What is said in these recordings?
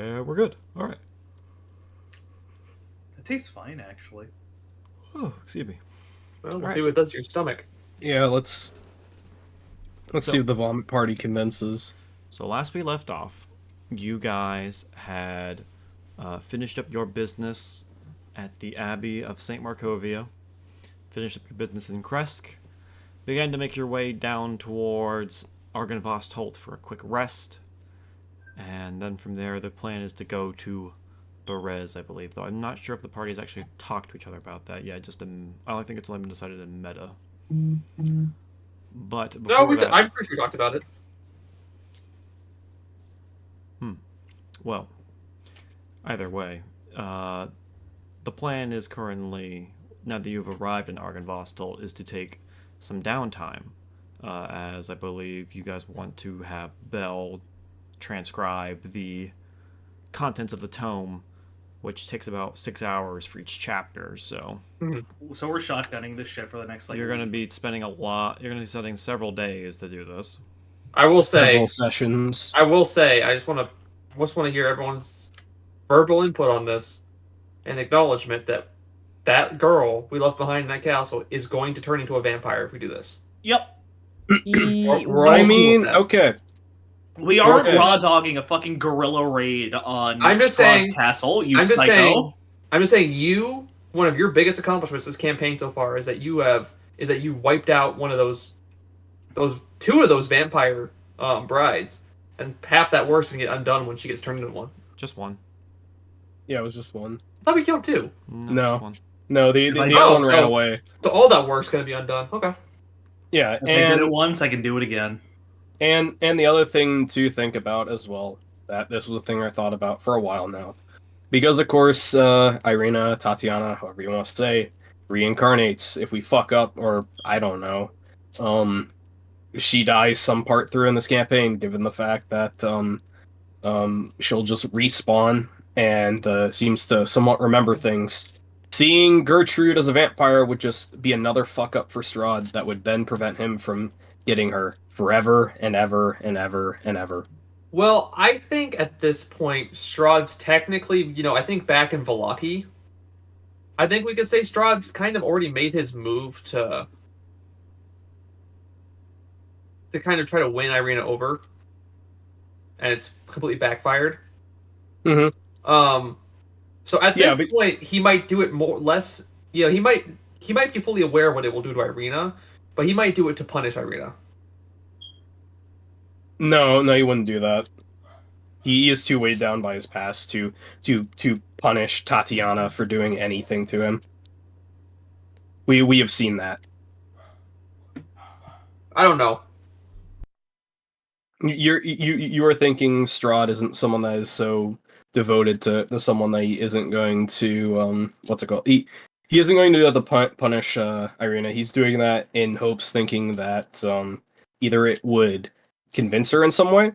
We're good. All right. It tastes fine, actually. Oh, excuse me. Well, All let's right. see what it does to your stomach. Yeah, let's see So, if the vomit party convinces. so last we left off, you guys had finished up your business at the Abbey of Saint Markovia. Finished up your business in Kresk. Began to make your way down towards Argynvost Holt for a quick rest. And then from there, the plan is to go to Berez, I believe. Though I'm not sure if the parties actually talked to each other about that. Yeah, I think it's only been decided in meta. But No, before that, I'm pretty sure we talked about it. well, either way, the plan is currently, now that you've arrived in Argynvost, is to take some downtime, as I believe you guys want to have Bell transcribe the contents of the tome, which takes about 6 hours for each chapter. So So we're shotgunning this shit for the next you're going to week. be spending a lot. You're going to be spending several days to do this. I will Several say, sessions. I just want to hear everyone's verbal input on this and acknowledgement that girl we left behind in that castle is going to turn into a vampire if we do this. Yep. We're all I cool mean, with that. okay. We aren't Okay. raw dogging a fucking guerrilla raid on I'm just Strahd's saying- castle, you I'm just psycho. saying. I'm just saying. One of your biggest accomplishments this campaign so far is that you wiped out one of those two of those vampire brides, and half that work's gonna get undone when she gets turned into one. Just one. Yeah, it was just one. I thought we killed two, No. Just one. No, the Like, other oh, one ran so- away. so all that work's gonna be undone. Okay. Yeah, If I did it and once, I can do it again. the other thing to think about as well, that this was a thing I thought about for a while now. Because of course, Irina, Tatiana, however you want to say, reincarnates if we fuck up, or I don't know. She dies some part through in this campaign, given the fact that she'll just respawn and seems to somewhat remember things. Seeing Gertrude as a vampire would just be another fuck up for Strahd that would then prevent him from getting her forever and ever and ever and ever. Well, I think at this point, Strahd's technically, I think back in Valaki, I think we could say Strahd's kind of already made his move to kind of try to win Irina over, and it's completely backfired. Mhm. So at Yeah, this point, he might do it less. He might be fully aware of what it will do to Irina, but he might do it to punish Irina. No, he wouldn't do that. He is too weighed down by his past to punish Tatiana for doing anything to him. We have seen that. I don't know. You are thinking Strahd isn't someone that is so devoted to someone that he isn't going to what's it called? He isn't going to do that to punish Irina. He's doing that in hopes, thinking that either it would convince her in some way,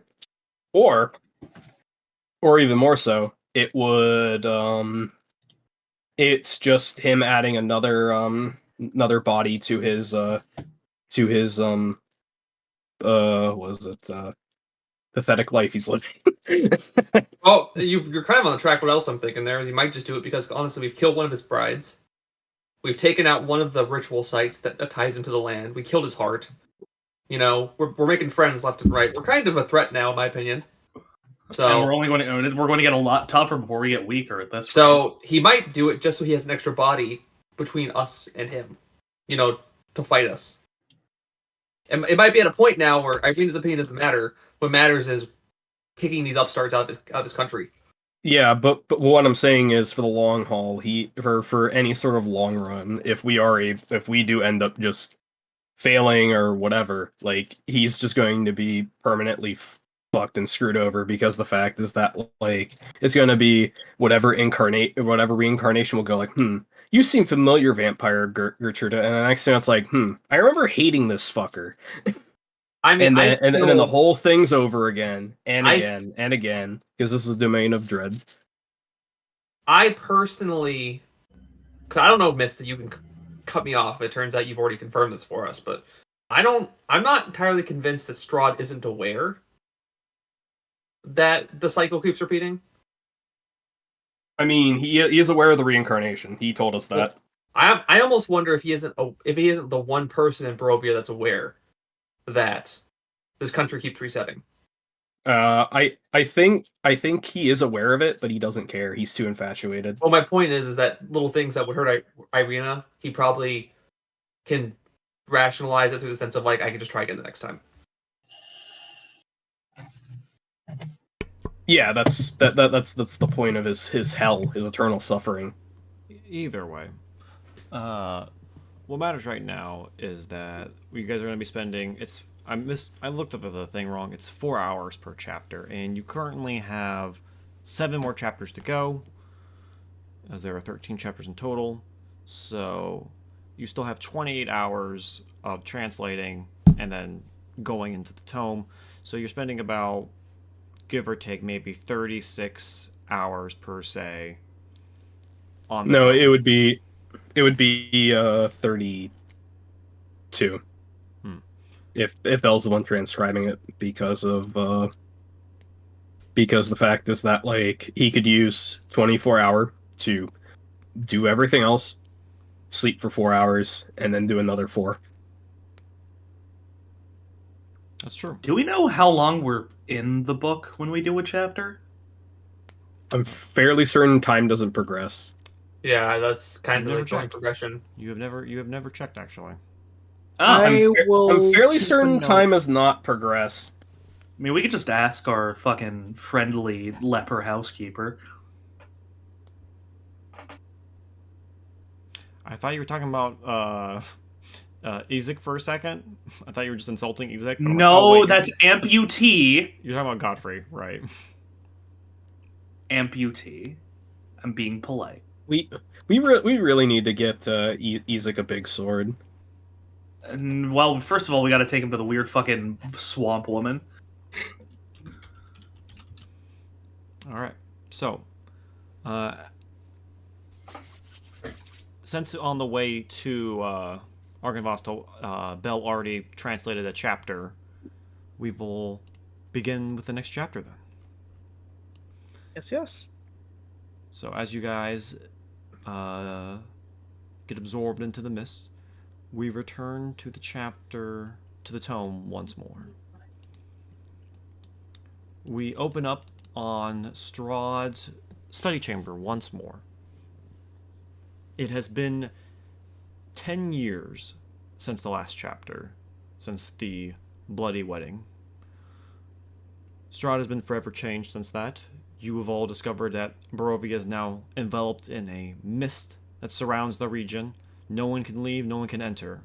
or even more so, it would it's just him adding another body to his pathetic life he's living. Oh, you're kind of on the track. What else I'm thinking there is he might just do it because honestly, we've killed one of his brides. We've taken out one of the ritual sites that ties him to the land. We killed his heart. We're making friends left and right. We're kind of a threat now, in my opinion. So And we're going to get a lot tougher before we get weaker at this. So he might do it just so he has an extra body between us and him, to fight us. And it might be at a point now where Irina's opinion doesn't matter. What matters is kicking these upstarts out of his country. Yeah, but what I'm saying is for the long haul, for any sort of long run, if we do end up just failing or whatever, like he's just going to be permanently fucked and screwed over, because the fact is that like it's going to be whatever reincarnation will go like, you seem familiar, vampire Gertrude, and the next thing it's like, I remember hating this fucker. I mean, and then the whole thing's over again and again I and again, because this is a domain of dread. I personally, cause I don't know, Mista, you can cut me off. It turns out you've already confirmed this for us, but I'm not entirely convinced that Strahd isn't aware that the cycle keeps repeating. I mean, he is aware of the reincarnation. He told us that. I almost wonder if he isn't the one person in Barovia that's aware that this country keeps resetting. I think he is aware of it, but he doesn't care. He's too infatuated. Well, my point is that little things that would hurt Irina, he probably can rationalize it through the sense of like, I can just try again the next time. Yeah, that's the point of his hell, his eternal suffering. Either way, what matters right now is that you guys are going to be spending. I looked at the thing wrong. It's 4 hours per chapter, and you currently have 7 more chapters to go, as there are 13 chapters in total. So you still have 28 hours of translating and then going into the tome. So you're spending about, give or take, maybe 36 hours per se on the No, tome. it would be 32. If Bell's the one transcribing it, because the fact is that like he could use 24-hour to do everything else, sleep for 4 hours, and then do another 4. That's true. Do we know how long we're in the book when we do a chapter? I'm fairly certain time doesn't progress. Yeah, that's kind I've of never like drawing checked. progression. You have never checked, actually. I'm fairly keep a certain note. time has not progressed. I mean, we could just ask our fucking friendly leper housekeeper. I thought you were talking about Ezek for a second. I thought you were just insulting Ezek. But I'm like, No, oh, wait, that's amputee. you're talking about Godfrey, right? Amputee. I'm being polite. We really need to get Ezek a big sword. And, well, first of all, we got to take him to the weird fucking swamp woman. All right. So, since on the way to Argynvost, Bell already translated a chapter, we will begin with the next chapter then. Yes. So as you guys get absorbed into the mist, we return to the tome once more. We open up on Strahd's study chamber once more. It has been 10 years since the last chapter, since the bloody wedding. Strahd has been forever changed since that. You have all discovered that Barovia is now enveloped in a mist that surrounds the region. No one can leave, no one can enter.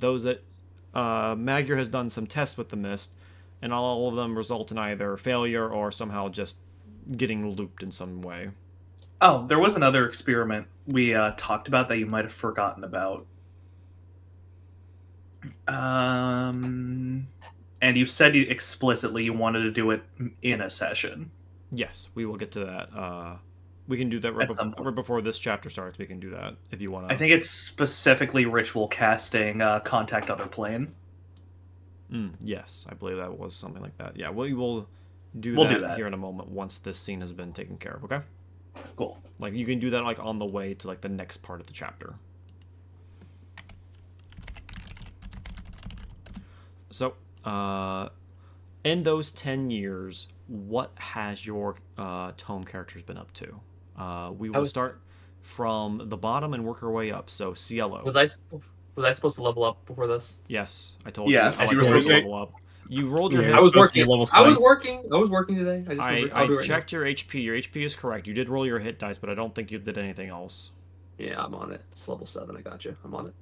Magyar has done some tests with the mist, and all of them result in either failure or somehow just getting looped in some way. Oh, there was another experiment we talked about that you might have forgotten about. And you said explicitly you wanted to do it in a session. Yes, we will get to that. We can do that right before this chapter starts. We can do that if you want to. I think it's specifically ritual casting Contact Other Plane. Yes, I believe that was something like that. Yeah, we will do We'll that do that here in a moment once this scene has been taken care of, okay? Cool. Like, you can do that, like, on the way to, like, the next part of the chapter. So, in those 10 years, what has your tome characters been up to? We will start from the bottom and work our way up. So, Cielo. Was I supposed to level up before this? Yes, I told Yes, you. I you like were to supposed to. level up. You rolled your Yeah, hit. I was supposed to be working. level I was working today. I checked your HP. Your HP is correct. You did roll your hit dice, but I don't think you did anything else. Yeah, I'm on it. It's level 7. I got you. I'm on it.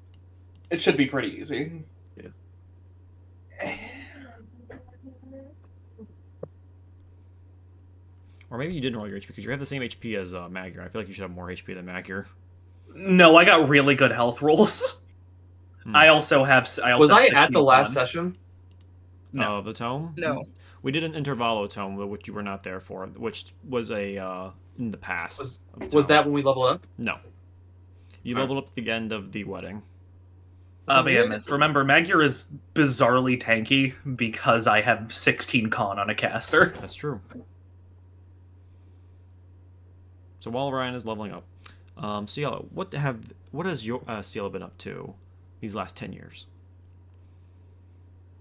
It should be pretty easy. Yeah. Or maybe you didn't roll your HP because you have the same HP as Magyar. I feel like you should have more HP than Magyar. No, I got really good health rolls. I also have. Was I have at the 16 last on. session? No. The tome? No. We did an intervallo tome, which you were not there for, which was a in the past. Was that when we leveled up? No. You leveled up at the end of the wedding. But yeah, remember, Magyar is bizarrely tanky because I have 16 con on a caster. That's true. So while Ryan is leveling up, Cielo, what has your Cielo been up to these last 10 years?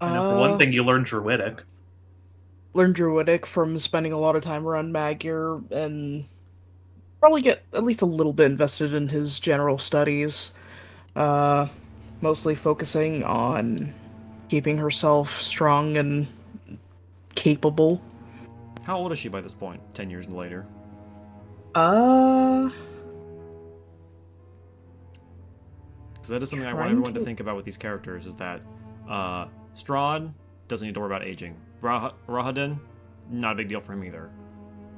I know for one thing, you learn Druidic. Learn Druidic from spending a lot of time around Magyar, and probably get at least a little bit invested in his general studies. Mostly focusing on keeping herself strong and capable. How old is she by this point, 10 years later? Uh, Because that is something I want Trying everyone to to- think about with these characters, is that Strahd doesn't need to worry about aging. Rahadin, not a big deal for him either.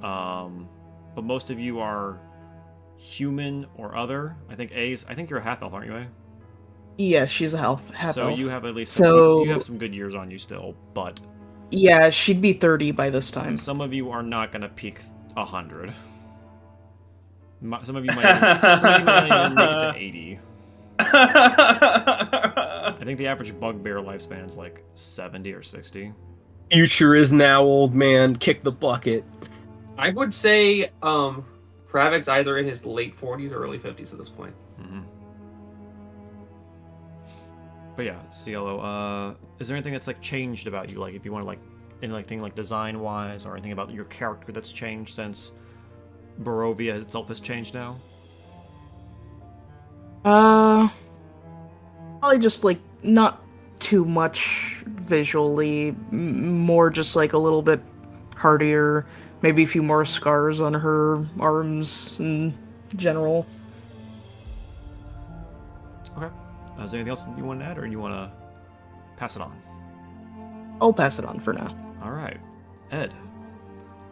But most of you are human or other. I think you're a half elf, aren't you, A? yeah, she's a half So elf. you have at least So- you have some good years on you still, but Yeah, she'd be 30 by this time. some of you are not gonna peak 100. Some of you might even make it to 80. I think the average bugbear lifespan is like 70 or 60. Future is now, old man. Kick the bucket. I would say Pravic's either in his late 40s or early 50s at this point. Mm-hmm. But yeah, Cielo, is there anything that's like changed about you? Like if you want to like anything like design wise or anything about your character that's changed since Barovia itself has changed now? Probably just like not too much visually, more just like a little bit hardier, maybe a few more scars on her arms in general. Okay. Is there anything else you want to add, or you want to pass it on? I'll pass it on for now. All right. Ed,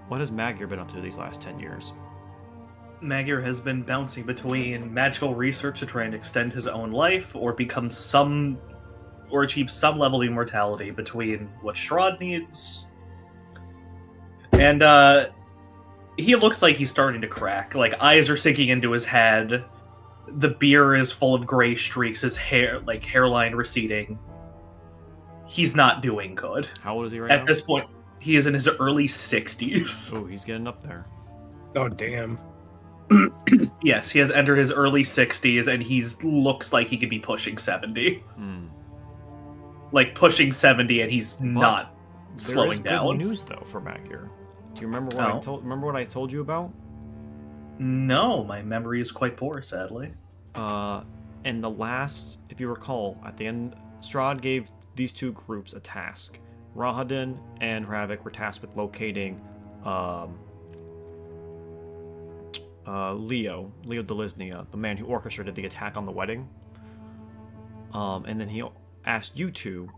what has Magyar been up to these last 10 years? Magyar has been bouncing between magical research to try and extend his own life, or achieve some level of immortality between what Strahd needs. And he looks like he's starting to crack. Like, eyes are sinking into his head. The beard is full of gray streaks, his hairline receding. He's not doing good. How old is he right now? At this point, he is in his early 60s. Oh, he's getting up there. Oh, damn. Yes, he has entered his early 60s, and he looks like he could be pushing 70. Hmm. Like, pushing 70, and he's not There slowing is down. good news though for Magyar. Do you remember what Oh. I told you about? No, my memory is quite poor, sadly. In the last, if you recall, at the end, Strahd gave these two groups a task. Rahadin and Hravik were tasked with locating Leo Delisnia, the man who orchestrated the attack on the wedding. And then he asked you two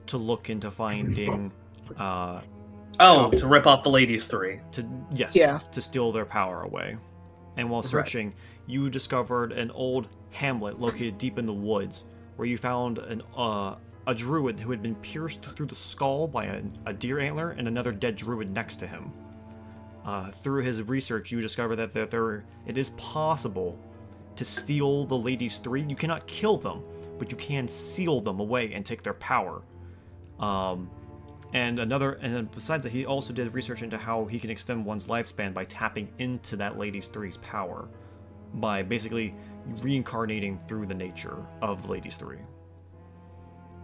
to look into finding To rip off the ladies 3. to steal their power away. And while Right. searching, you discovered an old hamlet located deep in the woods, where you found a druid who had been pierced through the skull by a deer antler and another dead druid next to him. Through his research, you discover that it is possible to steal the ladies 3. You cannot kill them, but you can seal them away and take their power. And then besides that, he also did research into how he can extend one's lifespan by tapping into that Ladies 3's power, by basically reincarnating through the nature of the Ladies 3.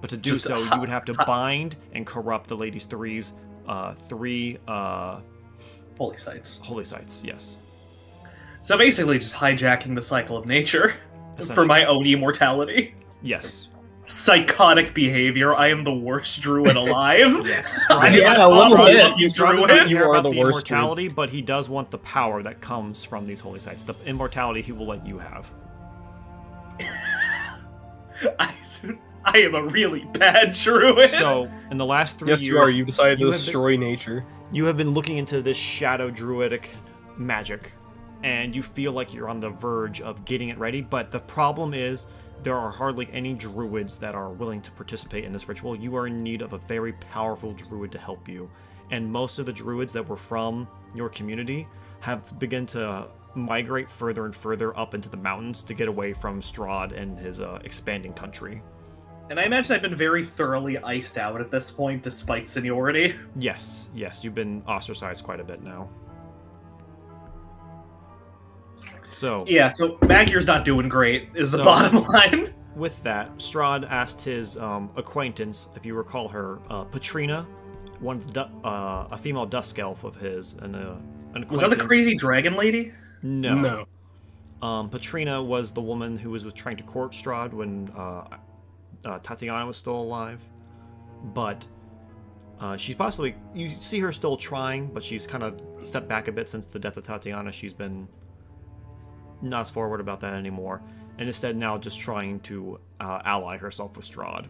But to do so, you would have to bind and corrupt the Ladies 3's 3 Holy sites. holy sites. Yes. So basically, just hijacking the cycle of nature for Essentially. my own immortality. Yes. Psychotic behavior. I am the worst druid alive. Yes. Yeah, a little bit. You Strahd does not druid. You care are about the the worst immortality, but he does want the power that comes from these holy sites. The immortality he will let you have. I am a really bad druid. So, in the last 3 Yes, years, you are. You decided to you have destroy nature. you have been looking into this shadow druidic magic, and you feel like you're on the verge of getting it ready, but the problem is there are hardly any druids that are willing to participate in this ritual. You are in need of a very powerful druid to help you, and most of the druids that were from your community have begun to migrate further and further up into the mountains to get away from Strahd and his expanding country. And I imagine I've been very thoroughly iced out at this point, despite seniority. Yes, you've been ostracized quite a bit now. So Yeah, so Magier's not doing great, is the So- bottom line. with that, Strahd asked his acquaintance, if you recall her, Patrina, a female dusk elf of his, and an acquaintance. Was that the crazy dragon lady? No. Patrina was the woman who was trying to court Strahd when Tatiana was still alive. But she's possibly... You see her still trying, but she's kind of stepped back a bit since the death of Tatiana. She's been not as forward about that anymore. And instead now just trying to ally herself with Strahd.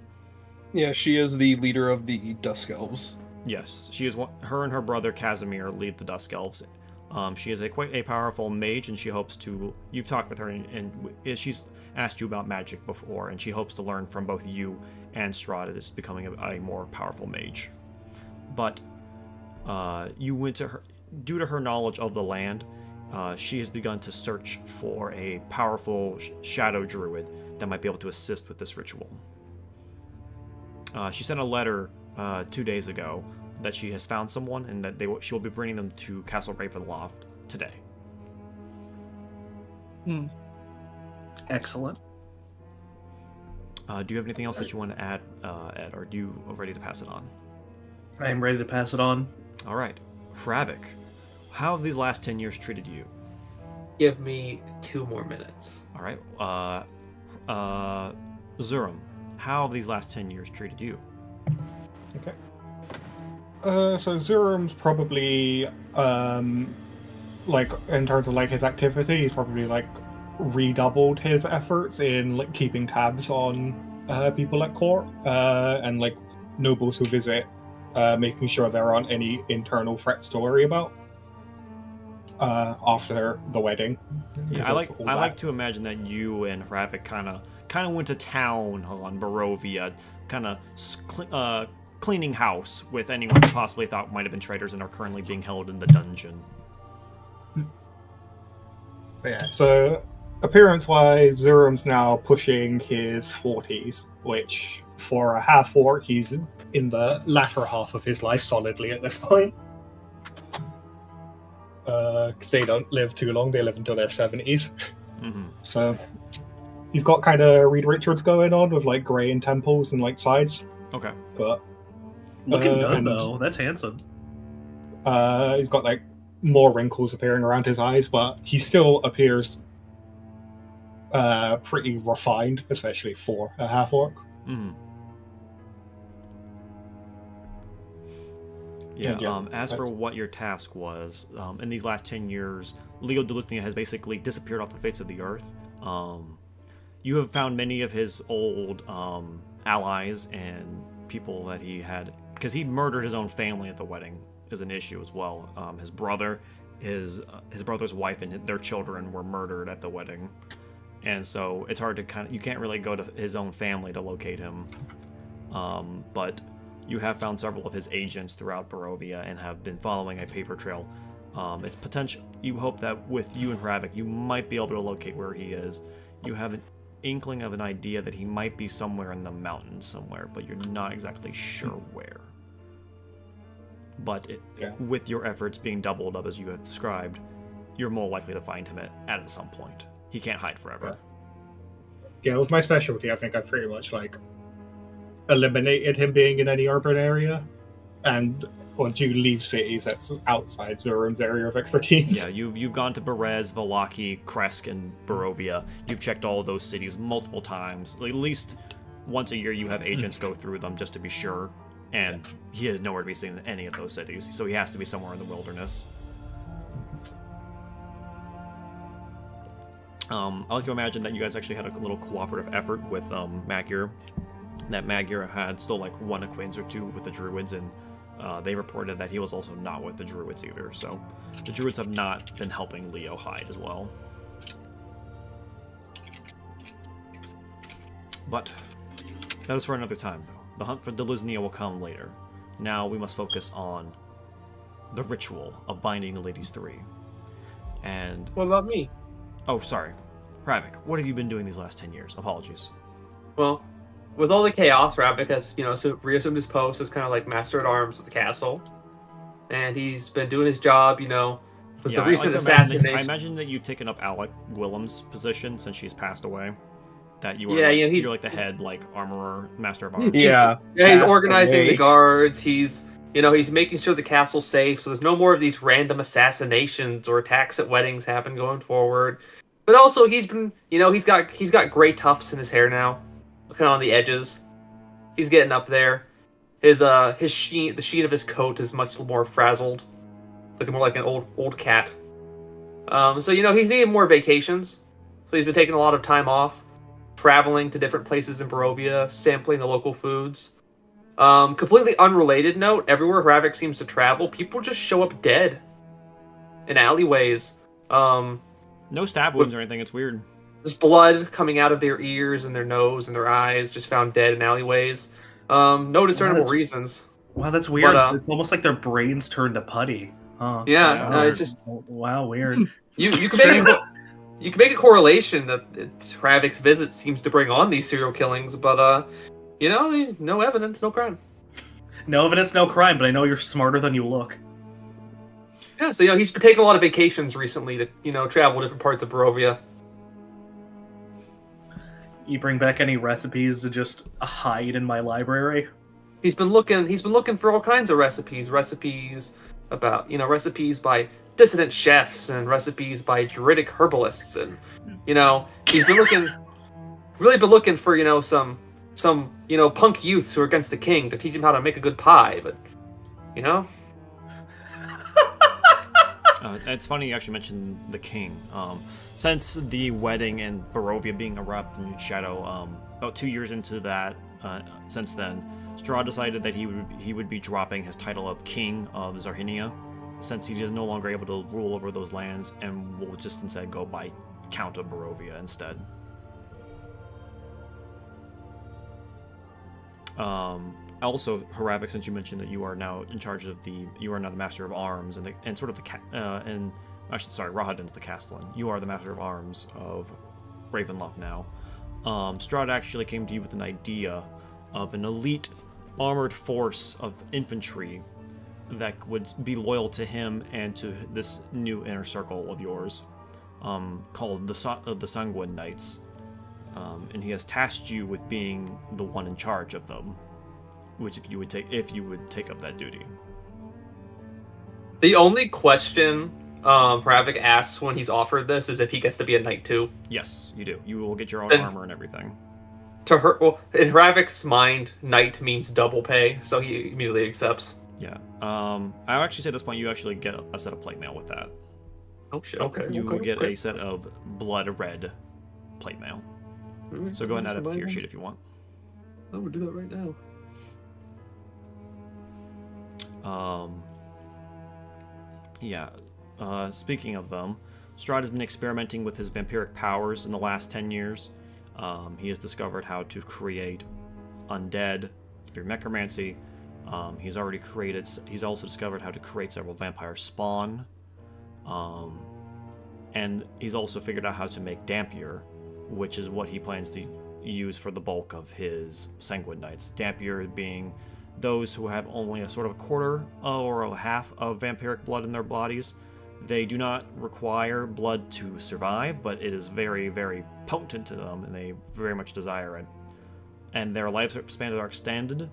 Yeah, she is the leader of the Dusk Elves. Yes, she is her and her brother Casimir lead the Dusk Elves. She is quite a powerful mage, and she hopes to... You've talked with her, and she's asked you about magic before, and she hopes to learn from both you and Strahd as becoming a more powerful mage. But you went to her... Due to her knowledge of the land, she has begun to search for a powerful shadow druid that might be able to assist with this ritual. She sent a letter 2 days ago that she has found someone and that she will be bringing them to Castle Ravenloft today. Excellent. Do you have anything else that you want to add, Ed, or are you ready to pass it on? I am ready to pass it on. All right. Hravik, how have these last 10 years treated you? Give me 2 more minutes. All right. Zurum, how have these last 10 years treated you? Okay. So Zurum's probably, like, in terms of, like, his activity, he's probably, like, redoubled his efforts in, like, keeping tabs on people at court, and, like, nobles who visit, making sure there aren't any internal threats to worry about after the wedding. Yeah, I like to imagine that you and Hravik kind of went to town on Barovia, kind of cleaning house with anyone you possibly thought might have been traitors and are currently being held in the dungeon. Yeah, so appearance-wise, Zurum's now pushing his 40s, which for a half-orc, he's in the latter half of his life solidly at this point. Because they don't live too long, they live until their 70s. Mm-hmm. So he's got kind of Reed Richards going on with like grey in temples and like sides. Okay. But Looking good, and- though. That's handsome. he's got like more wrinkles appearing around his eyes, but he still appears pretty refined, especially for a half-orc. Mm-hmm. Yeah, as for what your task was, in these last 10 years, Leo Delisnia has basically disappeared off the face of the earth. You have found many of his old allies and people that he had, because he murdered his own family at the wedding, is an issue as well. His brother, his brother's wife, and their children were murdered at the wedding, and so it's hard to you can't really go to his own family to locate him. But you have found several of his agents throughout Barovia and have been following a paper trail. It's potential. You hope that with you and Hravik, you might be able to locate where he is. You have an inkling of an idea that he might be somewhere in the mountains somewhere, but you're not exactly sure where. But with your efforts being doubled up as you have described, you're more likely to find him at some point. He can't hide forever. Yeah, with my specialty, I think I've pretty much like eliminated him being in any urban area, and once you leave cities, that's outside Zurum's area of expertise. Yeah, you've gone to Berez, Valaki, Kresk, and Barovia. You've checked all of those cities multiple times. At least once a year, you have agents go through them just to be sure. And he is nowhere to be seen in any of those cities, so he has to be somewhere in the wilderness. I like to imagine that you guys actually had a little cooperative effort with Magyar. That Magyar had still like one acquaintance or two with the Druids, and they reported that he was also not with the Druids either. So the Druids have not been helping Leo hide as well. But that is for another time, though. The hunt for Delisnia will come later. Now we must focus on the ritual of binding the Ladies Three. And What about me? oh, sorry, Hravik, what have you been doing these last 10 years? Apologies. Well, with all the chaos, Ravik has, reassumed his post as kind of like master at arms of the castle. And he's been doing his job, With Yeah, the recent I imagine assassination. I imagine that you've taken up Alec Willem's position since she's passed away. That you are Yeah, like, you know, he's- you're like the head like armorer, master of arms. Yeah, He's passed organizing the away. guards. He's making sure the castle's safe, so there's no more of these random assassinations or attacks at weddings happen going forward. But also, he's been, he's got gray tufts in his hair now, looking on the edges. He's getting up there. The sheen of his coat is much more frazzled, looking more like an old cat. So he's needing more vacations. So he's been taking a lot of time off, traveling to different places in Barovia, sampling the local foods. Completely unrelated note: everywhere Hravik seems to travel, people just show up dead in alleyways. No stab wounds or anything. It's weird. There's blood coming out of their ears and their nose and their eyes, just found dead in alleyways. No discernible that's- reasons. Wow, that's weird. But, It's almost like their brains turned to putty. Huh. Yeah, Yeah. no, it's just Wow, weird. you can make a correlation that Hravik's visit seems to bring on these serial killings, but no evidence, no crime. No evidence, no crime, but I know you're smarter than you look. Yeah, so he's been taking a lot of vacations recently to travel to different parts of Barovia. You bring back any recipes to just hide in my library? He's been looking for all kinds of recipes about recipes by dissident chefs and recipes by druidic herbalists, and he's been looking for some punk youths who are against the king to teach him how to make a good pie, but It's funny you actually mentioned the king. Since the wedding and Barovia being wrapped in shadow, about 2 years into that, since then, Strahd decided that he would be dropping his title of King of Zarhinia, since he is no longer able to rule over those lands, and will just instead go by Count of Barovia instead. Also, Hravik, since you mentioned that you are now in charge of you are now the Master of Arms and sort of Rahadin's the Castellan. You are the Master of Arms of Ravenloft now. Strahd actually came to you with an idea of an elite armored force of infantry that would be loyal to him and to this new inner circle of yours, called the Sanguine Knights. And he has tasked you with being the one in charge of them, which if you would take up that duty. the only question Hravik asks when he's offered this is if he gets to be a knight too. Yes, you do. You will get your own Then- armor and everything. To her, well, in Hravik's mind, knight means double pay, so he immediately accepts. Yeah. I would actually say at this point you actually get a set of plate mail with that. Oh shit! Okay. You will get a set of blood red plate mail. So go ahead and add it to your sheet if you want. I would do that right now. Yeah. Speaking of them, Strahd has been experimenting with his vampiric powers in the last 10 years. He has discovered how to create undead through necromancy. He's also discovered how to create several vampire spawn. And he's also figured out how to make dampier, which is what he plans to use for the bulk of his Sanguine Knights. Dampier being those who have only a sort of a quarter or a half of vampiric blood in their bodies. They do not require blood to survive, but it is very, very potent to them, and they very much desire it. And their lifespan are extended,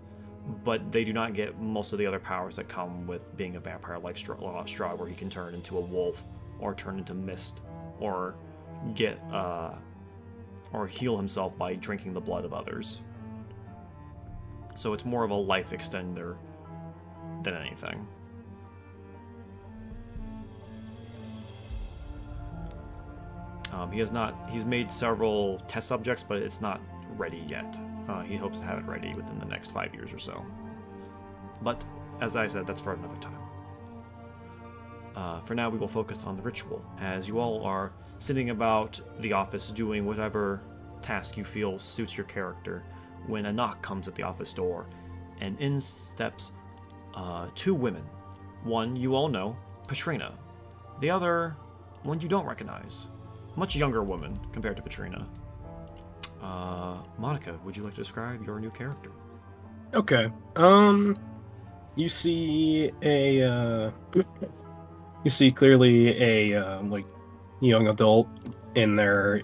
but they do not get most of the other powers that come with being a vampire, like Strahd, where he can turn into a wolf, or turn into mist, or or heal himself by drinking the blood of others. So it's more of a life extender than anything. He's made several test subjects, but it's not ready yet. He hopes to have it ready within the next 5 years or so. But, as I said, that's for another time. For now, we will focus on the ritual, as you all are sitting about the office doing whatever task you feel suits your character, when a knock comes at the office door, and in steps two women. One you all know, Patrina. The other, one you don't recognize. Much younger woman compared to Patrina. Monica, would you like to describe your new character? Okay. You see a You see clearly a like young adult in their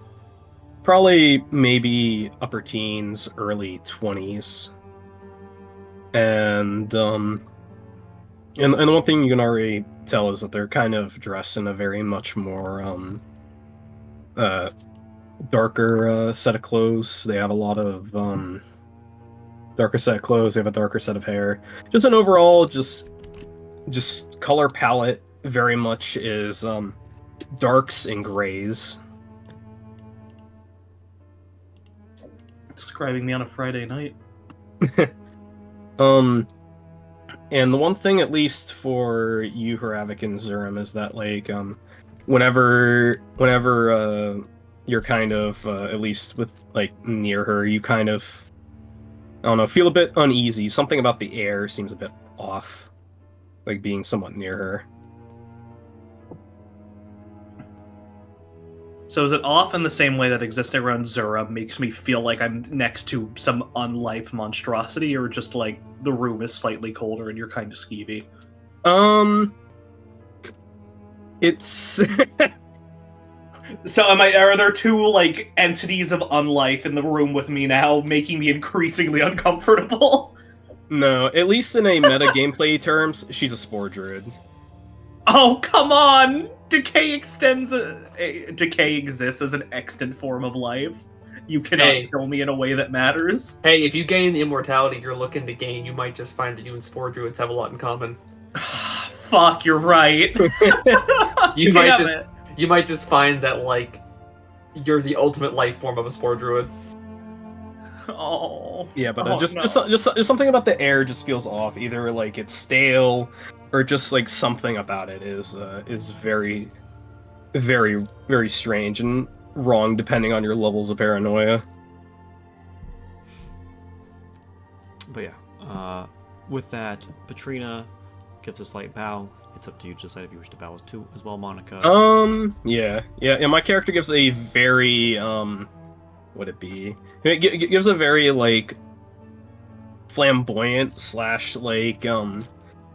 probably maybe upper teens, early 20s. And one thing you can already tell is that they're kind of dressed in a very much more uh darker set of clothes. They have a lot of darker set of clothes, they have a darker set of hair. Just an overall just color palette very much is darks and grays. Describing me on a Friday night. And the one thing, at least for you, Haravik and Zurum, is that like whenever you're kind of at least with like near her, you kind of I don't know, feel a bit uneasy. Something about the air seems a bit off, like being somewhat near her. So is it off in the same way that existing around Zura makes me feel like I'm next to some unlife monstrosity, or just like the room is slightly colder and you're kind of skeevy? It's So are there two like entities of unlife in the room with me now, making me increasingly uncomfortable? no, at least in a meta gameplay terms, she's a spore druid. Oh, come on! Decay exists as an extant form of life. You cannot Hey. kill me in a way that matters. Hey, if you gain the immortality you're looking to gain, you might just find that you and Spore Druids have a lot in common. Fuck, you're right. You Damn might just it. you might just find that like you're the ultimate life form of a Spore Druid. Oh. Yeah, but Oh, just no. something about the air just feels off. Either like it's stale, or just like something about it is very, very, very strange and wrong, depending on your levels of paranoia. But yeah, with that, Patrina gives a slight bow. It's up to you to decide if you wish to bow too as well, Monica. Yeah. And my character gives a very would it be? It gives a very like flamboyant slash like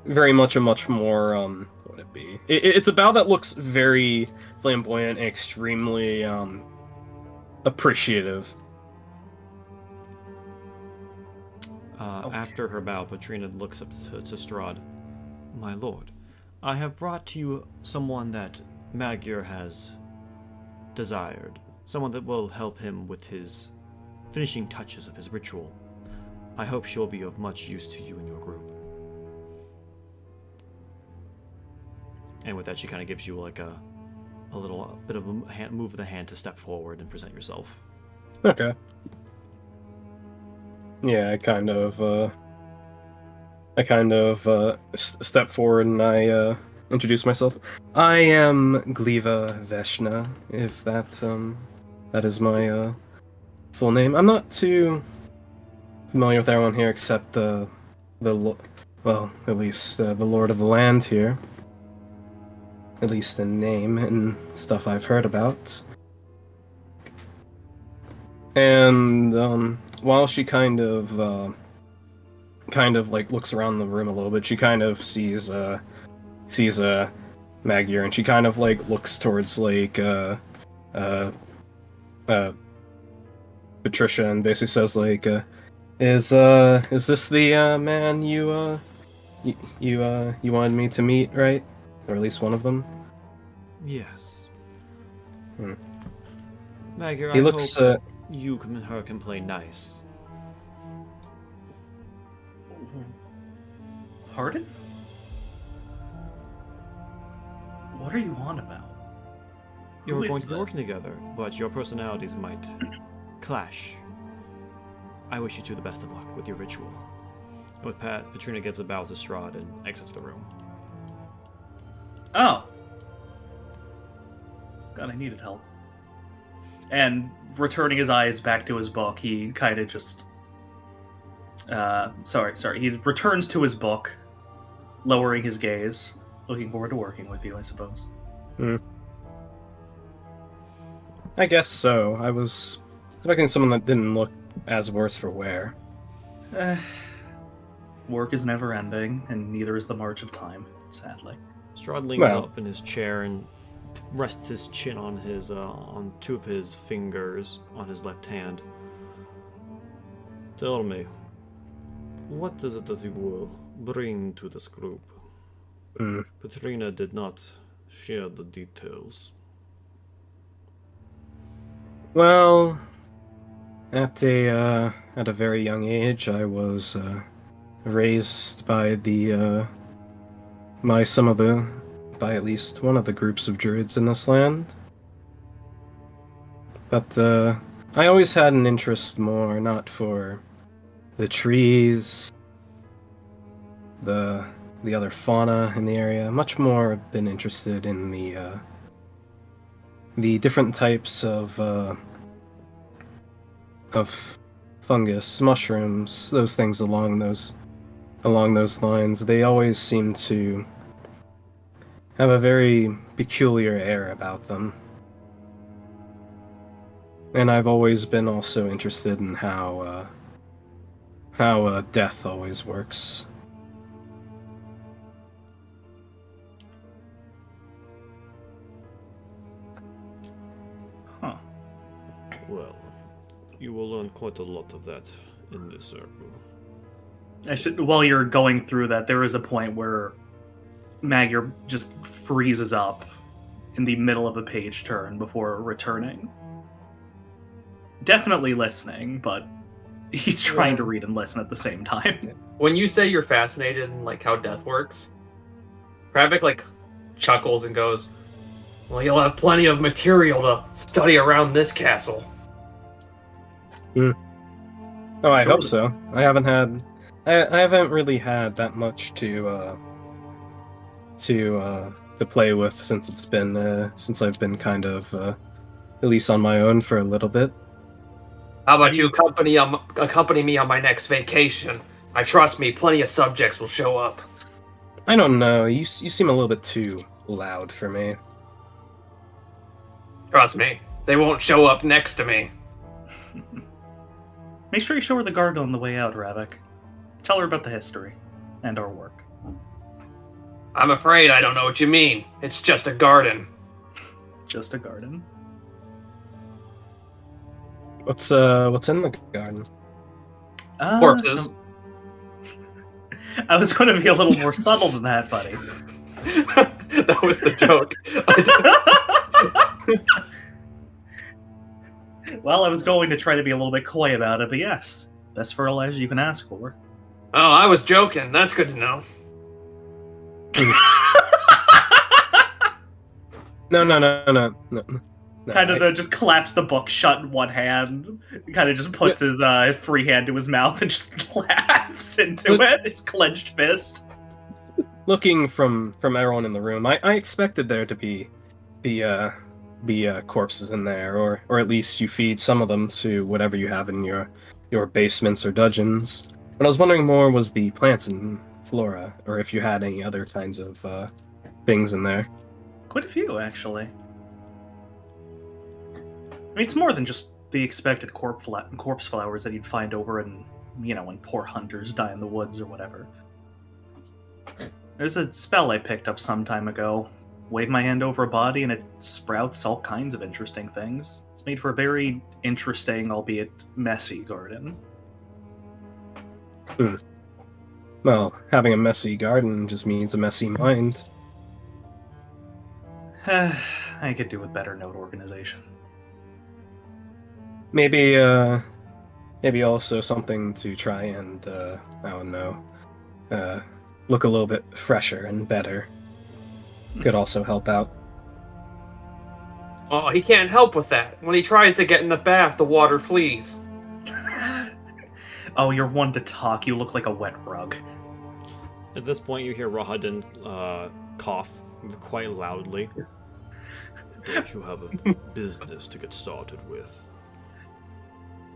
very much a much more what would it be? It's a bow that looks very flamboyant and extremely appreciative. Okay. After her bow, Patrina looks up to Strahd. My lord, I have brought to you someone that Magyar has desired. Someone that will help him with his finishing touches of his ritual. I hope she will be of much use to you and your group. And with that, she kind of gives you like a little bit of a hand, move of the hand to step forward and present yourself. Okay. Yeah, I kind of step forward and I introduce myself. I am Gliva Veshna, if that is my full name. I'm not too familiar with everyone here except at least the Lord of the Land here. At least in name and stuff I've heard about. And while she kind of like looks around the room a little bit, she kind of sees Magyar, and she kind of like looks towards like Patricia and basically says like is this the man you wanted me to meet, right? Or at least one of them? Yes. Hmm. Magyar, He I looks hope you and her can play nice. Pardon? What are you on about? You're Who going is to be that? working together, but your personalities might clash. I wish you two the best of luck with your ritual. And with Pat, Patrina gives a bow to Strahd and exits the room. Oh. God, I needed help. And returning his eyes back to his book, he kind of just... Sorry. He returns to his book, lowering his gaze. Looking forward to working with you, I suppose. I guess so. I was expecting someone that didn't look as worse for wear. Work is never ending, and neither is the march of time, sadly. Strahd leans Well. up in his chair and rests his chin on his on two of his fingers on his left hand. Tell me, what is it that you will bring to this group? Mm. Katrina did not share the details. Well, at a very young age, I was raised by by at least one of the groups of druids in this land. But I always had an interest more not for the trees, the other fauna in the area. Much more been interested in the different types of fungus, mushrooms, those things along those lines. They always seem to have a very peculiar air about them. And I've always been also interested in how death always works. Huh. Well, you will learn quite a lot of that in this circle. While you're going through that, there is a point where Magyar just freezes up in the middle of a page turn before returning. Definitely listening, but he's trying to read and listen at the same time. When you say you're fascinated in like how death works, Kravik like chuckles and goes, "Well, you'll have plenty of material to study around this castle." Oh, I Sure. hope so. I haven't really had that much to play with since I've been kind of at least on my own for a little bit. How about you accompany me on my next vacation? I trust me, plenty of subjects will show up. I don't know. You seem a little bit too loud for me. Trust me, they won't show up next to me. Make sure you show her the garden on the way out, Ravik. Tell her about the history and our work. I'm afraid I don't know what you mean. It's just a garden. Just a garden. What's in the garden? Corpses. I was going to be a little more subtle than that, buddy. That was the joke. Well, I was going to try to be a little bit coy about it, but yes, best fertilizer you can ask for. Oh, I was joking. That's good to know. No. Kind of just claps the book shut in one hand. Kind of just puts his free hand to his mouth and just laughs into it. His clenched fist. Looking from everyone in the room, I expected there to be corpses in there, or at least you feed some of them to whatever you have in your basements or dungeons. What I was wondering more was the plants and flora, or if you had any other kinds of things in there. Quite a few, actually. I mean, it's more than just the expected corpse flowers that you'd find over in, when poor hunters die in the woods or whatever. There's a spell I picked up some time ago. Wave my hand over a body and it sprouts all kinds of interesting things. It's made for a very interesting, albeit messy, garden. Well, having a messy garden just means a messy mind. I could do with better note organization. Maybe also something to try and, I don't know, look a little bit fresher and better. Could also help out. Oh, he can't help with that. When he tries to get in the bath, the water flees. Oh, you're one to talk. You look like a wet rug. At this point, you hear Rahadin cough quite loudly. Don't you have a business to get started with?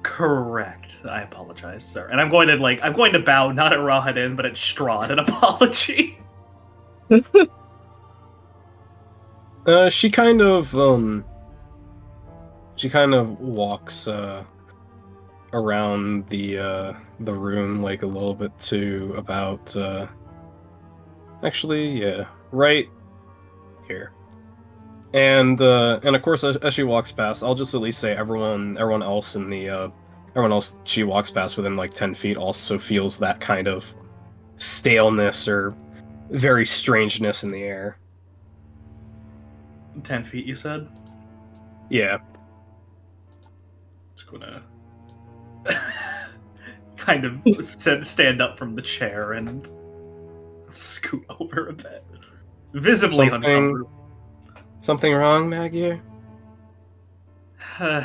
Correct. I apologize, sir. And I'm going to bow not at Rahadin, but at Strahd, an apology. She kind of walks around the room like a little bit to about actually, yeah, right here. And of course, as she walks past, I'll just at least say everyone else she walks past within like 10 feet also feels that kind of staleness or very strangeness in the air. 10 feet, you said? Yeah. Just gonna kind of stand up from the chair and scoot over a bit. Visibly uncomfortable. Something wrong, Maggie? The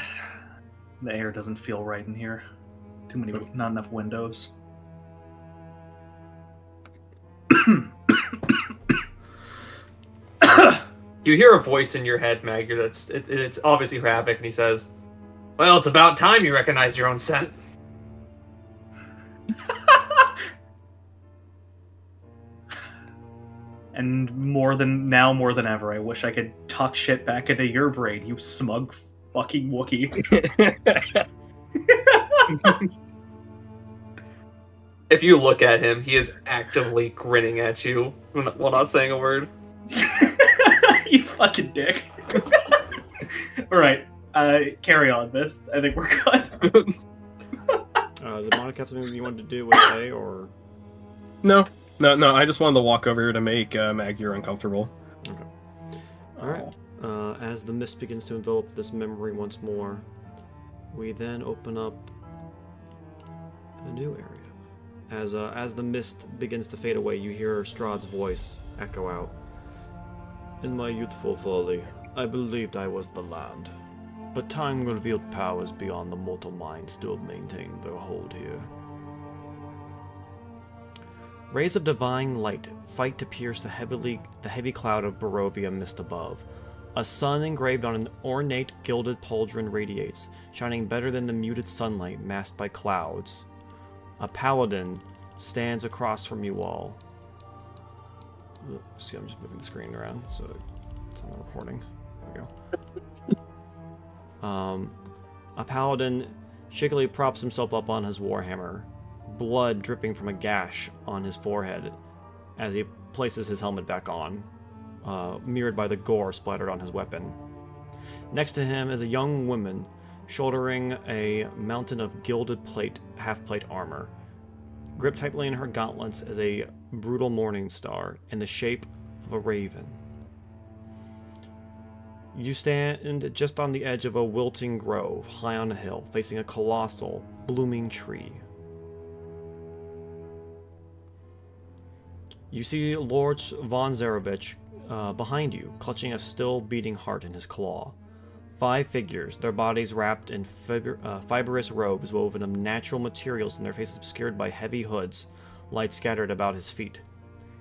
air doesn't feel right in here. Not enough windows. You hear a voice in your head, Maggie, it's obviously Havoc, and he says, "Well, it's about time you recognize your own scent." And more than ever, I wish I could talk shit back into your brain, you smug fucking Wookiee. If you look at him, he is actively grinning at you while not saying a word. You fucking dick. Alright, carry on this. I think we're good. Did Monica have something you wanted to do with A, or...? No, I just wanted to walk over here to make Maggie uncomfortable. Okay. Alright. As the mist begins to envelop this memory once more, we then open up a new area. As the mist begins to fade away, you hear Strahd's voice echo out. In my youthful folly, I believed I was the land, but time revealed powers beyond the mortal mind still maintained their hold here. Rays of divine light fight to pierce the heavy cloud of Barovia mist above. A sun engraved on an ornate gilded pauldron radiates, shining better than the muted sunlight masked by clouds. A paladin stands across from you all. See, I'm just moving the screen around so it's on the recording. There we go. A paladin shakily props himself up on his warhammer, blood dripping from a gash on his forehead as he places his helmet back on, mirrored by the gore splattered on his weapon. Next to him is a young woman shouldering a mountain of gilded half-plate armor. Gripped tightly in her gauntlets is a brutal morning star in the shape of a raven. You stand just on the edge of a wilting grove, high on a hill, facing a colossal, blooming tree. You see Lord von Zarevich behind you, clutching a still beating heart in his claw. 5 figures, their bodies wrapped in fibrous robes woven of natural materials and their faces obscured by heavy hoods, light scattered about his feet.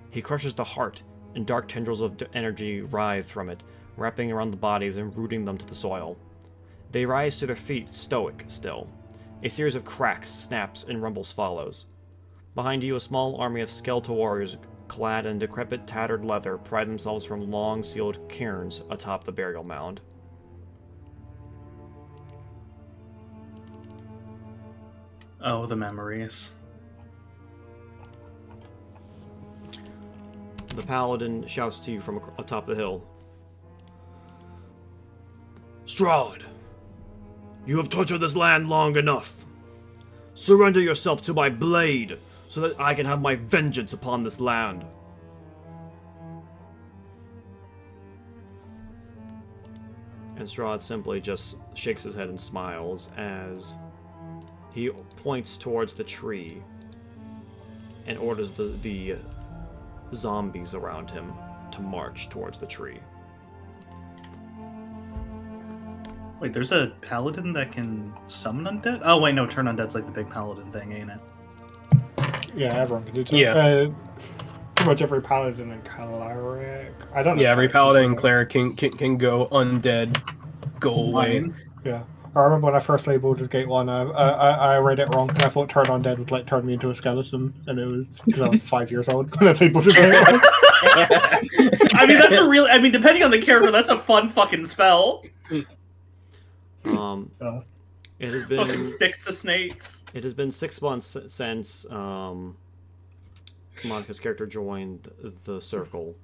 He crushes the heart, and dark tendrils of energy writhe from it, wrapping around the bodies and rooting them to the soil. They rise to their feet, stoic still. A series of cracks, snaps, and rumbles follows. Behind you, a small army of skeletal warriors clad in decrepit, tattered leather pride themselves from long sealed cairns atop the burial mound. Oh, the memories. The paladin shouts to you from atop the hill. Strahd, you have tortured this land long enough. Surrender yourself to my blade, so that I can have my vengeance upon this land. And Strahd simply just shakes his head and smiles as he points towards the tree and orders the zombies around him to march towards the tree. Wait, there's a paladin that can summon undead? Oh, wait, no, turn undead's like the big paladin thing, ain't it? Yeah, everyone can do that. Yeah. Pretty much every paladin and cleric. I don't know. Yeah, every paladin and cleric can go undead, go away. Mine. Yeah. I remember when I first played Baldur's Gate 1, I read it wrong, and I thought turn undead would like turn me into a skeleton, and it was because I was 5 years old when I played Baldur's Gate 1. I mean, that's a real. I mean, depending on the character, that's a fun fucking spell. It has been Fucking sticks to snakes. It has been 6 months since Monica's character joined the circle.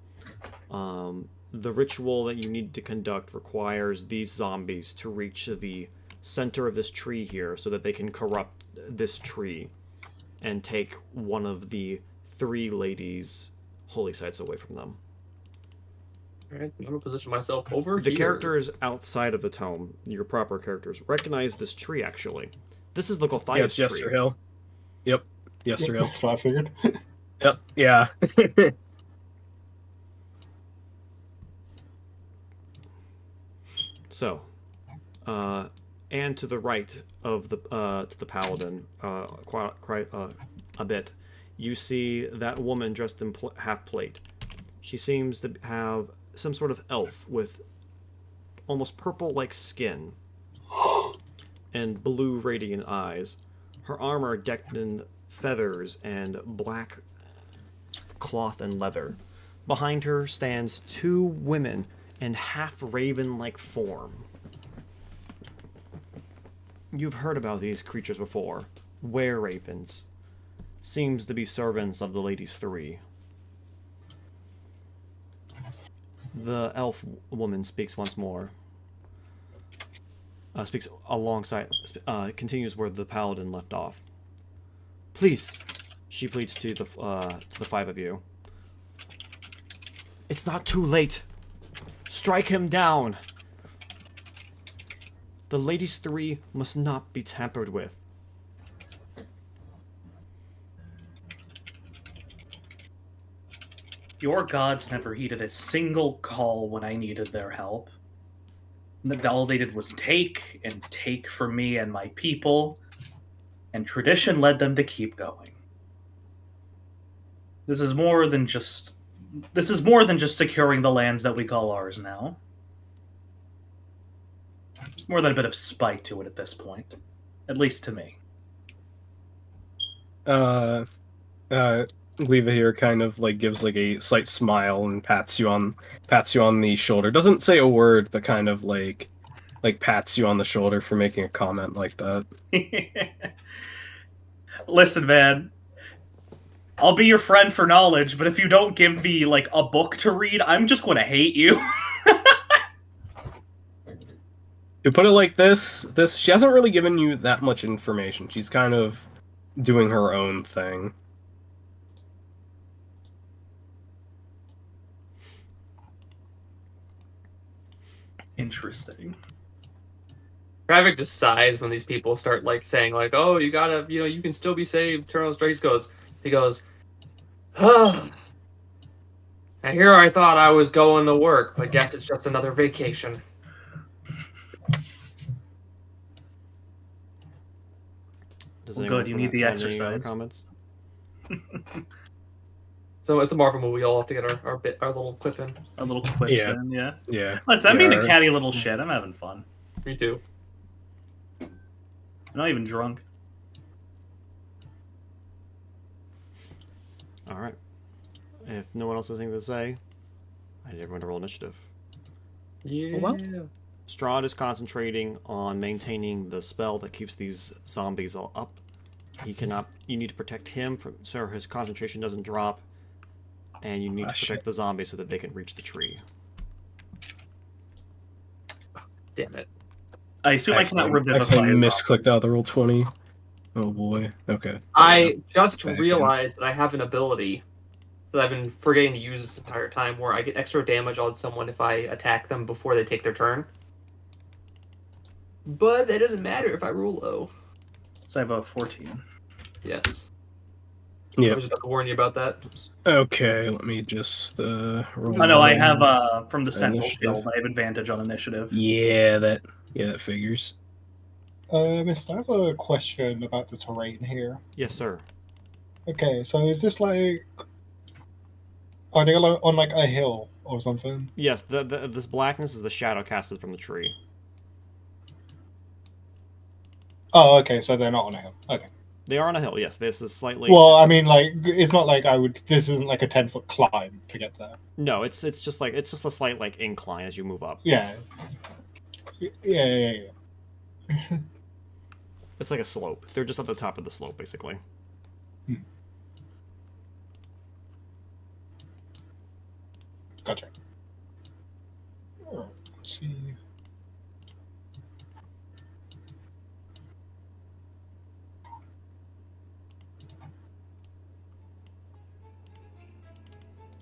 the ritual that you need to conduct requires these zombies to reach the center of this tree here so that they can corrupt this tree and take one of the 3 ladies' holy sites away from them. Alright, I'm gonna position myself over The here. characters outside of the tome, your proper characters, recognize this tree, actually. This is the Yeah, Gulthias it's tree. Yester Hill. Yep, Yester Hill. So I figured. Yep, yeah. So, and to the right of the to the paladin, quite a bit, you see that woman dressed in half plate. She seems to have some sort of elf with almost purple-like skin and blue radiant eyes. Her armor decked in feathers and black cloth and leather. Behind her stands 2 women in half raven-like form. You've heard about these creatures before. Were-ravens. Seems to be servants of the Ladies 3. The elf woman speaks once more. Speaks alongside, continues where the paladin left off. Please, she pleads to the 5 of you. It's not too late. Strike him down. The Ladies 3 must not be tampered with. Your gods never heeded a single call when I needed their help. All they did was take and take from me and my people, and tradition led them to keep going. This is more than just securing the lands that we call ours now. There's more than a bit of spite to it at this point. At least to me. Gleva here kind of like gives like a slight smile and pats you on the shoulder. Doesn't say a word, but kind of like pats you on the shoulder for making a comment like that. Listen, man. I'll be your friend for knowledge, but if you don't give me like a book to read, I'm just going to hate you. To put it like this she hasn't really given you that much information. She's kind of doing her own thing. Interesting. Kravik just sighs when these people start like saying like, "Oh, you gotta, you can still be saved." Turtles Drace he goes, "Oh, and here I thought I was going to work, but guess it's just another vacation." Does Well, anyone good, you else need the have any other exercise. comments? So it's a Marvel movie. We all have to get our little clip in. A little quips Yeah. in, yeah. Yeah. Listen, I'm being a Yeah. catty little shit. I'm having fun. Me too. I'm not even drunk. All right. If no one else has anything to say, I need everyone to roll initiative. Yeah. Well. Strahd is concentrating on maintaining the spell that keeps these zombies all up. You need to protect him so his concentration doesn't drop, and you need to protect the zombies so that they can reach the tree. Damn it. I assume I cannot revivify Excellent. his Misclicked out the roll 20. Oh boy. Okay. I just Back in. realized that I have an ability that I've been forgetting to use this entire time where I get extra damage on someone if I attack them before they take their turn. But it doesn't matter if I roll low. So I have a 14. Yes. Yeah. I was just about to warn you about that. Okay, let me just roll. Oh no, I have from the Sentinel Initiative. Shield. I have advantage on initiative. Yeah, that figures. Mister, I have a question about the terrain here. Yes, sir. Okay, so is this like... Are they on like a hill or something? Yes, this blackness is the shadow casted from the tree. Oh, okay, so they're not on a hill. Okay. They are on a hill, yes. This is slightly... Well, I mean, like, it's not like this isn't like a 10-foot climb to get there. No, it's just a slight like incline as you move up. Yeah. Yeah. It's like a slope. They're just at the top of the slope, basically. Gotcha. Let's see.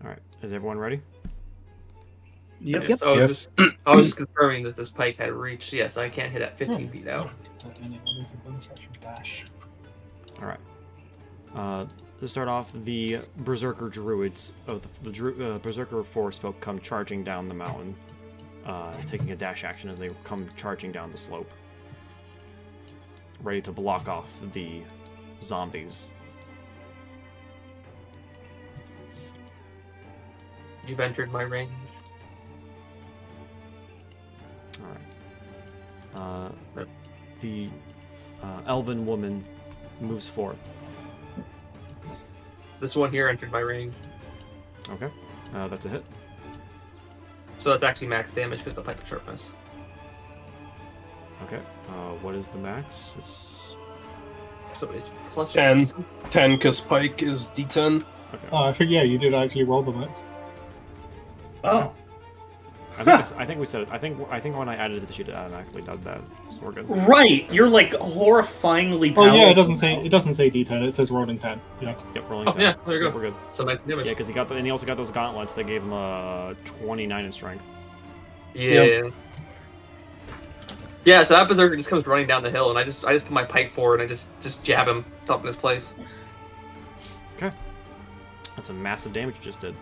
All right, is everyone ready? Yep. Yes, I was just confirming that this pike had reached. Yes, I can't hit at 15 feet out. Dash. All right. To start off, the berserker druids of the berserker forest folk come charging down the mountain, taking a dash action as they come charging down the slope, ready to block off the zombies. You've entered my range. All right. The elven woman moves forth. This one here entered my range. Okay. That's a hit. So that's actually max damage because it's a pike of sharpness. Okay. What is the max? It's So it's plus 10. 10, because Pike is D10. okay. I think you did actually roll the max. Oh. I think we said it. I think when I added it to the sheet, it automatically did that. So we're good. Right, you're like horrifyingly Oh powerful. yeah, it doesn't say D10. It says rolling 10. Yeah. Yep, rolling Oh 10. yeah, there you Yep, go. we're good. So 19 damage. Yeah, because he also got those gauntlets. They gave him a 29 in strength. Yeah. Yeah, so that berserker just comes running down the hill, and I just put my pike forward, and I just jab him, stop in his place. Okay. That's a massive damage you just did.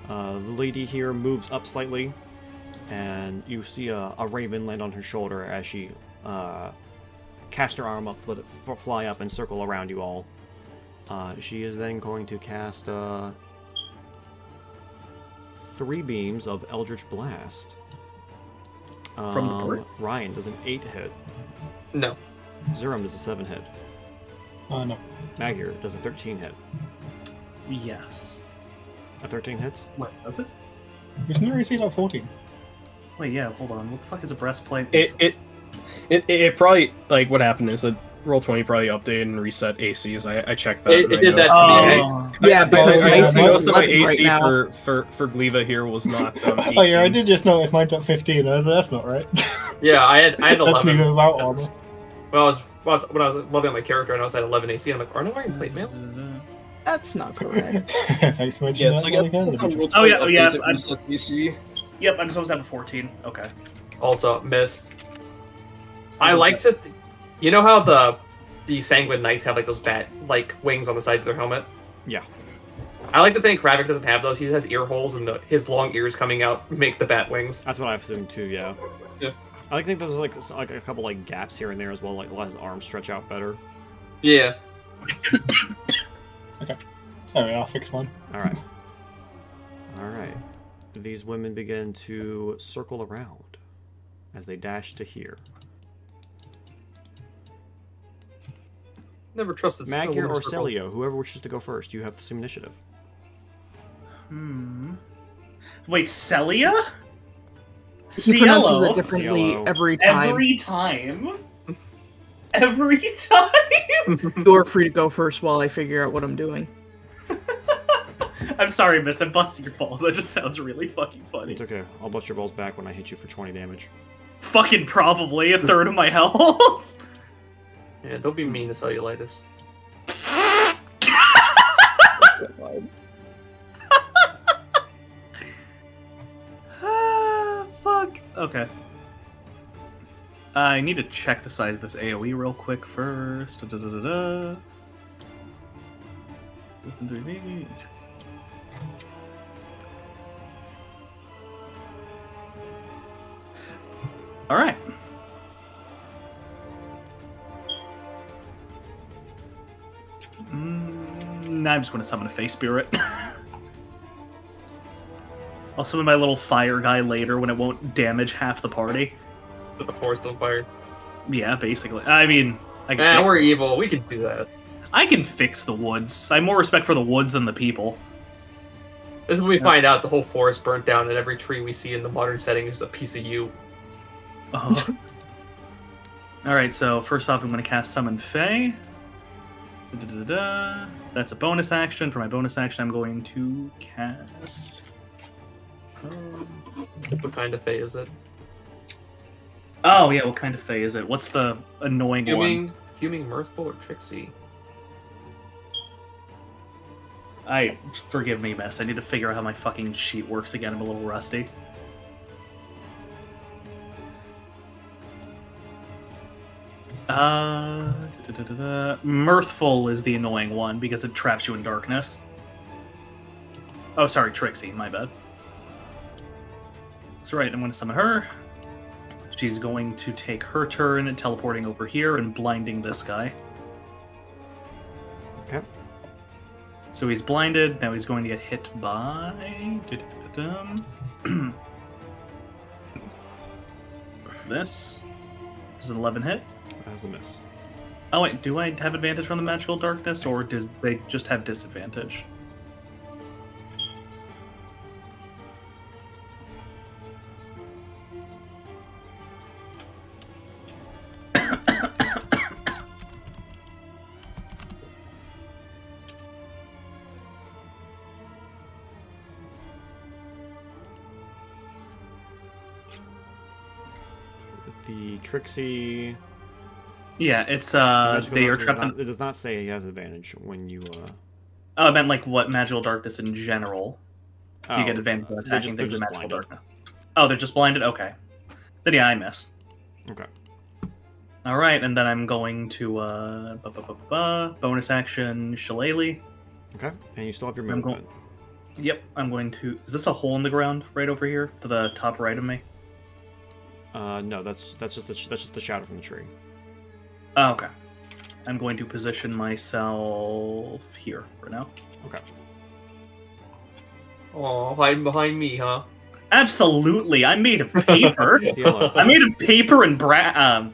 The lady here moves up slightly, and you see a raven land on her shoulder as she cast her arm up, let it fly up and circle around you all. She is then going to cast 3 beams of Eldritch Blast. From the bird? Ryan does an 8 hit. No. Zurum does a 7 hit. No. Magir does a 13 hit. Yes. A 13 hits? What, does it? Isn't your AC like 14? Wait, yeah, hold on. What the fuck is a breastplate? It probably, like, what happened is that Roll20 probably updated and reset ACs. I checked that. It and I did that noticed- to me. Oh. Yeah, because Oh, my yeah, AC I is noticed that my 11 right AC now. for Gleva here was not 18. Oh yeah, I did just notice mine's at 15. That's not right. Yeah, I had That's 11. me without armor. When I was leveling my character and I was at 11 AC, I'm like, aren't I wearing plate mail? That's not correct. Thanks for Yeah, mentioning it's that. like Molly every time Cannon. Roll20 Oh, yeah, yeah, updates, it I'm- resets AC. Yep, I'm supposed to have a 14. Okay. Also, missed. I like to... You know how the Sanguine Knights have like those bat like wings on the sides of their helmet? Yeah. I like to think Kravik doesn't have those. He has ear holes and his long ears coming out make the bat wings. That's what I've assumed too, yeah. Yeah. I think there's like a couple like gaps here and there as well, like let his arms stretch out better. Yeah. There we are, fix mine. Alright. Alright. These women begin to circle around as they dash to here. Never trusted Magir or Circle. Celio, whoever wishes to go first, you have some initiative. Wait, Celia? He pronounces Cielo? it differently Cielo. every time. Every time? Every time? You're free to go first while I figure out what I'm doing. I'm sorry, miss. I'm busting your balls. That just sounds really fucking funny. It's okay. I'll bust your balls back when I hit you for 20 damage. Fucking probably a third of my health. Yeah, don't be mean to cellulitis. Fuck. Okay. I need to check the size of this AoE real quick first. Da-da-da-da-da. All right. I'm just going to summon a face spirit. I'll summon my little fire guy later when it won't damage half the party. Put the forest on fire. Yeah, basically. I mean, I can, fix, We're evil. We can do that. I can fix the woods. I have more respect for the woods than the people. This is when we find out the whole forest burnt down and every tree we see in the modern setting is a piece of you. Oh. Alright, so first off, I'm going to cast Summon Fae. Da-da-da-da. That's a bonus action. For my bonus action, I'm going to cast What kind of Fey is it? Oh yeah, what kind of Fey is it? What's the annoying one? Fuming, mirthful, or tricksy? Forgive me, miss. I need to figure out how my fucking sheet works again. I'm a little rusty. Mirthful is the annoying one because it traps you in darkness. Oh, sorry, Trixie. My bad. That's right. I'm going to summon her. She's going to take her turn teleporting over here and blinding this guy. Okay. So he's blinded. Now he's going to get hit by... this. Does an 11 hit? That's a miss. Oh wait, do I have advantage from the magical darkness, or do they just have disadvantage? The Trixie. Yeah, it's Magical they are Darkness trapped. does not, it does not say he has advantage when you. Oh, I meant like what magical darkness in general. Do you get Oh, advantage on they're attacking they're things in magical blinded. darkness? Oh, they're just blinded. Okay, then yeah, I miss. Okay. All right, and then I'm going to bonus action Shillelagh. Okay. And you still have your I'm movement. Yep, I'm going to. Is this a hole in the ground right over here to the top right of me? No, that's just the shadow from the tree. Oh, okay. I'm going to position myself here for now. Okay. Oh, hiding behind me, huh? Absolutely, I'm made of paper. Cielo. I'm made of paper and brass. And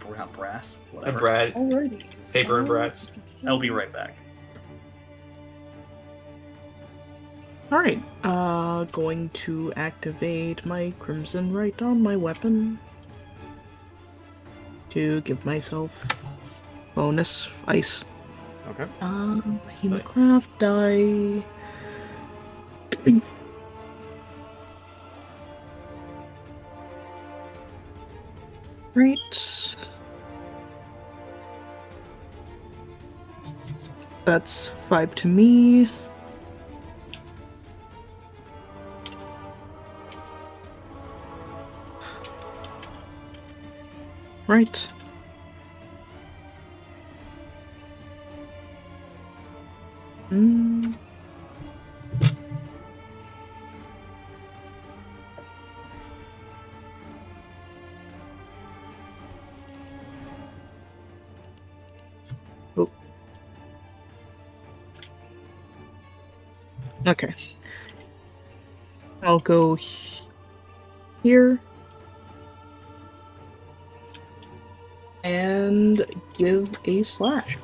Whatever. Brad. Alrighty. Paper and brats. I'll be right back. Alright, going to activate my Crimson Right on my weapon to give myself bonus ice. Okay. Hemocraft die. Right. That's 5 to me. Right. Mm. Oh. Okay. I'll go here. And give a slash.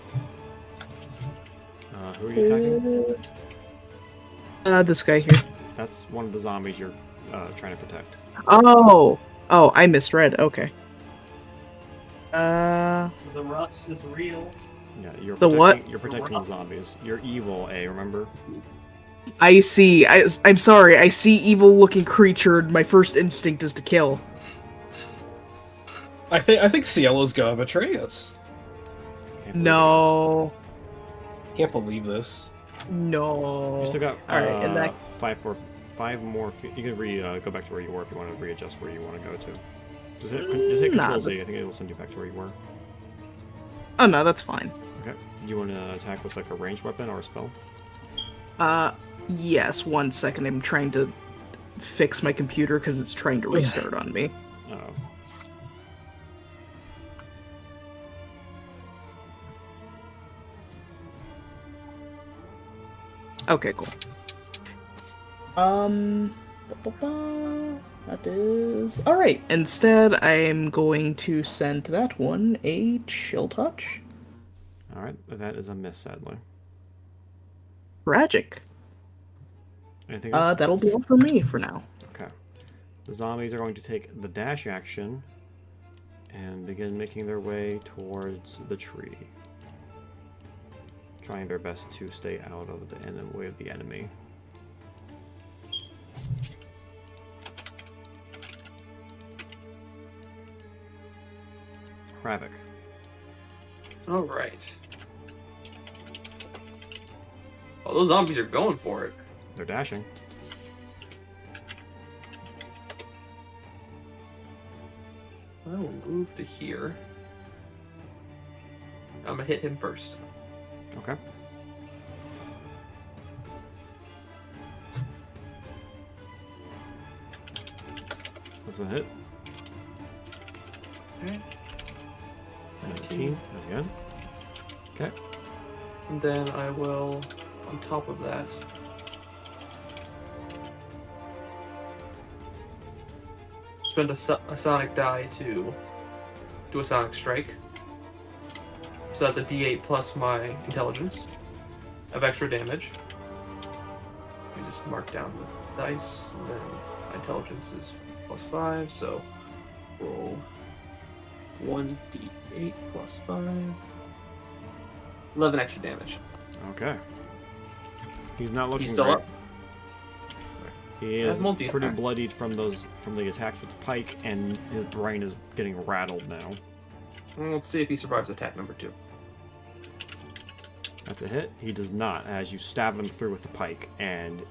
Who are you attacking? This guy here. That's one of the zombies you're trying to protect. Oh! Oh, I misread. Okay. Uh, The rust is real. Yeah, you're The protecting, what? You're protecting the zombies. You're evil, remember? I see. I'm sorry. I see evil-looking creature. My first instinct is to kill. I think Cielo's gonna betray us. Can't believe No. Can't believe this. No. it is. You still got Alright, and that... 5 more feet. You can go back to where you were if you want to readjust where you want to go to. Just hit Nah, Control Z. this- I think it will send you back to where you were. Oh, no, that's fine. Okay. Do you want to attack with like a ranged weapon or a spell? Yes, 1 second. I'm trying to fix my computer because it's trying to restart on me. Oh. Okay, cool. That is... Alright, instead I'm going to send that one a chill touch. Alright, that is a miss, sadly. Tragic. Anything else? That'll be all for me for now. Okay. The zombies are going to take the dash action and begin making their way towards the tree. Trying their best to stay out of the way of the enemy. Hravik. All right. Oh, those zombies are going for it. They're dashing. I will move to here. I'm gonna hit him first. Okay. That's a hit. Okay. 19. That's good. Okay. And then I will, on top of that, spend a sonic die to do a sonic strike. So that's a d8 plus my intelligence of extra damage. We just mark down the dice, and then my intelligence is +5, so roll 1d8 plus 5. 11 extra damage. Okay. He's not looking He's still great. up. He Has is multi pretty attack. bloodied from the attacks with the pike, and his brain is getting rattled now. Let's see if he survives attack number 2. That's a hit. He does not, as you stab him through with the pike, and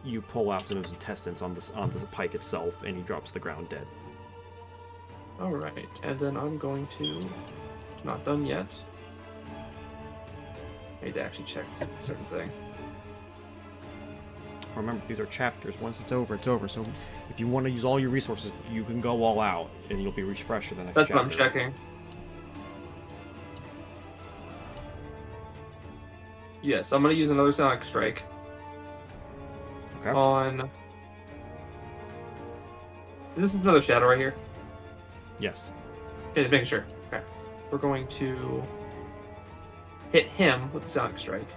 you pull out some of his intestines on the pike itself, and he drops to the ground dead. Alright, and then I'm going to... Not done yet. I need to actually check a certain thing. Remember, these are chapters. Once it's over, it's over. So if you want to use all your resources, you can go all out, and you'll be refreshed for the next That's chapter. what I'm checking. Yes, I'm going to use another Sonic Strike Okay. on... This is another shadow right here. Yes. Okay, just making sure. Okay. We're going to hit him with the Sonic Strike.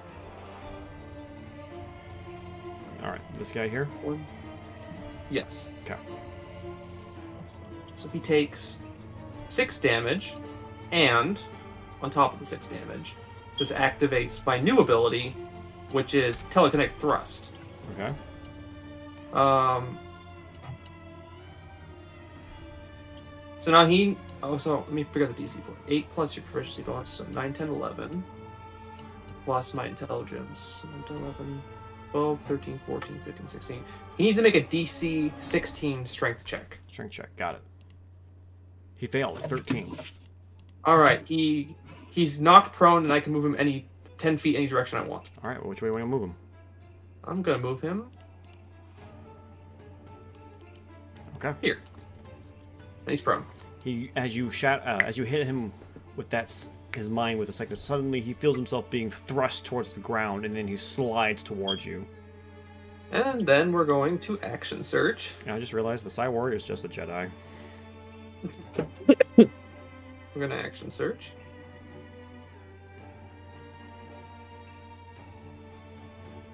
All right. This guy here. One. Yes. Okay. So he takes 6 damage, and on top of the 6 damage, this activates my new ability, which is Telekinetic Thrust. Okay. So now he... Oh, so let me figure the DC for it. 8 plus your proficiency bonus, so 9, 10, 11. Plus my intelligence. 9, 10, 11, 12, 13, 14, 15, 16. He needs to make a DC 16 strength check. Strength check. Got it. He failed. 13. Alright, he's knocked prone, and I can move him 10 feet any direction I want. All right. Well, which way do you want to move him? I'm gonna move him Okay. here. And he's prone. He, as you hit him with his mind with a second, suddenly he feels himself being thrust towards the ground, and then he slides towards you. And then we're going to action search. And I just realized the Psy Warrior is just a Jedi. We're gonna action search.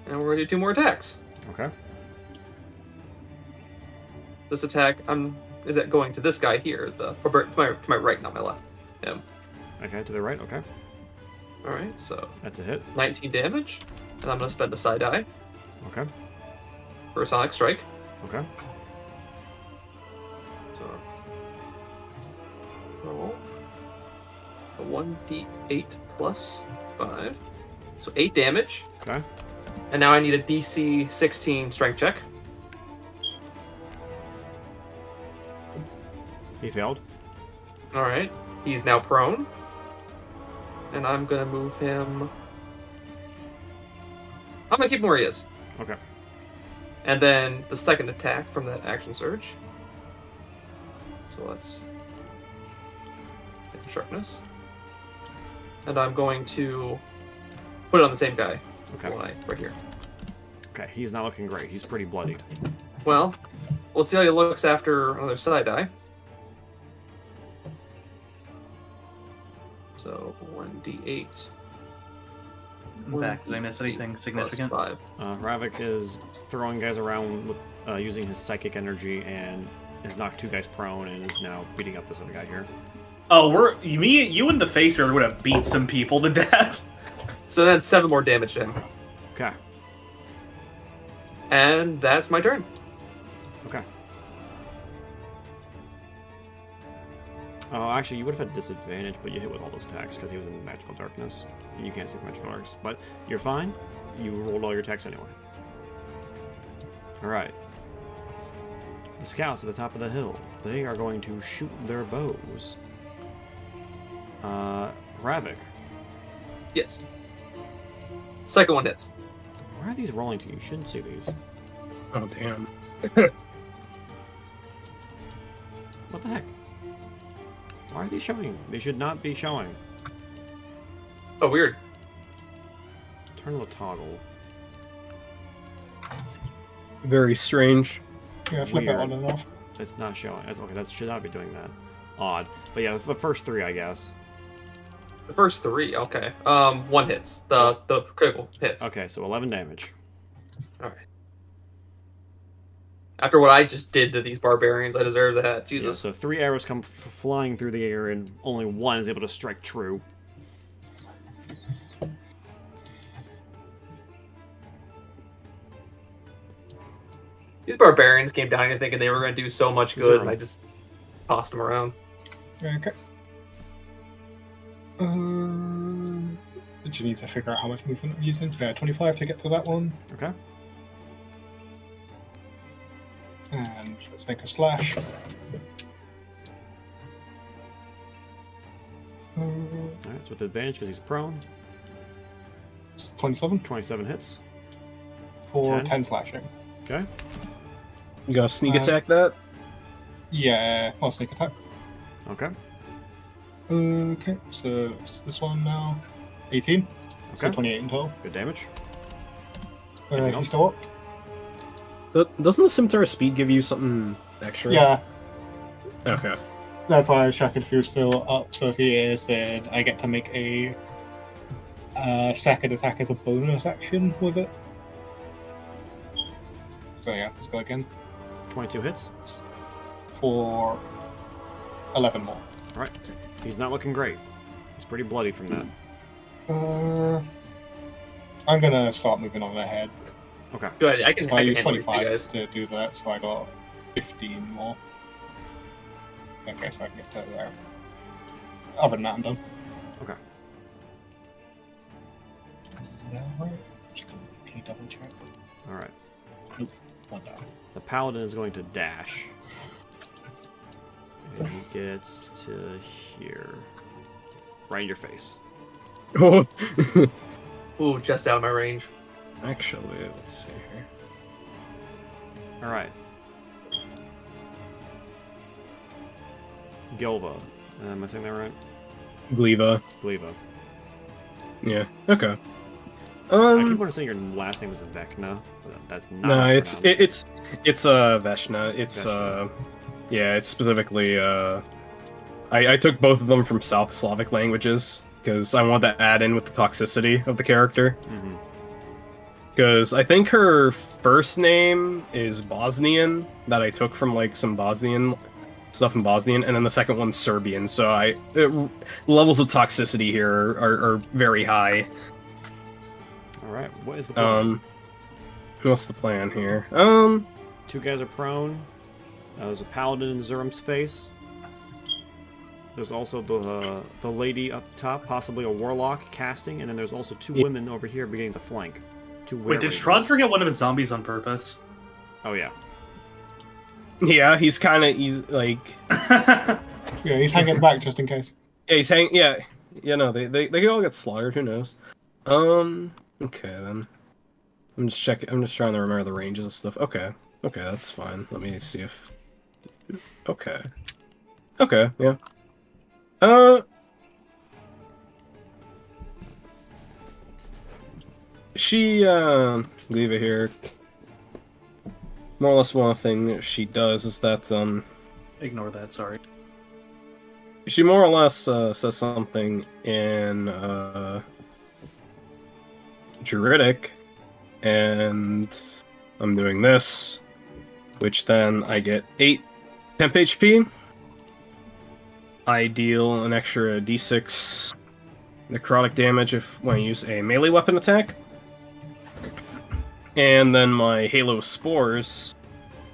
And we're gonna do 2 more attacks. Okay. This attack is it going to this guy here, to my right, not my left. Him. Okay. To the right. Okay. Alright, so That's a hit. 19 damage. And I'm gonna spend a side die Okay. for a Sonic Strike. Okay. So roll a 1d8 plus 5. So 8 damage. Okay. And now I need a DC 16 strength check. He failed. Alright. He's now prone. And I'm gonna move him. I'm gonna keep him where he is. Okay. And then the second attack from that action surge. So let's take sharpness. And I'm going to put it on the same guy. Okay. Right here. Okay. He's not looking great. He's pretty bloodied. Well, we'll see how he looks after another side die. So 1d8. I'm back. Did I miss anything significant? Plus 5. Hravik is throwing guys around with using his psychic energy, and has knocked 2 guys prone, and is now beating up this other guy here. Oh, you and the face bear would have beat some people to death. So that's 7 more damage to him. Okay. And that's my turn. Okay. Oh, actually, you would have had disadvantage, but you hit with all those attacks because he was in magical darkness. You can't see magical darkness, but you're fine. You rolled all your attacks anyway. All right. The scouts at the top of the hill. They are going to shoot their bows. Ravik. Yes. Second one hits. Why are these rolling to you? You shouldn't see these. Oh damn. What the heck? Why are these showing? They should not be showing. Oh, weird. Turn the toggle. Very strange. Yeah, flip it Weird. on and off. It's not showing. Okay, that should not be doing that. Odd. But yeah, the first three, I guess. The first three, okay. One hits. The critical hits. Okay, so 11 damage. All right. After what I just did to these barbarians, I deserve that. Yeah, Jesus. so 3 arrows come flying through the air, and only one is able to strike true. These barbarians came down here thinking they were going to do so much good, Zero. and I just tossed them around. Okay. Did you need to figure out how much movement I'm using? Yeah, 25 to get to that one. Okay. And let's make a slash. Alright, it's with advantage because he's prone. It's 27 27 hits. for 10. 10 slashing. Okay. You gotta sneak Uh, attack that? Yeah, I'll sneak attack. Okay. Okay, so it's this one now. 18. So Okay. 28 in total. Good damage. Anything He's else? still up. Doesn't the scimitar speed give you something extra? Yeah, Okay. that's why I was checking if he was still up. So if he is, then I get to make a second attack as a bonus action with it. So yeah, let's go again 22 hits. for 11 more. Alright. He's not looking great. He's pretty bloody from that. I'm gonna start moving on ahead. Okay. Good. I can, So I I can used handle these you 25 guys. to do that, so I got 15 more. Okay, so I can get to there. Other than that, I'm done. Okay. Is that right? Just gonna double check. Alright. One down. The paladin is going to dash. And he gets to here. Right in your face. Oh. Ooh, just out of my range. Actually, let's see here. Alright. Gilva. Am I saying that right? Gleva. Gleva. Yeah. Okay. I keep Um. wanting to say your last name is Vecna. But that's not No, how it's pronounced. it's Veshna. It's Veshna. yeah, it's specifically I took both of them from South Slavic languages because I wanted to add in with the toxicity of the character. Mhm. Because I think her first name is Bosnian, that I took from like some Bosnian stuff in Bosnian, and then the second one's Serbian. So levels of toxicity here are very high. Alright, what is the plan? What's the plan here? 2 guys are prone. There's a paladin in Zurum's face. There's also the lady up top, possibly a warlock casting, and then there's also 2 women over here beginning to flank. 2 Wait, did werewolves. Strahd forget one of his zombies on purpose? Oh yeah. Yeah, he's like Yeah, he's hanging back just in case. yeah, he's hang yeah no they could all get slaughtered. Who knows? Okay then. I'm just trying to remember the ranges and stuff. Okay, that's fine. Let me see if. Okay, yeah. She leave it here. More or less, one thing that she does is that Ignore that, sorry. she more or less says something in Druidic, and I'm doing this, which then I get 8 temp HP. I deal an extra d6 necrotic damage when I use a melee weapon attack. And then my Halo Spores,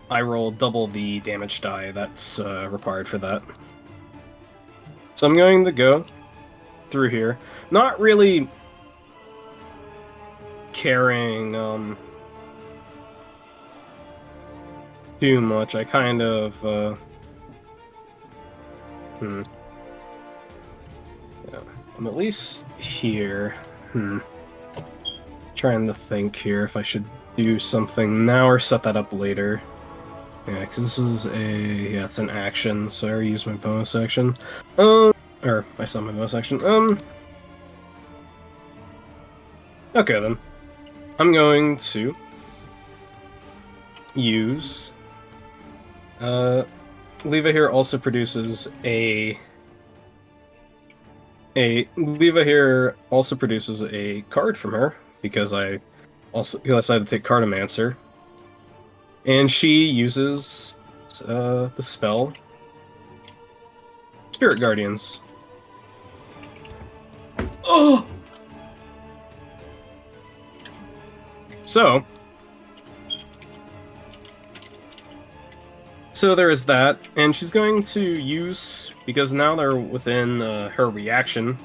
I roll double the damage die that's required for that. So I'm going to go through here. Not really caring too much. I kind of yeah, I'm at least here. Trying to think here if I should do something now or set that up later. Yeah, because this is it's an action, so I already used my bonus action. Or I saw my bonus action. Okay then. I'm going to use Leva here also produces a Leva here also produces a card from her because I decided to take Cartomancer. And she uses the spell Spirit Guardians. Oh! So there is that, and she's going to use, because now they're within her reaction,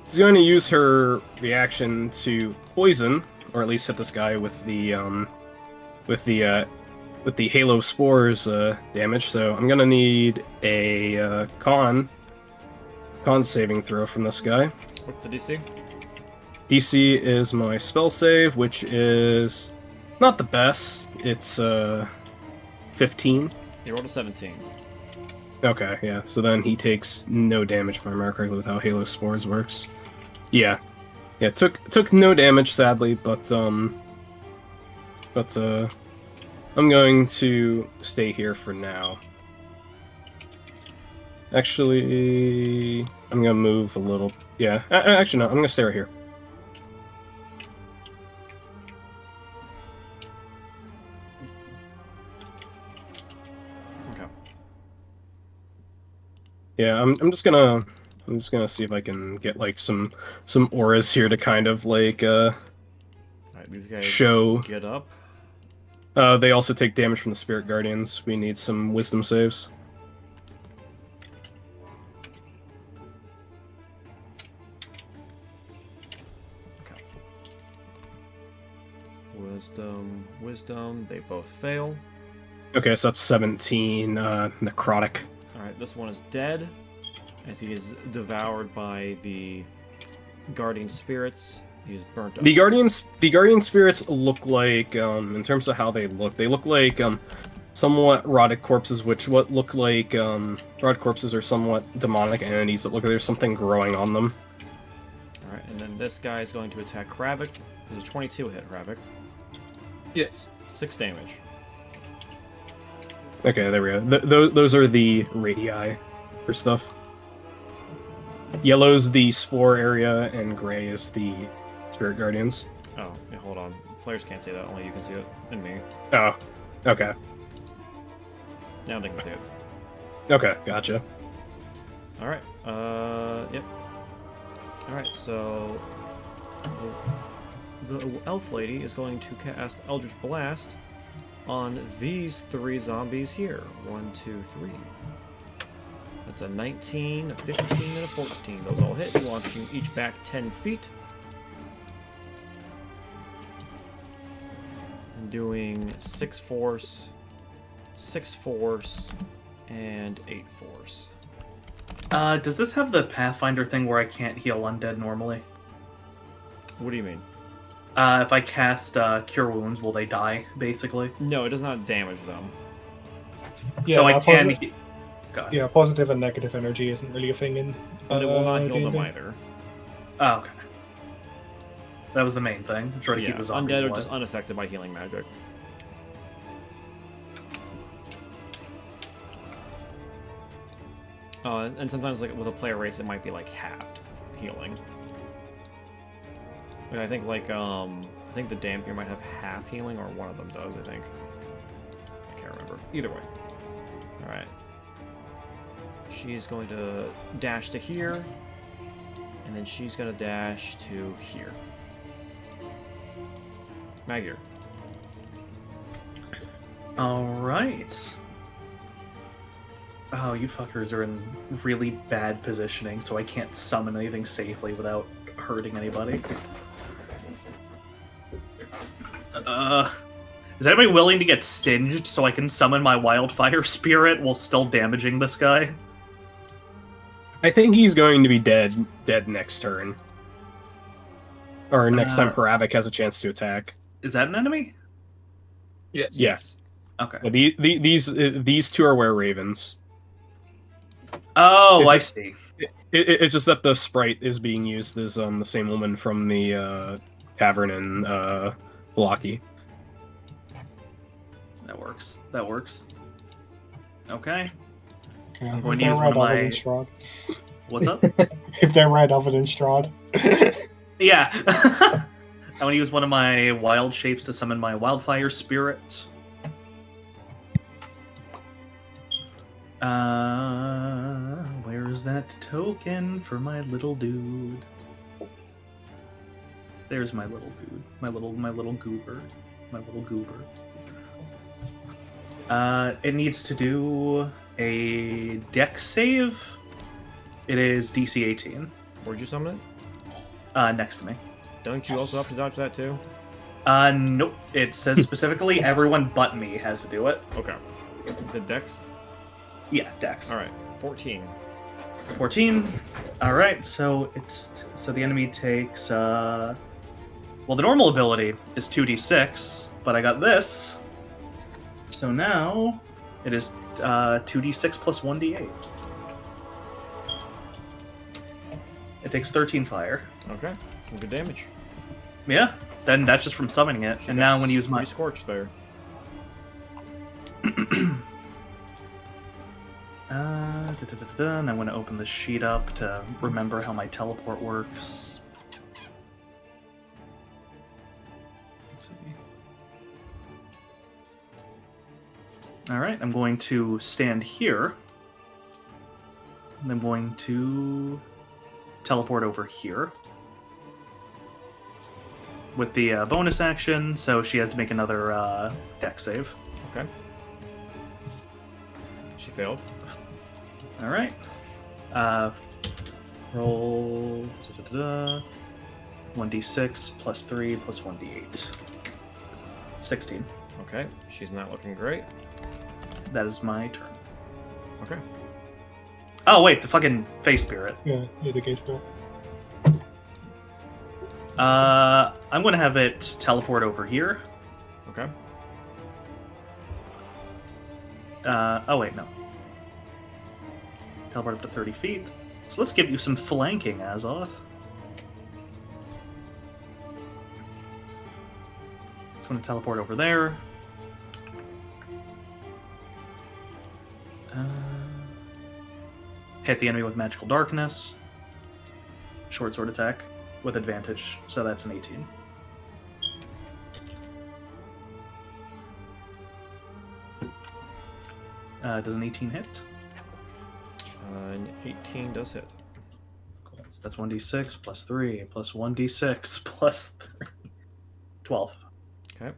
she's going to use her reaction to poison, or at least hit this guy with the Halo Spores damage. So I'm gonna need a con saving throw from this guy. What's the DC? DC is my spell save, which is not the best. It's 15. You rolled a 17. Okay, yeah. So then he takes no damage, if I remember correctly, with how Halo Spores works. Yeah, took no damage, sadly, but I'm going to stay here for now. Actually, I'm gonna move a little. Yeah, actually no, I'm gonna stay right here. Okay. Yeah, I'm just gonna see if I can get like some auras here to kind of like Alright, these guys show. get up. They also take damage from the Spirit Guardians. We need some wisdom saves. Okay. Wisdom, they both fail. Okay, so that's 17 necrotic. Alright, this one is dead, as he is devoured by the guardian spirits. He is burnt up. The guardian spirits look like, in terms of how they look like somewhat rotted corpses, which look like rotted corpses are somewhat demonic entities that look like there's something growing on them. Alright, and then this guy is going to attack Hravik. There's a 22 hit Hravik. Yes. 6 damage. Okay, there we go. Those are the radii for stuff. Yellow's the spore area, and gray is the Spirit Guardians. Oh, yeah, hold on. Players can't see that, only you can see it, and me. Oh, okay. Now they can see it. Okay, gotcha. Alright, yep. Alright, so... The elf lady is going to cast Eldritch Blast on these 3 zombies here. 1, 2, 3. That's a 19, a 15, and a 14. Those all hit, launching each back 10 feet. And doing 6 force, 6 force, and 8 force. Does this have the Pathfinder thing where I can't heal undead normally? What do you mean? If I cast Cure Wounds, will they die, basically? No, it does not damage them. Yeah, So I can... posi- yeah, positive and negative energy isn't really a thing in. But it will not heal them D&D. either. Oh, okay. That was the main thing. Try to Yeah, keep the zombies undead are alive. just unaffected by healing magic. And sometimes, like with a player race, it might be like halved healing. Like, I think the Dampier might have half healing, or one of them does. I think. I can't remember. Either way. All right. She's going to dash to here, and then she's going to dash to here. Magyar. Alright. Oh, you fuckers are in really bad positioning, so I can't summon anything safely without hurting anybody. Is anybody willing to get singed so I can summon my wildfire spirit while still damaging this guy? I think he's going to be dead next turn. Or next time Paravik has a chance to attack. Is that an enemy? Yes. Yes. Okay. Well, these two are were-ravens. Oh, It's I just- see. It's just that the sprite is being used as the same woman from the tavern in Blocky. That works. That works. Okay. Okay, I'm if going to they're use red one of other my- than Strahd. What's up? If they're red other than Strahd. Yeah. I'm going to use one of my wild shapes to summon my wildfire spirit. Where's that token for my little dude? There's my little dude. My little goober. My little goober. It needs to do a dex save. It is DC 18. Where'd you summon it? Next to me. Don't you also have to dodge that too? Nope. It says specifically everyone but me has to do it. Okay. Is it Dex? Yeah, dex. All right. 14. 14. All right. So the enemy takes well, the normal ability is 2d6, but I got this. So now it is 2d6 plus 1d8. It takes 13 fire. Okay. Some good damage. Yeah. Then that's just from summoning it. And now I'm going to use my Scorch there. And I'm going to open the sheet up to remember how my teleport works. Let's see. All right, I'm going to stand here. And I'm going to teleport over here with the bonus action, so she has to make another dex save. Okay. She failed. All right. Roll 1d6 plus 3 plus 1d8. 16. Okay. She's not looking great. That is my turn. Okay. Oh wait, the fucking face spirit. Yeah, the gate spell. I'm gonna have it teleport over here. Okay. Oh wait, no. Teleport up to 30 feet. So let's give you some flanking, Azoth. It's gonna teleport over there. Hit the enemy with magical darkness. Short sword attack with advantage, so that's an 18. Does an 18 hit? An 18 does hit. Cool. So that's 1d6 plus 3 plus 1d6 plus 3. 12. Okay.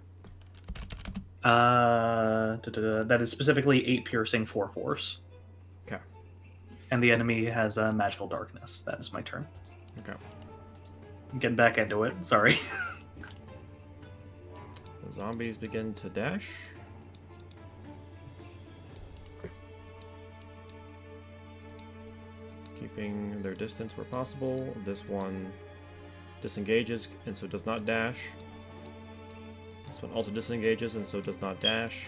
That is specifically 8 piercing, 4 force. Okay. And the enemy has a magical darkness. That is my turn. Okay. I'm getting back into it. Sorry. The zombies begin to dash. Keeping their distance where possible. This one disengages and so does not dash. This one also disengages and so does not dash.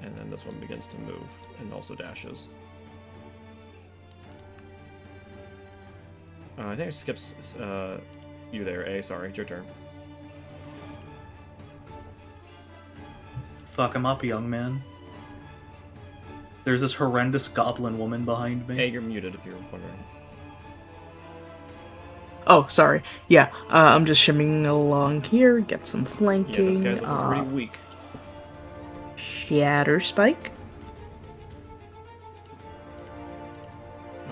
And then this one begins to move and also dashes. I think it skips you there, A. Sorry, it's your turn. Fuck him up, young man. There's this horrendous goblin woman behind me. A, you're muted if you're wondering. Oh, sorry. Yeah, I'm just shimming along here, get some Yeah, flanking. this guy's looking pretty weak. Shatter Spike.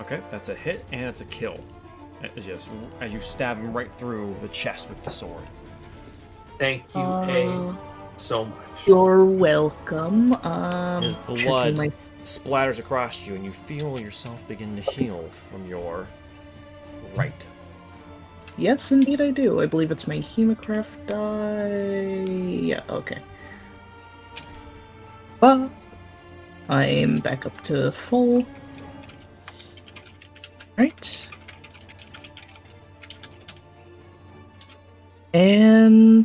Okay, that's a hit and it's a kill. As you stab him right through the chest with the sword. Thank you, A, so much. You're welcome. His checking blood my- splatters across you, and you feel yourself begin to heal from your right. Yes, indeed I do. I believe it's my Hemocraft die. Yeah, okay. But I'm back up to full. Right. And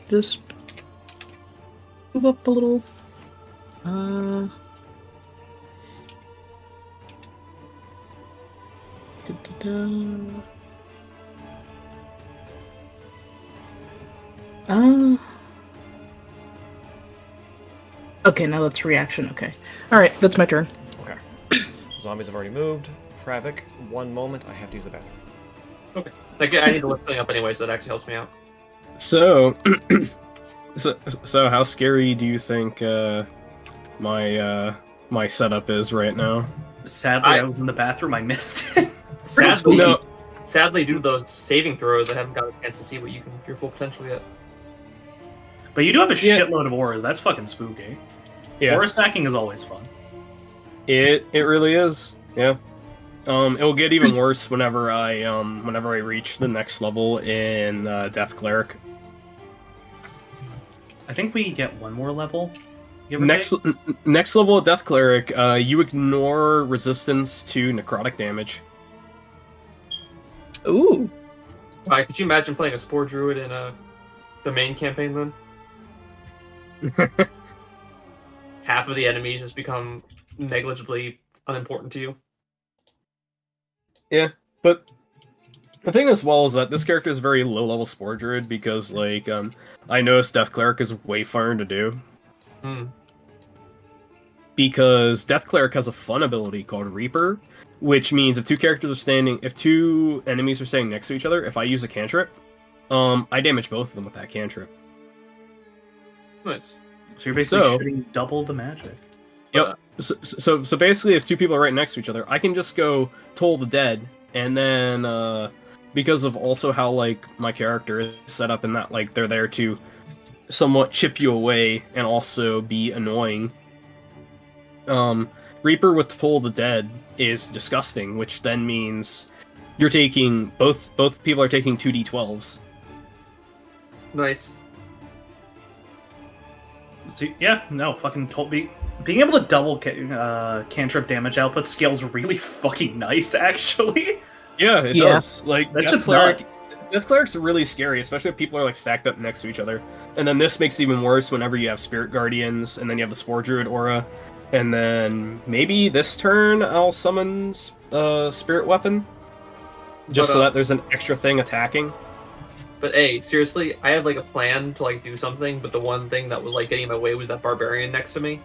just move up a little. Da-da-da. Okay, now that's reaction. Okay. Alright, that's my turn. Okay. Zombies have already moved. Hravik, 1 moment. I have to use the bathroom. Okay. Like, I need to lift something up anyway, so that actually helps me out. So, so how scary do you think my setup is right now? Sadly, I was in the bathroom. I missed it. Sadly, No. sadly, due to those saving throws, I haven't got a chance to see what your full potential yet. But you do have a Yeah. shitload of auras. That's fucking spooky. Yeah, Aura stacking is always fun. it really is. Yeah. It'll get even worse whenever I reach the next level in Death Cleric. I think we get one more level. give or Next take. next level of Death Cleric, you ignore resistance to necrotic damage. Ooh. Alright, could you imagine playing a Spore Druid in the main campaign then? Half of the enemies just become negligibly unimportant to you. Yeah, but the thing as well is that this character is very low level Spore Druid because like I noticed Death Cleric is way farther to do. Hmm. Because Death Cleric has a fun ability called Reaper, which means if two enemies are standing next to each other, if I use a cantrip, I damage both of them with that cantrip. Nice. So you're basically So- shooting double the magic. Yep. So basically, if two people are right next to each other, I can just go Toll the Dead, and then because of also how like my character is set up in that like they're there to somewhat chip you away and also be annoying. Reaper with Toll the Dead is disgusting, which then means you're taking both people are taking 2d12s. Nice. See, yeah, no, fucking being able to double cantrip damage output scales really fucking nice, actually. Yeah, it Yeah. does. Like That's Death just Cleric, Death Cleric's really scary, especially if people are like stacked up next to each other. And then this makes it even worse whenever you have Spirit Guardians, and then you have the Spore Druid aura, and then maybe this turn I'll summon Spirit Weapon, just But, so that there's an extra thing attacking. But hey, seriously, I had like a plan to like do something, but the one thing that was like getting in my way was that barbarian next to me.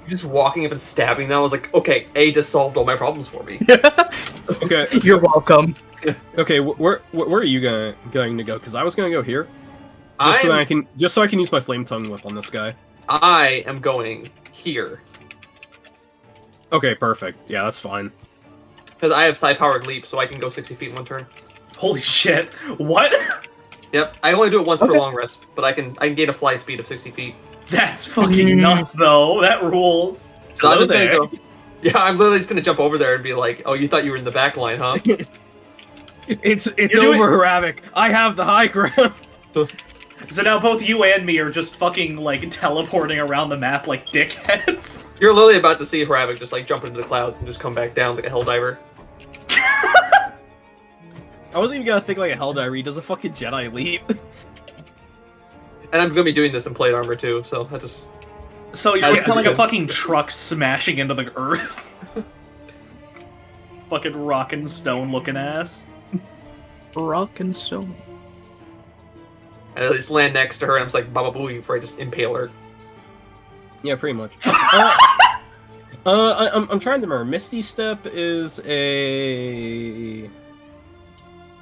Just walking up and stabbing them, I was like, okay, A just solved all my problems for me. Okay, You're welcome. okay, where are you going to go? Because I was gonna go here, just so I can use my Flame Tongue Whip on this guy. I am going here. Okay, perfect. Yeah, that's fine. Because I have Psi-Powered Leap, so I can go 60 feet in one turn. Holy shit. What? Yep, I only do it once per Okay. long rest, but I can gain a fly speed of 60 feet. That's fucking nuts, though. That rules. So I'm Hello just gonna there. go. Yeah, I'm literally just gonna jump over there and be like, "Oh, you thought you were in the back line, huh?" It's You're doing- over, Hravik. I have the high ground. So now both you and me are just fucking, like, teleporting around the map like dickheads. You're literally about to see Hravik just like jump into the clouds and just come back down like a helldiver. I wasn't even gonna think like a Helldiver. He does a fucking Jedi leap. And I'm gonna be doing this in plate armor too, so I just So you're That's kind of like a good. fucking truck smashing into the earth. Fucking rock and stone looking ass. Rock and stone. and I just land next to her and I'm just like Baba Booey before I just impale her. Yeah, pretty much. I'm trying to remember. Misty Step is a.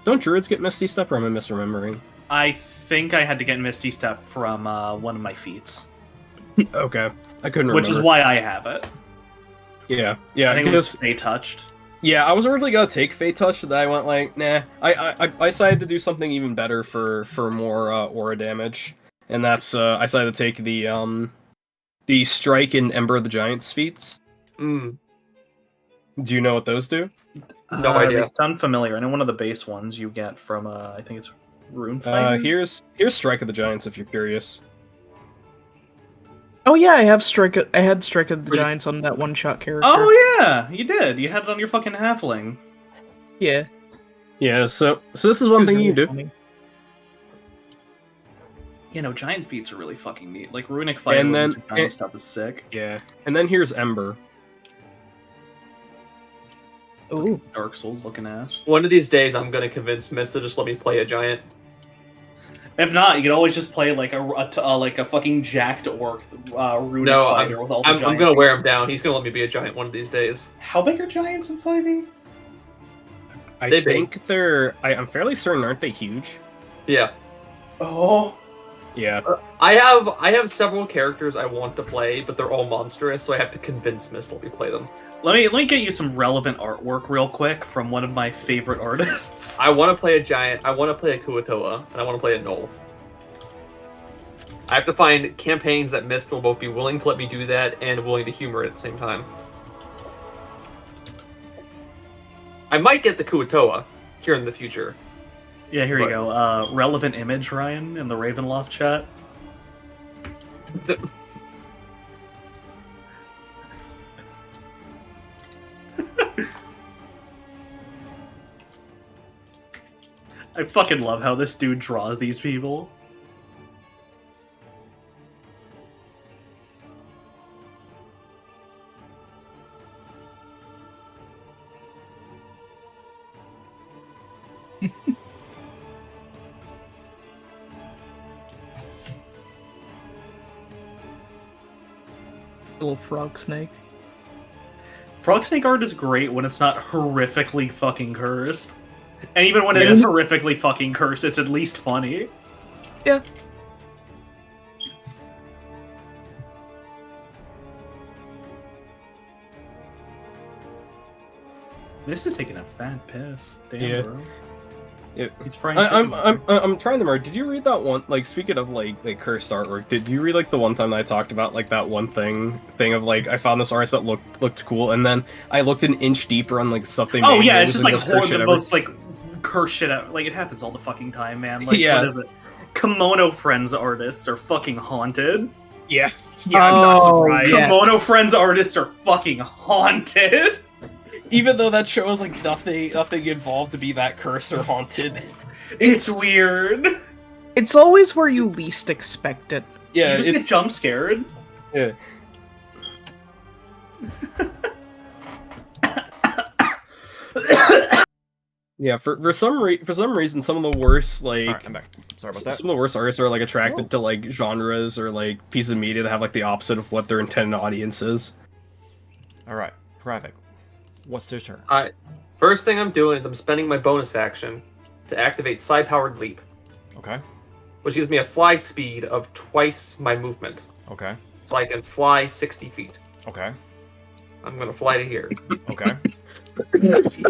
Don't druids get Misty Step, or am I misremembering? I think I had to get Misty Step from one of my feats, Okay, I couldn't remember. which is why I have it. Yeah, I think it was because Stay Touched. yeah, I was originally gonna take Fate Touch, but I went like, nah. I decided to do something even better for more aura damage, and that's I decided to take the Strike and Ember of the Giants feats. Mm, Do you know what those do? No idea. They sound familiar. I know one of the base ones you get from I think it's Rune Fighter. Here's Strike of the Giants if you're curious. Oh yeah, I had Strike of the Were you- Giants on that one-shot character. Oh yeah, you did. You had it on your fucking halfling. yeah. Yeah, so this is one thing you can do. Funny. You know, giant feats are really fucking neat. Like Runic Fighter And then- with giant stuff is sick. Yeah, and then here's Ember. Ooh. Dark Souls looking ass. One of these days, I'm gonna convince Mist to just let me play a giant. If not, you could always just play like a fucking jacked orc Runic No, Fighter with all the I'm giant gonna feats. wear him down. He's gonna let me be a giant one of these days. How big are giants in 5e? I They think they're. I'm fairly certain, aren't they huge? Yeah. Oh, Yeah. I have several characters I want to play, but they're all monstrous, so I have to convince Mist to let me play them. let me get you some relevant artwork real quick from one of my favorite artists. I want to play a giant, I want to play a Kuatoa, and I want to play a Knoll. I have to find campaigns that Mist will both be willing to let me do that and willing to humor it at the same time. I might get the Kuatoa here in the future. Yeah, here you But- go. Relevant image, Ryan, in the Ravenloft chat. I fucking love how this dude draws these people. Little frog snake. Frog Snake art is great when it's not horrifically fucking cursed. And even when it is horrifically fucking cursed, it's at least funny. Yeah. This is taking a fat piss. Damn, Yeah. bro. Yeah. He's frying I'm trying to remember. Did you read that one? Like, speaking of like cursed artwork, did you read like the one time that I talked about like that one thing of like I found this artist that looked cool, and then I looked an inch deeper on like stuff they made. Oh yeah, and it's it just was like the most cursed the shit most like cursed shit out. Like it happens all the fucking time, man. Like Yeah. what is it? Kimono Friends artists are fucking haunted. ever. Yeah, I'm not Oh, surprised. yes. Kimono Friends artists are fucking haunted. Even though that show was like nothing involved to be that cursed or haunted. It's weird. It's always where you least expect it. Yeah, You just it's get jump scared. yeah. Yeah, for some reason, some of the worst like Alright, I'm back. Sorry about that. some of the worst artists are like attracted to like genres or like pieces of media that have like the opposite of what their intended audience is. Alright, Pravik. What's their turn? Alright. First thing I'm doing is I'm spending my bonus action to activate Psi-Powered Leap, Okay. which gives me a fly speed of twice my movement. Okay. So I can fly 60 feet. Okay. I'm gonna fly to here. Okay.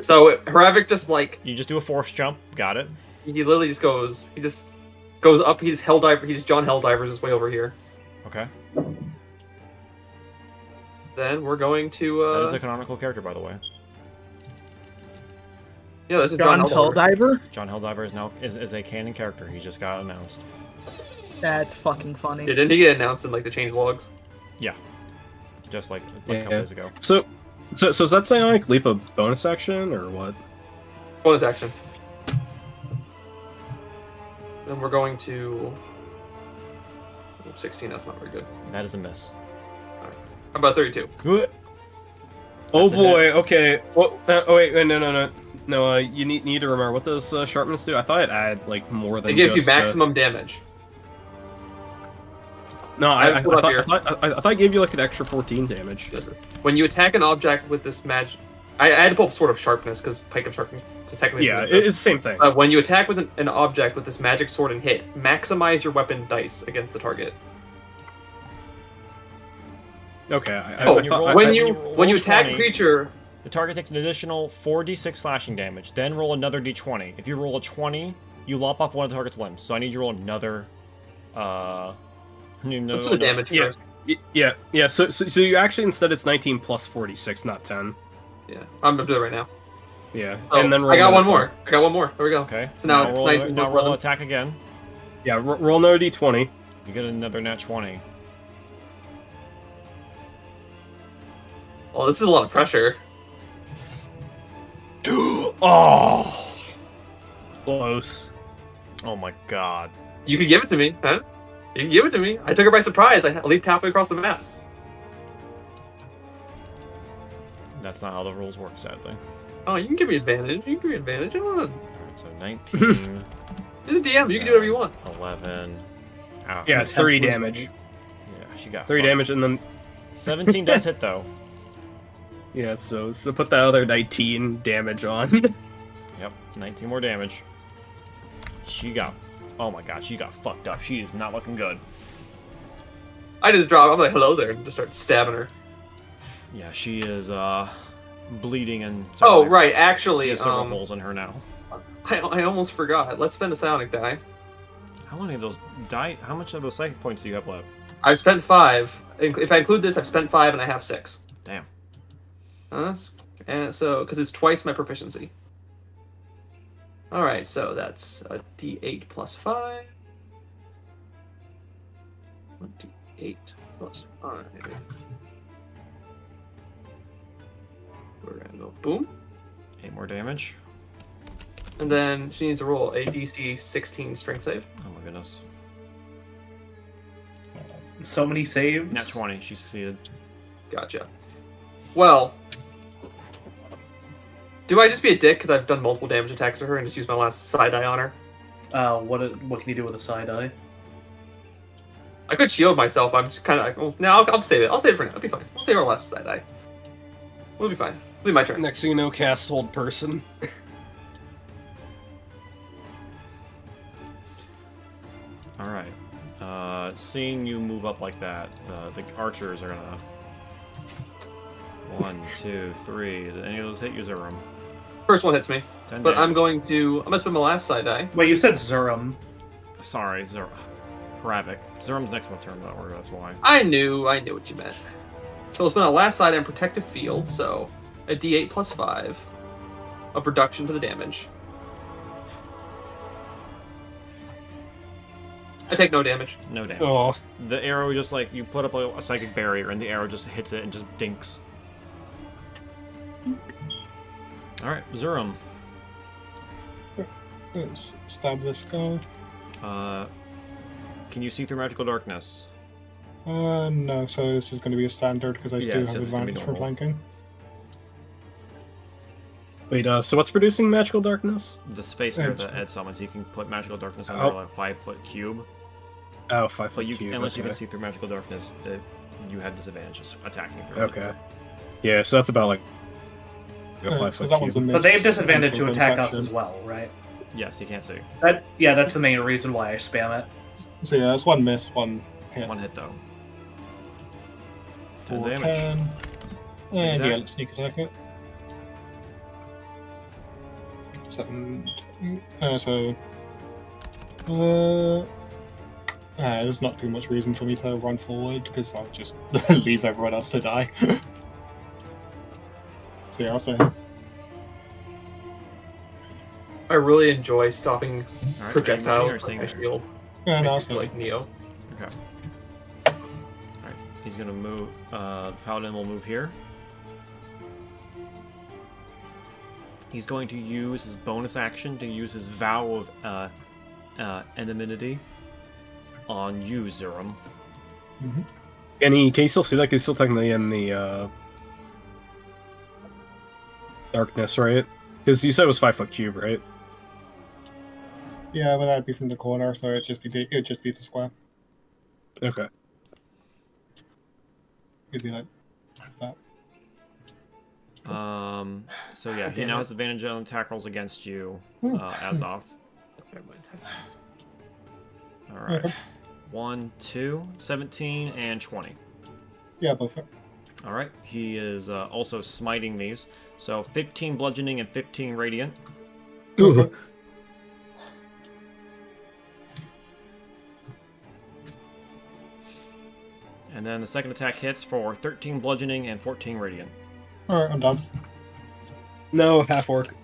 So Haravik just like You just do a force jump. Got it. he literally just goes up. He's John Helldivers his way over here. Okay. Then we're going to That is a canonical character, by the way. yeah, this is John John Helldiver. Helldiver? John Helldiver is now is a canon character. He just got announced. That's fucking funny. Yeah, didn't he get announced in like the change logs? Just like a Yeah. couple days ago. So is that Psionic Leap a bonus action or what? Bonus action. Then we're going to 16. That's not very good. That is a miss. How about 32? Oh That's a boy. Okay. Well, oh wait. No. You need to remember what does sharpness do? I thought it added like more than. It gives you just, maximum damage. No, I have it pulled up here. I thought it gave you like an extra 14 damage. Yes, sir. When you attack an object with this magic, I had to pull up Sword of Sharpness because Pike of Sharpness. So technically, Yeah, it's it's the same thing. when you attack with an object with this magic sword and hit, maximize your weapon dice against the target. Okay. When roll you attack a 20, creature, the target takes an additional 4d6 slashing damage. Then roll another d20. If you roll a 20, you lop off one of the target's limbs. So I need you to roll another You know, Let's do the damage Yeah. first. Yeah. So you actually instead it's 19 plus 46, not 10. Yeah, I'm gonna do it right now. Yeah, Oh, and then roll I got another one 20. more. I got one more. There we go. Okay. So now it's roll, 19 now plus roll 11. attack again. Yeah, roll another d20. You get another nat 20. Oh, this is a lot of pressure. Oh! Close. Oh my god. You can give it to me, huh? You can give it to me. I took her by surprise. I leaped halfway across the map. That's not how the rules work, sadly. Oh, you can give me advantage. You can give me advantage. Come on. Alright, so 19, You're the DM. You can do whatever you want. 11. Ow. Yeah, it's 3 damage. Yeah, she got 3 fucked. damage, and then 17 does hit, though. yeah. So put that other 19 damage on. Yep, 19 more damage. She got... Oh my god, she got fucked up. She is not looking good. I just drop. I'm like, hello there, and just start stabbing her. Yeah, she is, bleeding and... Oh, several- right. She Actually, has several holes in her now. I almost forgot. Let's spend a psionic die. How many of those die? How much of those psychic points do you have left? I've spent 5. If I include this, I've spent 5 and I have 6. Damn. And so, because it's twice my proficiency. Alright, so that's a d8 plus 5. 1d8 plus 5. We're gonna go boom. 8 more damage. And then she needs to roll a DC 16 strength save. Oh my goodness. So many saves. Nat 20, she succeeded. Gotcha. Well, do I just be a dick because I've done multiple damage attacks to her and just use my last side eye on her? What can you do with a side eye? I could shield myself. I'm just kind of like, well, no, I'll save it. I'll save it for now. It'll be fine. We'll save our last side eye. We'll be fine. It'll be my turn. Next thing you know, cast hold person. Alright. Seeing you move up like that, the archers are gonna... 1, 2, 3. Did any of those hit you, Zerum? First one hits me, 10 but I'm damage. going to spend my last side die. Wait, you said Zurum. Sorry, Hravik. Zerum's next on the turn, though, that's why. I knew what you meant. So I'll spend my last side on protective field, so a d8 plus 5 of reduction to the damage. I take no damage. No damage. Oh, The arrow just like, you put up a psychic barrier, and the arrow just hits it and just dinks. Alright, Zerum. Let's stab this guy. Can you see through magical darkness? No, so this is going to be a standard because I Yeah, do so have it's gonna be advantage for normal. flanking. wait. So what's producing magical darkness? The space near It's- the Ed summons, you can put magical darkness Oh. under a 5-foot cube. Oh, 5 But foot you cube. unless you okay. can see through magical darkness, you have disadvantages attacking through it. Okay. Yeah, so that's about like a Yeah, 5 so foot that one's a cube. miss. But they have disadvantage Also to attack bonus us as action. well, right? Yes, you can't see. That's the main reason why I spam it. So yeah, it's one miss, one hit. One hit though. 10 For damage. 10. And attack. yeah, let's sneak attack it. 7. There's not too much reason for me to run forward because I'll just leave everyone else to die. So yeah, I'll say. I really enjoy stopping Alright, projectiles or with staying my there? shield. Yeah, no, I'll Makes me say. like Neo. Okay. Alright, he's gonna move. The paladin will move here. He's going to use his bonus action to use his vow of anonymity on you, Zerum. Can you still see that? He's still technically in the darkness, right? Because you said it was 5 foot cube, right? Yeah, but that'd be from the corner, so it'd just be the square. Okay. It'd be like that. So yeah, he Damn now it. has advantage on attack rolls against you, Hmm. Azoth. Alright. Okay. 1, 2, 17, and 20. Yeah, both. Alright, he is also smiting these. So 15 bludgeoning and 15 radiant. Ooh. And then the second attack hits for 13 bludgeoning and 14 radiant. Alright, I'm done. No, half orc.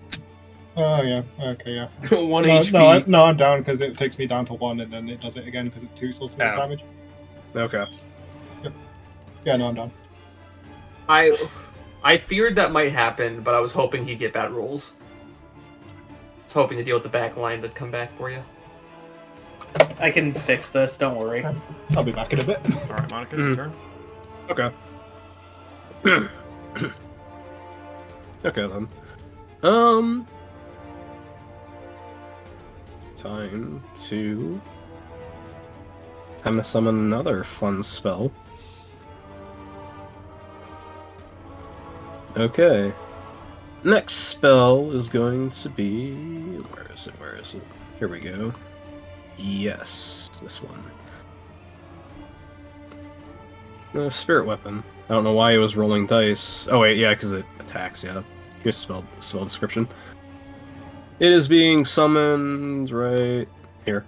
Oh, yeah. Okay, yeah. 1 No, HP. I'm down because it takes me down to 1 and then it does it again because it's 2 sources of Oh. damage. Okay. Yeah, no, I'm done. I feared that might happen, but I was hoping he'd get bad rolls. I was hoping to deal with the back line that'd come back for you. I can fix this. Don't worry. I'll be back in a bit. All right, Monica, your turn. Okay. Okay then. Time to summon another fun spell. Okay. Next spell is going to be... Where is it? Where is it? Here we go. Yes, this one. Spirit Weapon. I don't know why it was rolling dice. Oh wait, yeah, because it attacks, yeah. Here's spell description. It is being summoned right here.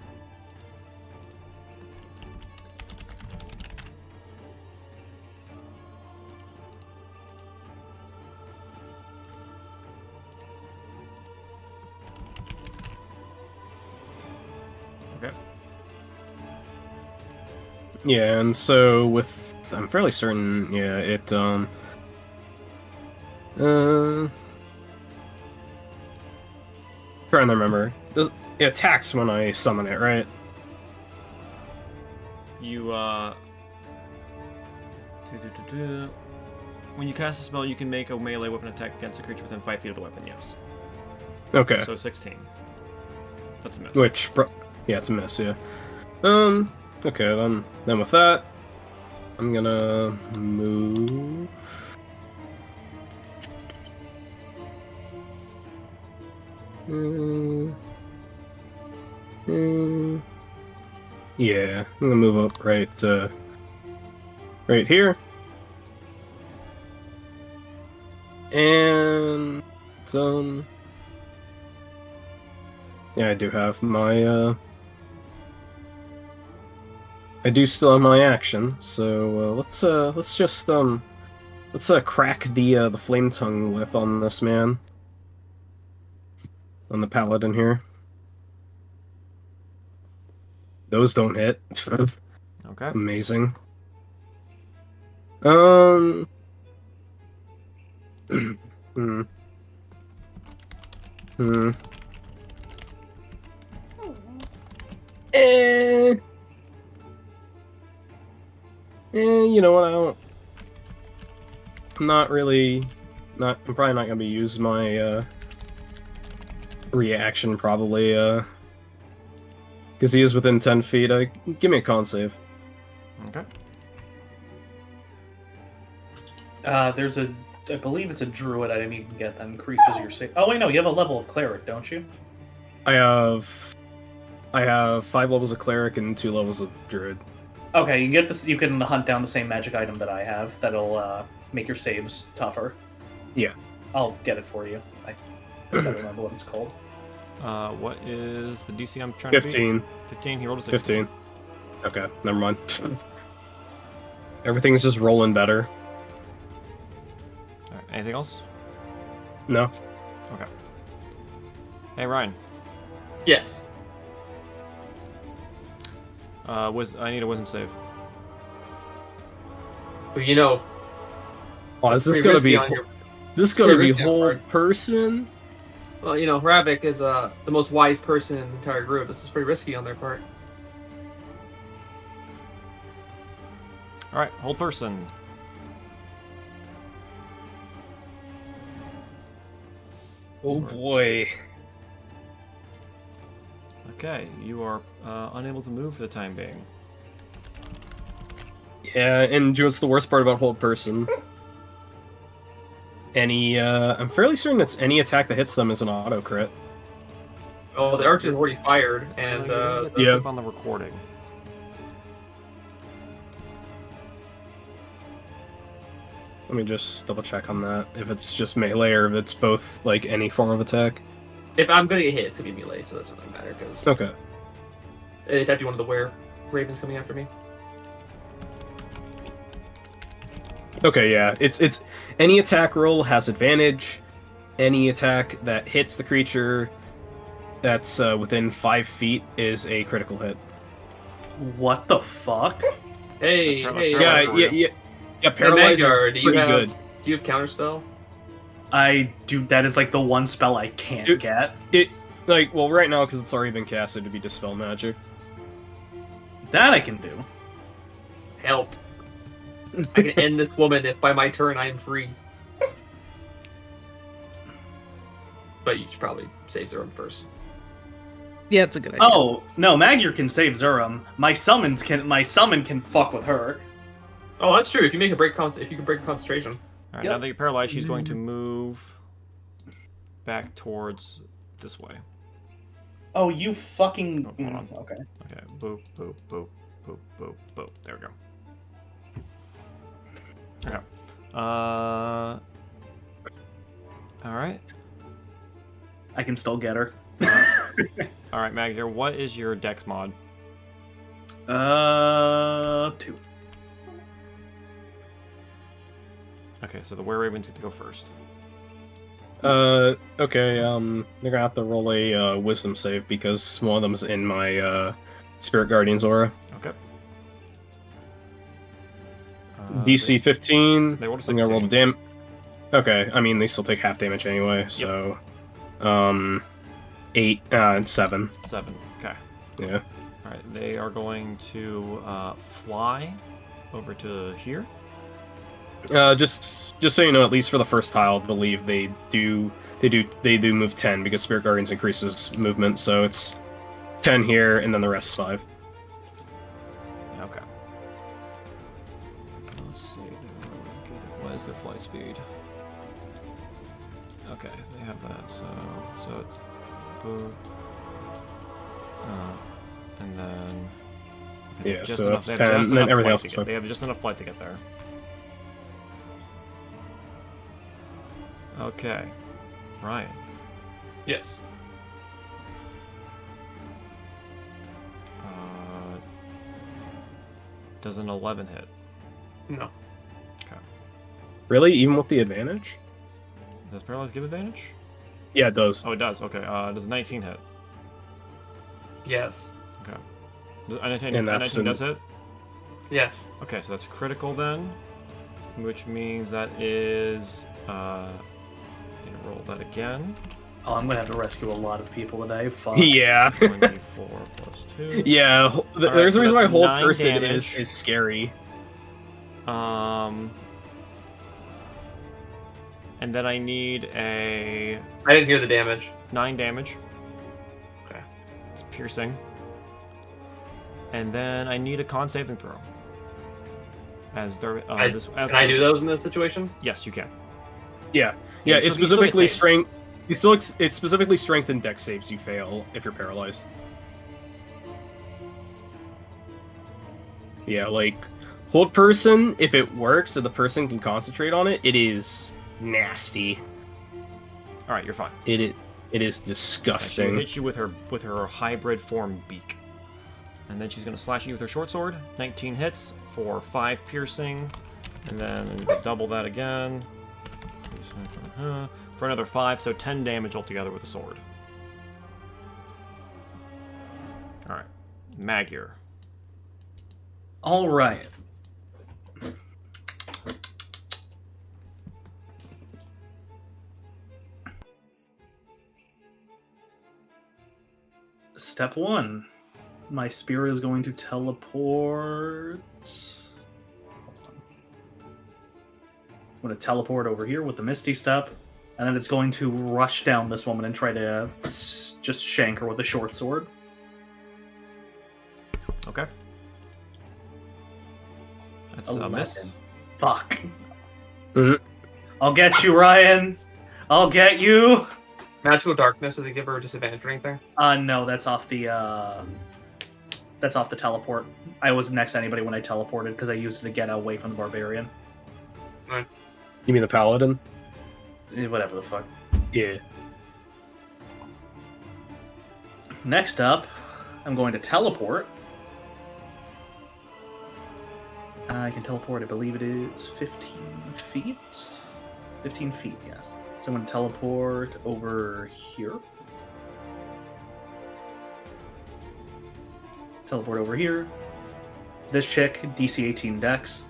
Okay. Yeah, and so with... I'm fairly certain, yeah, it, trying to remember. It attacks when I summon it, right? You, when you cast a spell, you can make a melee weapon attack against a creature within 5 feet of the weapon, yes. Okay. So 16. That's a miss. Yeah, it's a miss, yeah. Okay, then with that, I'm gonna move... Yeah, I'm gonna move up right here. And yeah, I do have my I do still have my action, so let's just crack the flame tongue whip on this man. On the paladin here. Those don't hit. Okay. Amazing. You know what? I'm probably not gonna be using my reaction probably. Because he is within 10 feet. Give me a con save. Okay. There's I believe it's a druid item you can get that increases your save. Oh wait, no, you have a level of cleric, don't you? I have 5 levels of cleric and 2 levels of druid. Okay, you get this. You can hunt down the same magic item that I have. That'll make your saves tougher. Yeah. I'll get it for you. I don't remember what it's called. What is the DC I'm trying to 15. beat? 15. He rolled a 16. 15. Okay, never mind. Everything's just rolling better. All right, anything else? No. Okay. Hey, Ryan. Yes. I need a wisdom save. Well, you know, Oh, is this pretty gonna be? risky on your- Is this gonna pretty be risky on whole part. person? Well, you know, Ravik is the most wise person in the entire group. This is pretty risky on their part. All right, hold person. Oh boy. Okay, you are unable to move for the time being. Yeah, and you know what's the worst part about hold person? I'm fairly certain it's any attack that hits them is an auto crit. Oh, the archer's already fired, and Yeah. On the recording. Let me just double check on that. If it's just melee or if it's both, like, any form of attack. if I'm gonna get hit, it's gonna be melee, so it doesn't really matter because Okay. it'd have to be one of the were ravens coming after me. Okay, yeah. It's any attack roll has advantage. Any attack that hits the creature that's within 5 feet is a critical hit. What the fuck? Hey, That's hey, paralyzed Yeah, for yeah, you. yeah. Paralyze Magyar, is pretty good. Do you have counterspell? I do. That is like the one spell I can't Dude. get. Well, right now because it's already been casted to be Dispel Magic. That I can do. Help. I can end this woman if by my turn I am free. But you should probably save Zerum first. Yeah, it's a good idea. Oh no, Magyar can save Zurum. My summon can fuck with her. Oh, that's true. If you make a if you can break concentration. All right, Yep. now that you're paralyzed, she's going to move back towards this way. Oh, you fucking. Oh, hold on. Okay. Okay, boop, boop, boop, boop, boop, boop. There we go. Okay. All right. I can still get her. All right, Magyar, what is your dex mod? 2. Okay, so the were-ravens get to go first. Okay, they're gonna have to roll a wisdom save because one of them's in my Spirit Guardian's aura. Okay. DC 15. They rolled a I'm gonna roll the 16. Okay, I mean they still take half damage anyway, so 8 and 7. 7. Okay. Yeah. All right, they are going to fly over to here. Just so you know, at least for the first tile, I believe they do move 10 because Spirit Guardians increases movement, so it's 10 here and then the rest is 5. Okay. Let's see. What is their flight speed? Okay, they have that. So it's boop. And then. they have Yeah, just so enough- that's they have 10, just and then enough everything flight else to is get- 5. They have just enough flight to get there. Okay. Ryan. Yes. Does an 11 hit? No. Really? Even with the advantage? Does paralyze give advantage? Yeah, it does. Oh, it does. Okay. Does a 19 hit? Yes. Okay. Does, a 19, And a that's 19 an- does hit? Yes. Okay, so that's critical then, which means that is. Gonna roll that again. Oh, I'm gonna have to rescue a lot of people today. Fuck. Yeah. 24 plus 2. Yeah, right, there's so a reason why that's hold 9 person damage. is scary. And then I need a I didn't hear the damage. 9 damage. Okay. It's piercing. And then I need a con saving throw. As there, Can I do those in this situation? Yes, you can. Yeah, Yeah, yeah. so It's you still get specifically saves. strength. It's specifically strength and dex saves you fail if you're paralyzed. Yeah, like hold person. If it works and the person can concentrate on it, it is nasty. All right, you're fine. It is Okay, she disgusting. hits you with her hybrid form beak, and then she's gonna slash you with her short sword. 19 hits for 5 piercing, and then I'm gonna double that again for another 5, so 10 damage altogether with the sword. All right, Magyar. All right. Step 1. My spear is going to teleport. I'm going to teleport over here with the Misty Step, and then it's going to rush down this woman and try to just shank her with a short sword. Okay. That's a 11. miss. Fuck. Mhm. I'll get you, Ryan. I'll get you. Magical darkness. Does it give her a disadvantage or anything? No, that's off the teleport. I wasn't next to anybody when I teleported because I used it to get away from the barbarian. You mean the paladin? Whatever the fuck. Yeah. Next up, I'm going to teleport. I can teleport, I believe it is 15 feet? 15 feet, yes. So I'm going to teleport over here. Teleport over here. This chick, DC 18 Dex.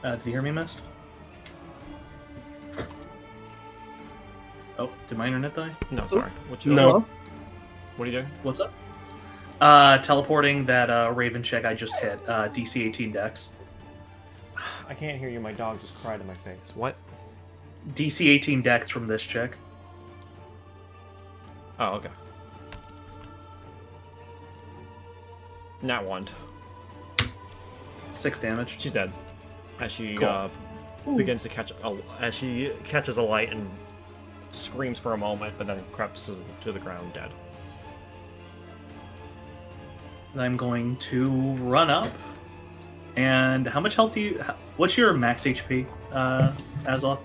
Did you hear me, Mist? Oh, did my internet die? No, sorry. What you No. What are you doing? What's up? Teleporting that Raven chick I just hit. DC 18 Dex. I can't hear you. My dog just cried in my face. What? DC 18 Dex from this chick. Oh, okay. Nat 1. 6 damage. She's dead. As she Cool. begins to as she catches a light and screams for a moment, but then creeps to the ground dead. I'm going to run up. And how much health do you... What's your max HP, Azoth?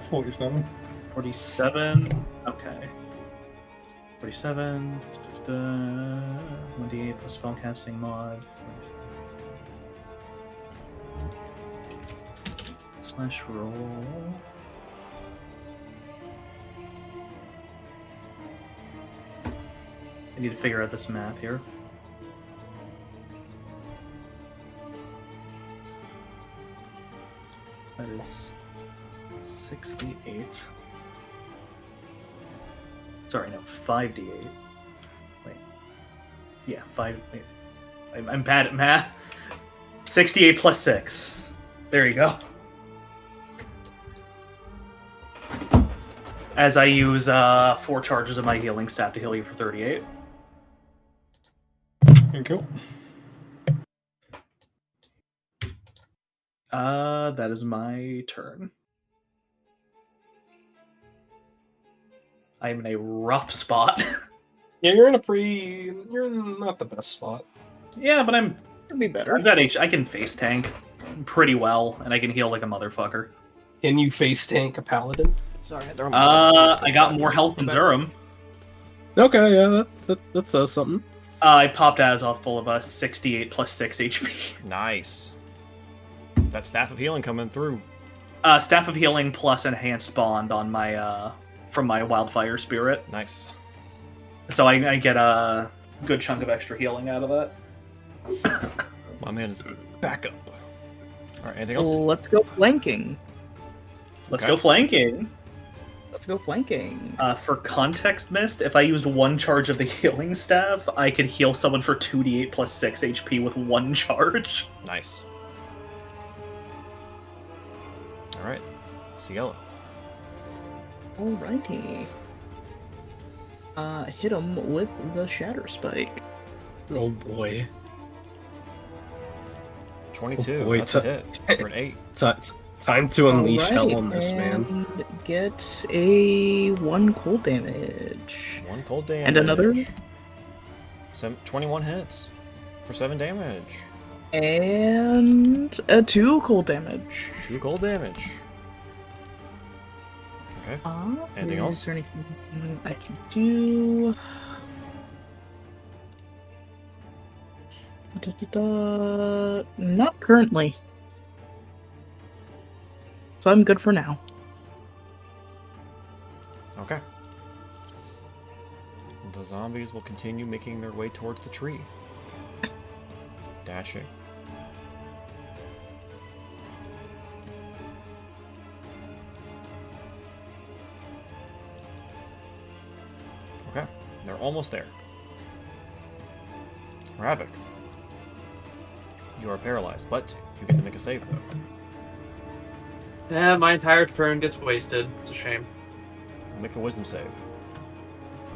47. 47. Okay. 47. 1d8 plus spellcasting mod. Slash roll. I need to figure out this math here. That is 68. Sorry, no, 5d8. Wait. Yeah, 5. Wait. I'm bad at math. 68 plus 6. There you go. As I use 4 charges of my healing staff to heal you for 38. Thank you. That is my turn. I'm in a rough spot. Yeah, you're in not the best spot. Yeah, but Could be better. I've got I can face tank pretty well, and I can heal like a motherfucker. Can you face tank a paladin? Sorry, I got more health than Zurum. Okay, yeah, that says something. I popped Azoth full of 68 plus 6 HP. Nice. That staff of healing coming through. Staff of healing plus enhanced bond on my from my wildfire spirit. Nice. So I get a good chunk of extra healing out of that. My man is back up. All right, anything else? Let's go flanking. Let's Okay. go flanking. Let's go flanking. For context, Mist, if I used 1 charge of the healing staff, I could heal someone for 2d8 plus 6 HP with 1 charge. Nice. All right, Cielo. Alrighty. Hit him with the Shatter Spike. Oh boy. 22. Oh, boy, That's a hit for an 8. It's time to unleash hell Alright, on this man. and get a 1 cold damage. 1 cold damage. And another? 21 hits for 7 damage. And a 2 cold damage. 2 cold damage. Okay. Anything else? Is there anything I can do? Not currently. So I'm good for now. Okay. The zombies will continue making their way towards the tree. Dashing. Okay, they're almost there. Ravik. You are paralyzed, but you get to make a save though. Yeah, my entire turn gets wasted. It's a shame. Make a wisdom save.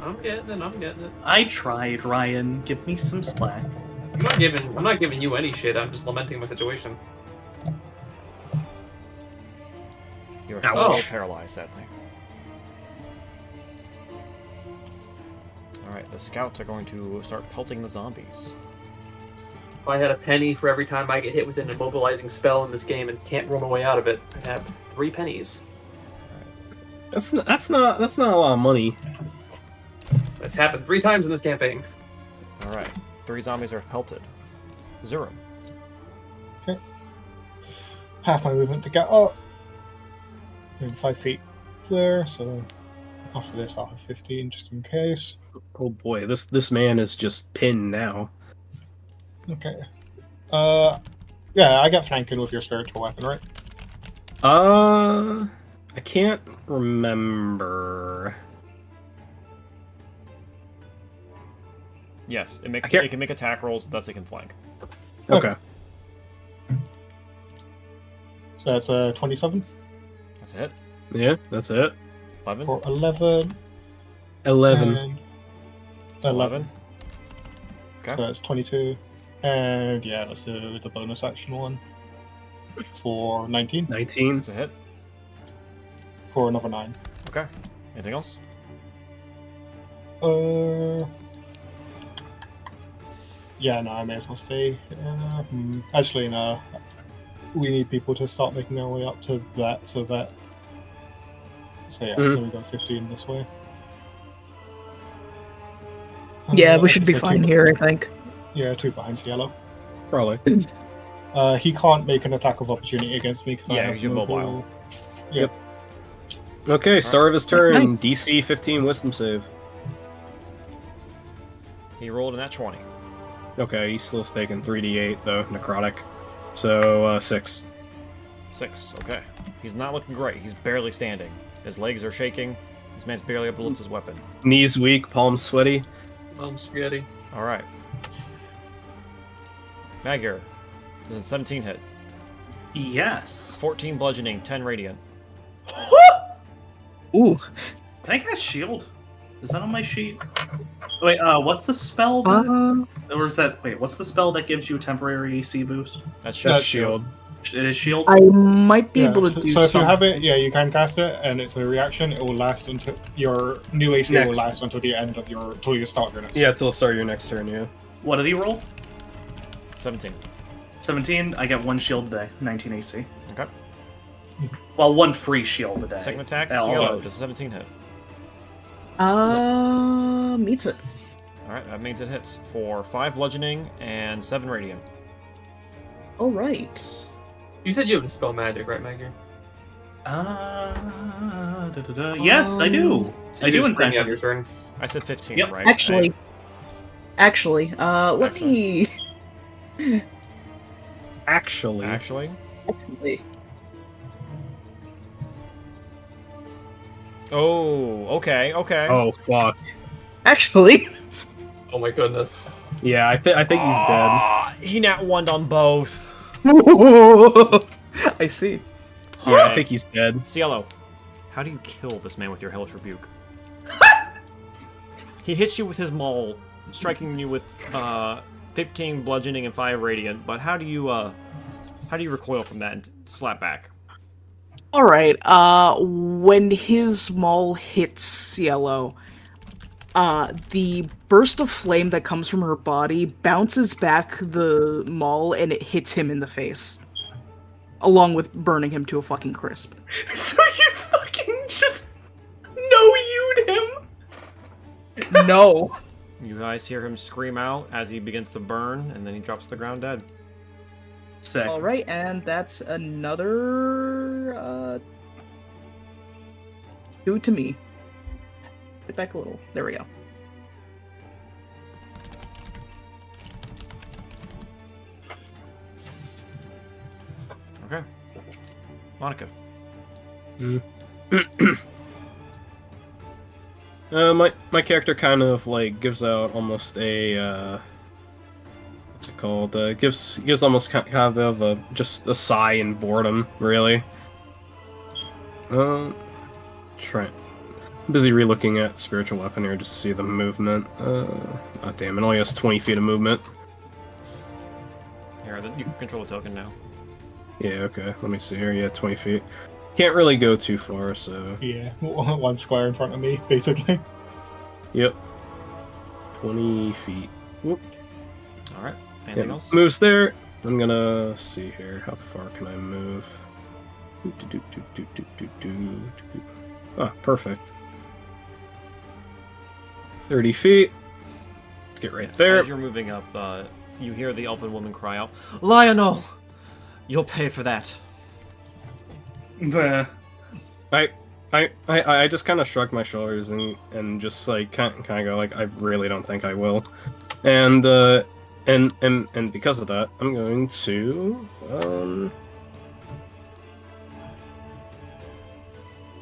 I'm getting it. I tried, Ryan. Give me some slack. I'm not giving you any shit. I'm just lamenting my situation. You're Ouch. still paralyzed, sadly. Alright, the scouts are going to start pelting the zombies. If I had a penny for every time I get hit with an immobilizing spell in this game and can't roll my way out of it, I'd have 3 pennies. That's not a lot of money. That's happened 3 times in this campaign. All right. 3 zombies are pelted. 0. Half my movement to get up. And 5 feet there, so after this I'll have 15 just in case. Oh boy, this man is just pinned now. Okay. Yeah, I get flanking with your spiritual weapon, right? I can't remember. Yes, I can't- it can make attack rolls, thus it can flank. Okay. So that's 27 That's a hit. Yeah, that's it. 11. for 11. 11. And 11. Okay. So that's 22. And yeah, let's do the bonus action one for 19 19. That's a hit. for another 9. Okay. Anything else? Yeah, no, I may as well stay. Actually, no. We need people to start making their way up to that, so yeah, Mhm. there we go, 15 this way. Yeah, we should be so fine two- here, I think. Yeah, 2 behind yellow. Probably. He can't make an attack of opportunity against me because I Yeah, have 'cause you're mobile. Yep. Okay, start of his turn. nice. DC 15 wisdom save. He rolled a nat 20. Okay, he's still taking 3d8 though, necrotic. So 6. 6. Okay. He's not looking great. He's barely standing. His legs are shaking. This man's barely able to lift his weapon. Knees weak, palms sweaty. Spaghetti. All right. Magyar. Does a 17 hit? Yes. 14 bludgeoning, 10 radiant. Ooh. Can I cast shield? Is that on my sheet? Wait, what's the spell? Or is that? Wait, what's the spell that gives you a temporary AC boost? That's That's just shield. It is shield. I might be Yeah, able to do so if you something. have it, yeah, you can cast it, and it's a reaction. It will last until your new AC will Next. last until the end of till you start your next. Yeah, till start your next turn, yeah. What did he roll? 17. 17. I get 1 shield a day. 19 AC. Okay. Well, 1 free shield a day. Second attack, Yeah, Cielo. Does a 17 hit? Meets it. All right, that means it hits for 5 bludgeoning and 7 radiant. All right. You said you have dispel magic, right, Maggie? Yes, I do. So I do, just in bring fact. you up your turn. I said 15, Yep. right? Actually, let Actually. me. Actually. Actually, Actually, oh, okay. Oh fuck. actually, Oh my goodness. Yeah, I think he's dead. Ah, he nat 1'd on both. I see. Yeah, I think he's dead. Cielo, how do you kill this man with your Hellish Rebuke? He hits you with his maul, striking you with 15 bludgeoning and 5 radiant. But how do you recoil from that and slap back? All right. When his maul hits Cielo, the burst of flame that comes from her body bounces back the maul and it hits him in the face, along with burning him to a fucking crisp. So you fucking just no-you'd him? No. You guys hear him scream out as he begins to burn, and then he drops to the ground dead. Sick. All right, and that's another 2 to me. Get back a little. There we go. Okay. Monica. My character kind of like gives out almost a what's it called? Gives almost kind of a just a sigh in boredom, really. Try. Busy re-looking at spiritual weapon here just to see the movement. Oh damn! It only has 20 feet of movement. Here, you can control the token now. Yeah. Okay. Let me see here. Yeah, 20 feet. Can't really go too far, so. Yeah, 1 square in front of me, basically. Yep. 20 feet. Whoop. All right. Anything Yeah, else? moves there. I'm gonna see here. How far can I move? Oh, perfect. 30 feet. Let's get right there. As you're moving up, you hear the elfin woman cry out, "Lionel! You'll pay for that." Bleh. I just kind of shrug my shoulders and just like kind of go like, I really don't think I will, and because of that, I'm going to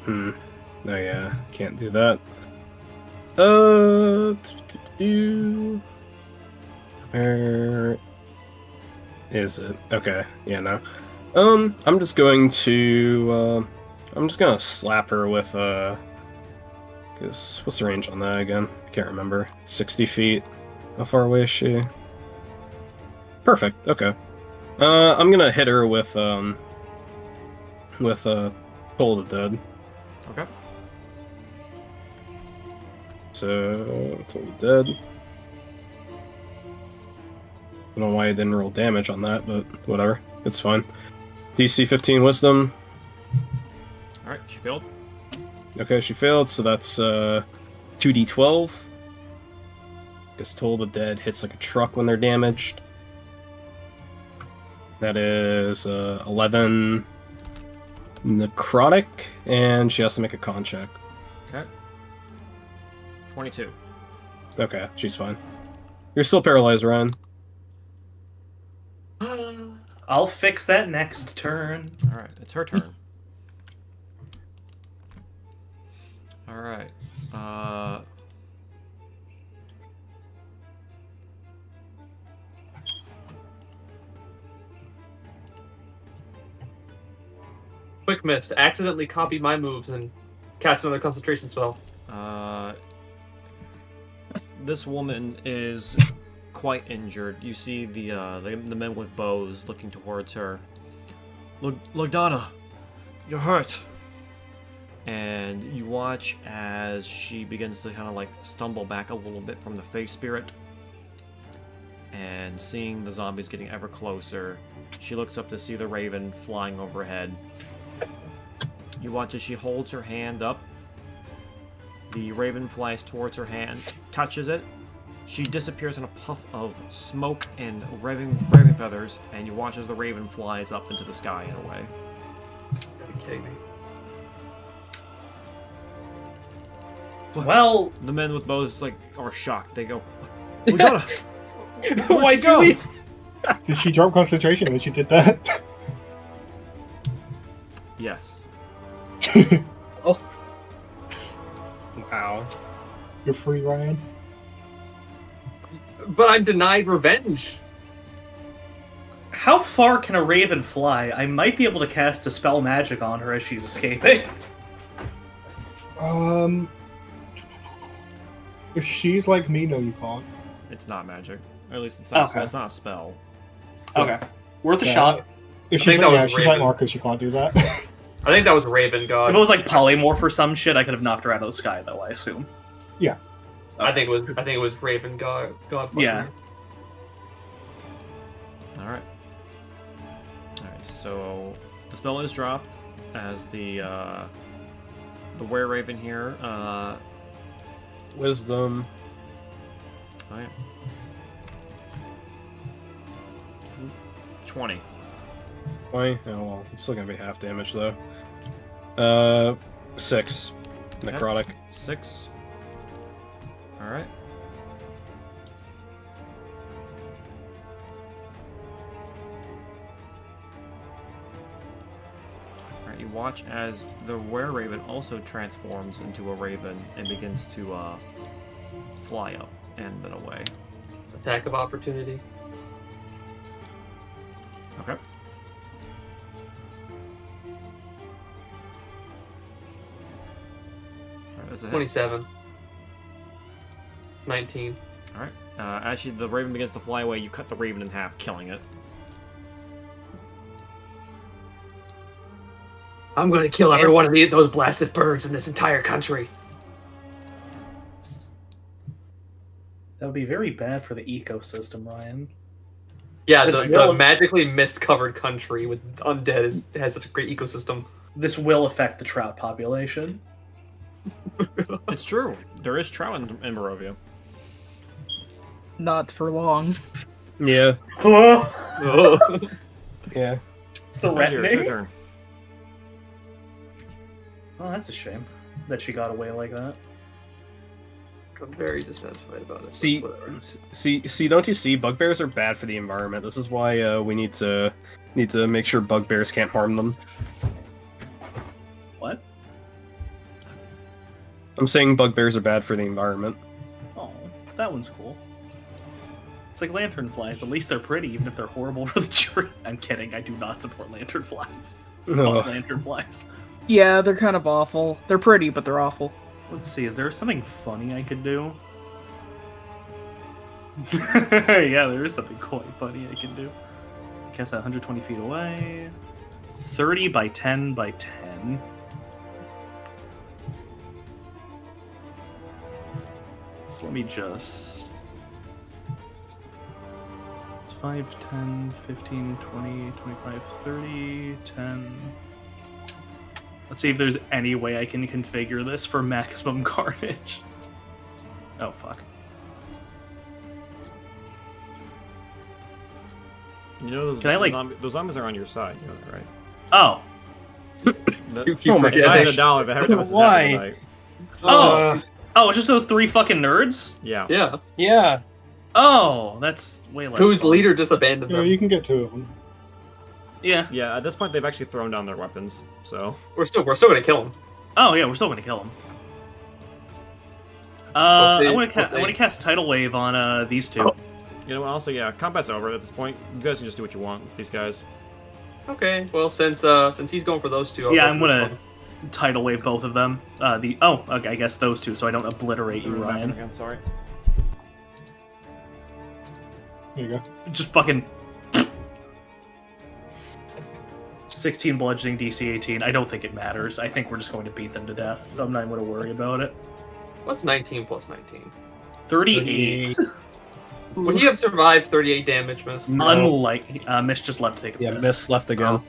oh yeah, can't do that. Where is it? Okay, yeah, no. I'm just going to I'm just gonna slap her with cause what's the range on that again? I can't remember. 60 feet. How far away is she? Perfect. Okay. I'm gonna hit her with Toll the Dead. Okay. So Toll the Dead. I don't know why I didn't roll damage on that, but whatever. It's fine. DC 15 Wisdom. Alright, she failed. Okay, she failed, so that's 2d12. Because Toll the Dead hits like a truck when they're damaged. That is 11 necrotic, and she has to make a con check. Okay. 22. Okay, she's fine. You're still paralyzed, Ryan. I'll fix that next turn. Alright, it's her turn. Alright. Quick miss. To accidentally copy my moves and cast another concentration spell. This woman is quite injured. You see the men with bows looking towards her. Look, Donna, you're hurt. And you watch as she begins to kind of like stumble back a little bit from the face spirit. And seeing the zombies getting ever closer, she looks up to see the raven flying overhead. You watch as she holds her hand up. The raven flies towards her hand, touches it. She disappears in a puff of smoke and raven feathers, and you watch as the raven flies up into the sky and away. Are you kidding me? Well, The men with bows like are shocked. They go, "We gotta." why'd you leave? Did she drop concentration when she did that? Yes. Wow. You're free, Ryan. But I'm denied revenge. How far can a raven fly? I might be able to cast Dispel Magic on her as she's escaping. If she's like me, no, you can't. It's not magic. Or at least it's not. Okay. It's not a spell. Okay. Worth a Yeah. shot. If I she's think that like, was yeah, she's like Raven. Marcus, you can't do that. I think that was Raven God. If it was like polymorph or some shit, I could have knocked her out of the sky, though, I assume. I think it was Raven God. Yeah. All right. So the spell is dropped as the were raven here. Wisdom. Oh yeah. 20. 20? Oh well, it's still gonna be half damage though. 6. Necrotic. 6. All right. Alright, you watch as the were-raven also transforms into a raven and begins to fly up and then away. Attack of opportunity. Okay. Alright, that's a hit. 27. 19. Alright. As the raven begins to fly away, you cut the raven in half, killing it. I'm gonna kill every one of those blasted birds in this entire country. That would be very bad for the ecosystem, Ryan. Yeah, This the will- magically mist-covered country with undead has such a great ecosystem. This will affect the trout population. It's true. There is trout in Barovia. Not for long. Yeah. Oh, Yeah. Here, it's your threatening. turn. Oh, that's a shame that she got away like that. I'm very dissatisfied about it. See, but whatever. see, don't you see? Bugbears are bad for the environment. This is why we need to make sure bugbears can't harm them. What? I'm saying bugbears are bad for the environment. Oh, that one's cool. It's like lanternflies. At least they're pretty, even if they're horrible for the tree. I'm kidding. I do not support lanternflies. Fuck Ugh. lanternflies. Yeah, they're kind of awful. They're pretty, but they're awful. Let's see. Is there something funny I could do? Yeah, there is something quite funny I can do. Cast at 120 feet away. 30 by 10 by 10. So let me just... It's 5, 10, 15, 20, 25, 30, 10... Let's see if there's any way I can configure this for maximum carnage. Oh, fuck. You know Can I, like- those zombies are on your side. You know that, right? Oh. Oh my If I had gosh. a dollar, if I had this is Why? happening tonight. Oh. Oh, it's just those 3 fucking nerds? Yeah. Yeah. Yeah. Oh, that's way less Whose fun. leader just abandoned Yeah, them? you can get 2 of them. Yeah. Yeah, at this point they've actually thrown down their weapons, so We're still gonna kill him. Oh, yeah, we're still gonna kill him. Hope they- I want hope they- to cast Tidal Wave on these two. you know what, also yeah, combat's over at this point. You guys can just do what you want with these guys. Okay. Well, since he's going for those two, I'll Yeah, go I'm for gonna one. Tidal Wave both of them. Okay, I guess those two, so I don't obliterate you, Ryan. I'm sorry. There you go. Just fucking 16 bludgeoning, DC 18. I don't think it matters. I think we're just going to beat them to death, so I'm not even going to worry about it. What's 19 plus 19? 38. Would he have survived 38 damage, Miss? No. Unlike Miss just left to take a Yeah, piss. miss left again.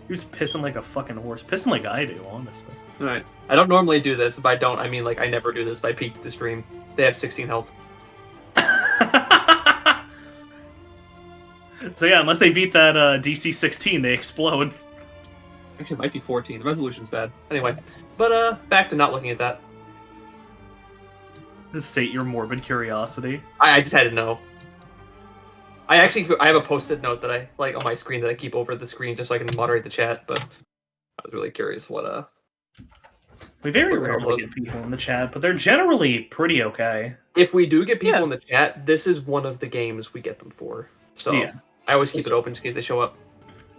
He was pissing like a fucking horse. Pissing like I do, honestly. Alright. I don't normally do this. If I don't, I mean like I never do this. If I peeked the stream, they have 16 health. So yeah, unless they beat that DC 16, they explode. Actually, it might be 14. The resolution's bad. Anyway, but back to not looking at that. Sate your morbid curiosity. I just had to know. I have a post-it note that I like on my screen that I keep over the screen just so I can moderate the chat. But I was really curious what We very What rarely was get people in the chat, but they're generally pretty okay. If we do get people Yeah. in the chat, this is one of the games we get them for. So Yeah. I always keep it open just in case they show up.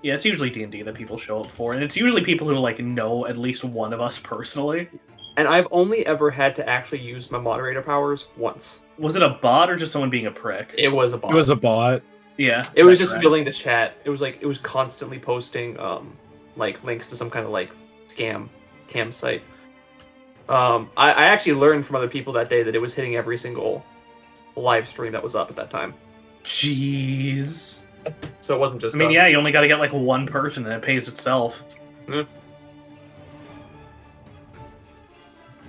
Yeah, it's usually D&D that people show up for, and it's usually people who like know at least one of us personally. And I've only ever had to actually use my moderator powers once. Was it a bot or just someone being a prick? It was a bot. It was a bot. Yeah. It was that's just right. filling the chat. It was constantly posting like links to some kind of like scam cam site. I actually learned from other people that day that it was hitting every single live stream that was up at that time. Jeez. So it wasn't just I mean, us. yeah, you only got to get like one person, and it pays itself.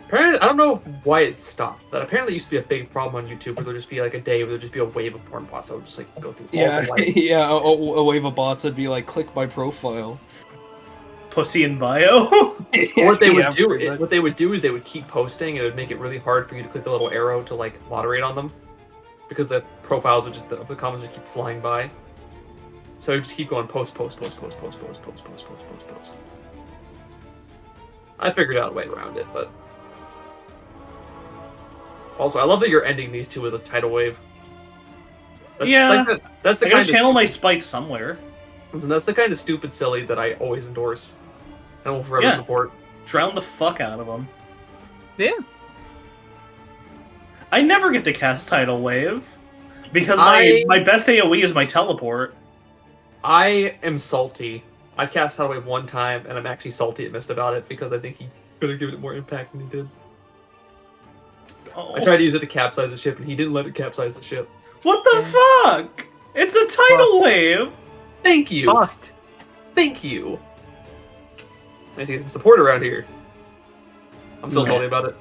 Apparently, I don't know why it stopped. That apparently used to be a big problem on YouTube, where there'd just be like a day where there'd just be a wave of porn bots that would just like go through all Yeah, the live. yeah. A wave of bots that'd be like, click my profile. Pussy in bio. What they would Yeah, do, pretty much. what they would do is they would keep posting, and it would make it really hard for you to click the little arrow to like moderate on them, because the profiles would just the comments would keep flying by. So it would just keep going post. I figured out a way around it, but also I love that you're ending these two with a tidal wave. That's Yeah. that's the I gotta kind of channel my spite somewhere. and that's the kind of stupid silly that I always endorse and will forever Yeah. support. Drown the fuck out of them. Yeah. I never get to cast Tidal Wave because I- my best AoE is my teleport. I am salty. I've cast Tidal Wave one time, and I'm actually salty at Mist about it because I think he could have given it more impact than he did. Oh. I tried to use it to capsize the ship, and he didn't let it capsize the ship. What the fuck? It's a Tidal Wave. Thank you. Fucked. Thank you. Nice to get some support around here. I'm so Meh. salty about it.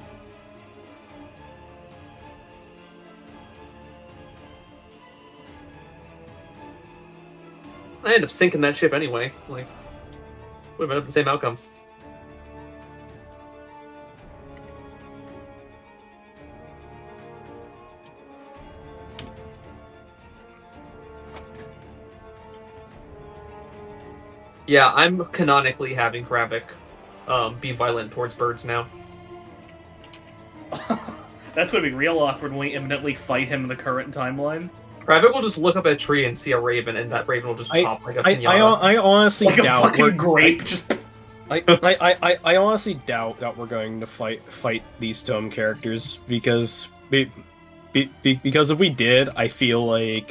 I ended up sinking that ship anyway. Like, would have been the same outcome. Yeah, I'm canonically having Kravik be violent towards birds now. That's going to be real awkward when we imminently fight him in the current timeline. Kravik will just look up at a tree and see a raven, and that raven will just pop like a pinata. I honestly Like a doubt fucking grape, just... I honestly doubt that we're going to fight these tome characters because because if we did, I feel like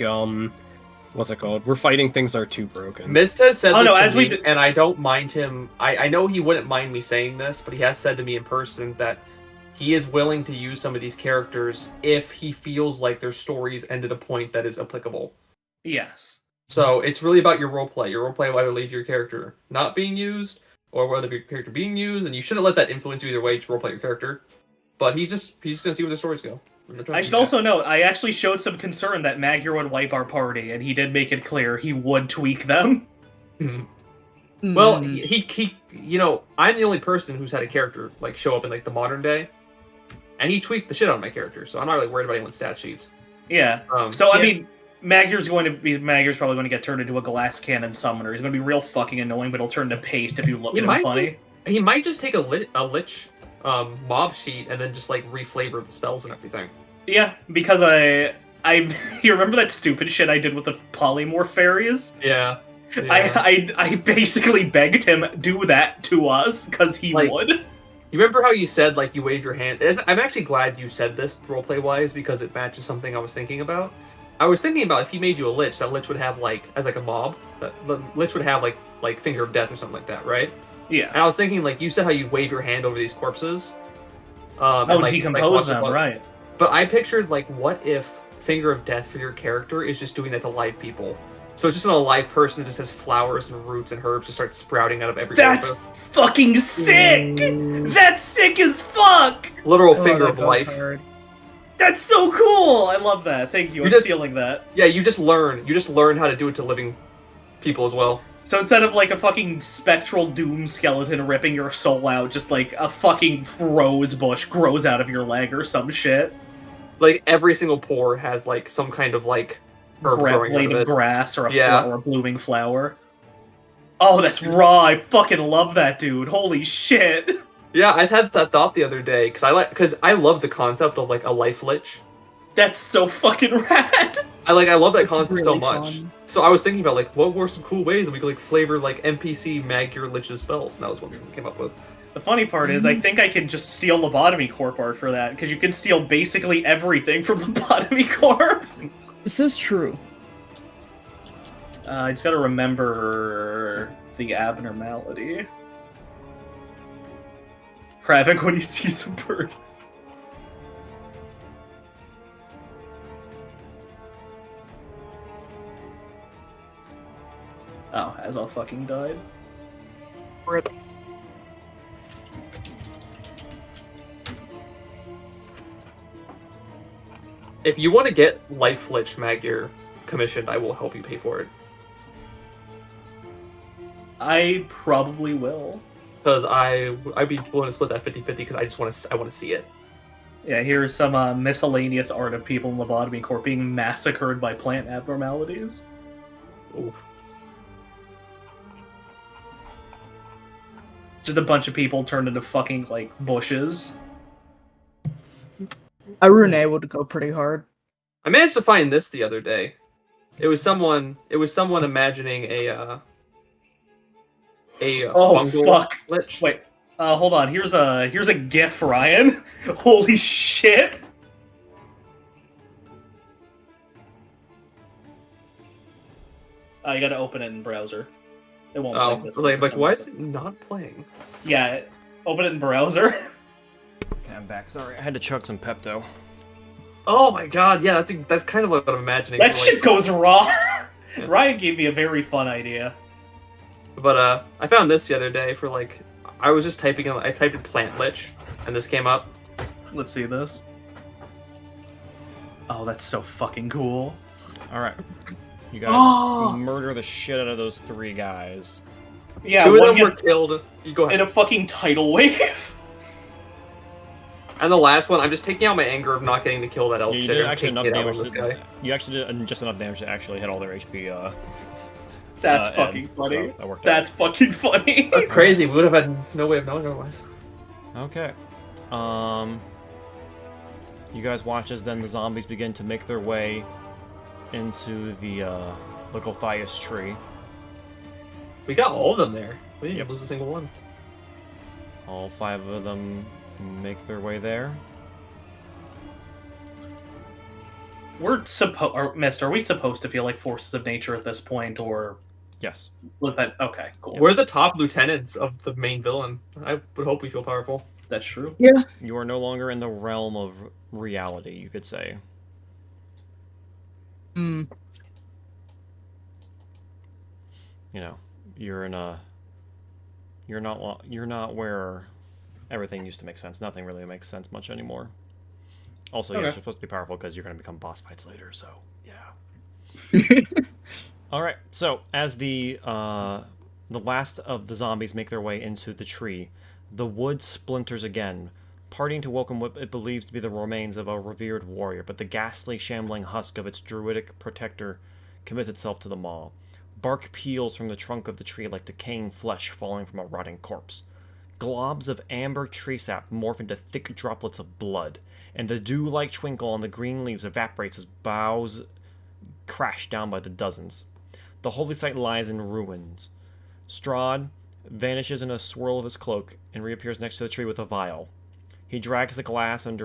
what's it called? We're fighting things that are too broken. Mist has said Oh, this no, to as me, we d- and I don't mind him. I know he wouldn't mind me saying this, but he has said to me in person that he is willing to use some of these characters if he feels like their stories end at a point that is applicable. Yes. So it's really about your roleplay. Your roleplay will either lead to your character not being used, or whether your character being used, and you shouldn't let that influence you either way to roleplay your character. But he's just gonna see where the stories go. I should also note, I actually showed some concern that Magyar would wipe our party, and he did make it clear he would tweak them. Well, he you know, I'm the only person who's had a character like show up in like the modern day, and he tweaked the shit out of my character, so I'm not really worried about anyone's stat sheets. Yeah. I yeah. mean, Magyar's probably going to get turned into a glass cannon summoner. He's going to be real fucking annoying, but he'll turn to paste if you look at him funny. He might just take a lich mob sheet and then just like reflavor the spells and everything. Yeah, because you remember that stupid shit I did with the polymorph fairies? Yeah. I basically begged him do that to us because he would. You remember how you said like you waved your hand? I'm actually glad you said this roleplay wise because it matches something I was thinking about. I was thinking about if he made you a lich, that lich would have like as like a mob, that the lich would have like finger of death or something like that, right? Yeah. And I was thinking like you said how you wave your hand over these corpses. Decompose them, right? But I pictured like what if finger of death for your character is just doing that to live people. So it's just an alive person that just has flowers and roots and herbs just start sprouting out of every That's fucking sick! That's sick as fuck! Literal finger of life. Hard. That's so cool! I love that. Thank you. I'm stealing that. Yeah, you just learn how to do it to living people as well. So instead of like a fucking spectral doom skeleton ripping your soul out, just like a fucking rose bush grows out of your leg or some shit. Like every single pore has like some kind of like herb growing blade out of of it. grass or a blooming flower. Oh, that's raw. I fucking love that, dude. Holy shit. Yeah, I had that thought the other day because I love the concept of like a life lich. That's so fucking rad. I love that It's concept so really much. fun. So I was thinking about like what were some cool ways that we could like flavor like NPC Magyar lich's spells, and that was one thing we came up with. The funny part is, I think I can just steal Lobotomy Corp art for that, because you can steal basically everything from Lobotomy Corp. This is true. I just gotta remember the abnormality. Kravik when he sees a bird. Oh, Azal fucking died. Rip. If you want to get Life Lich Magyar commissioned, I will help you pay for it. I probably will. Because I'd be willing to split that 50-50 because I want to see it. Yeah, here's some miscellaneous art of people in Lobotomy Corp being massacred by plant abnormalities. Oof. Just a bunch of people turned into fucking, like, bushes. Arune would go pretty hard. I managed to find this the other day. It was someone imagining a fungal fuck. lich. Wait, hold on. Here's a GIF, Ryan. Holy shit! You gotta open it in browser. It won't play this. Like why is it not playing? Yeah, open it in browser. Okay, I'm back. Sorry, I had to chug some Pepto. Oh my god, yeah, that's kind of what I'm imagining. That shit goes raw. Yeah. Ryan gave me a very fun idea. But I found this the other day for like I was just typing. I typed in plant lich, and this came up. Let's see this. Oh, that's so fucking cool. All right, you guys murder the shit out of those 3 guys. Yeah, 2 of one them were gets killed. You go ahead. in a fucking tidal wave. And the last one, I'm just taking out my anger of not getting to kill that elf You shitter did and actually taking enough it out damage. on this guy. You actually did just enough damage to actually hit all their HP. That's fucking funny. So that worked out. That's fucking funny. That's crazy. We would have had no way of knowing otherwise. Okay. You guys watch as then the zombies begin to make their way into the Gulthias tree. We got all of them there. We didn't lose a single one. All 5 of them make their way there. Mist, are we supposed to feel like forces of nature at this point, or Yes. was that okay? Cool. We're the top lieutenants of the main villain. I would hope we feel powerful. That's true. You are no longer in the realm of reality, you could say. Hmm. You know, you're in a. You're not where everything used to make sense. Nothing really makes sense much anymore. Also, yes, Okay. you're supposed to be powerful because you're going to become boss fights later. So, yeah. All right. So, as the last of the zombies make their way into the tree, the wood splinters again, parting to welcome what it believes to be the remains of a revered warrior. But the ghastly, shambling husk of its druidic protector commits itself to the maw. Bark peels from the trunk of the tree like decaying flesh falling from a rotting corpse. Globs of amber tree sap morph into thick droplets of blood, and the dew-like twinkle on the green leaves evaporates as boughs crash down by the dozens. The holy site lies in ruins. Strahd vanishes in a swirl of his cloak and reappears next to the tree with a vial. He drags the glass along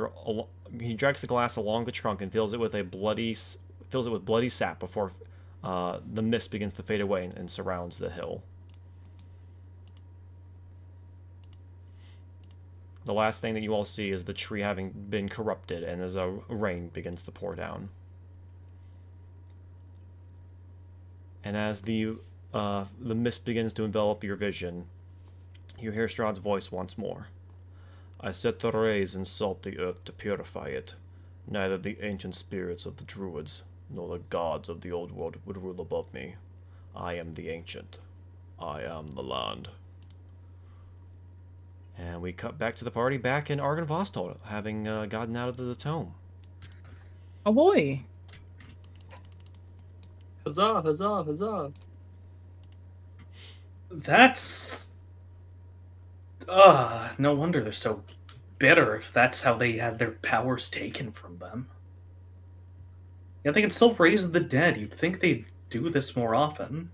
the trunk and fills it with bloody sap before the mist begins to fade away and surrounds the hill. The last thing that you all see is the tree having been corrupted, and as a rain begins to pour down. And as the mist begins to envelop your vision, you hear Strahd's voice once more. I set the rays and salt the earth to purify it. Neither the ancient spirits of the druids nor the gods of the old world would rule above me. I am the ancient. I am the land. And we cut back to the party back in Argynvostholt, having gotten out of the tome. Oh boy. Huzzah, huzzah, huzzah. That's no wonder they're so bitter if that's how they had their powers taken from them. Yeah, they can still raise the dead. You'd think they'd do this more often.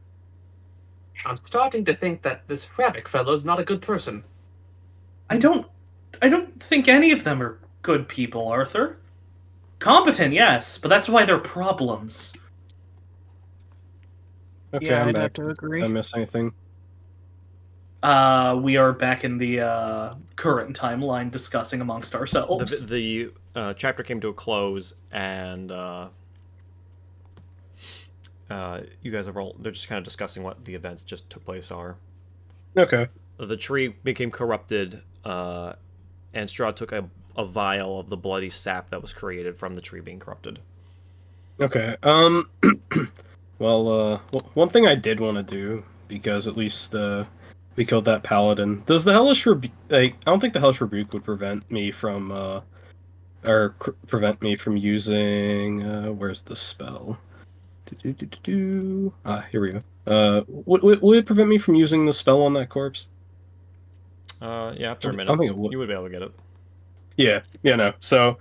I'm starting to think that this Ravik fellow's not a good person. I don't think any of them are good people, Arthur. Competent, yes, but that's why they're problems. Okay, Yeah, I'm I'd back. have to agree. Did I miss anything? We are back in the current timeline discussing amongst ourselves. The chapter came to a close, and you guys are all, they're just kind of discussing what the events just took place are. Okay. The tree became corrupted, and Strahd took a vial of the bloody sap that was created from the tree being corrupted. Okay. Well, one thing I did want to do, because at least we killed that paladin. Does the Hellish Rebuke? I don't think the Hellish Rebuke would prevent me from, prevent me from using. Where's the spell? Here we go. Would it prevent me from using the spell on that corpse? Yeah, after a I minute, think it would. you would be able to get it. Yeah, no. So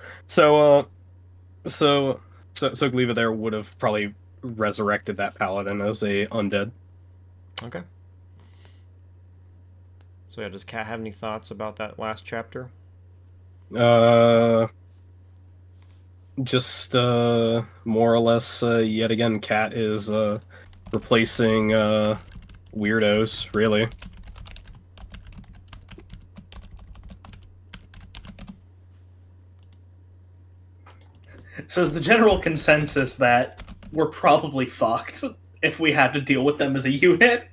Gliva there would have probably resurrected that paladin as a undead. Okay. So yeah, does Kat have any thoughts about that last chapter? Just more or less, yet again, Kat is replacing weirdos, really. So is the general consensus that we're probably fucked if we had to deal with them as a unit?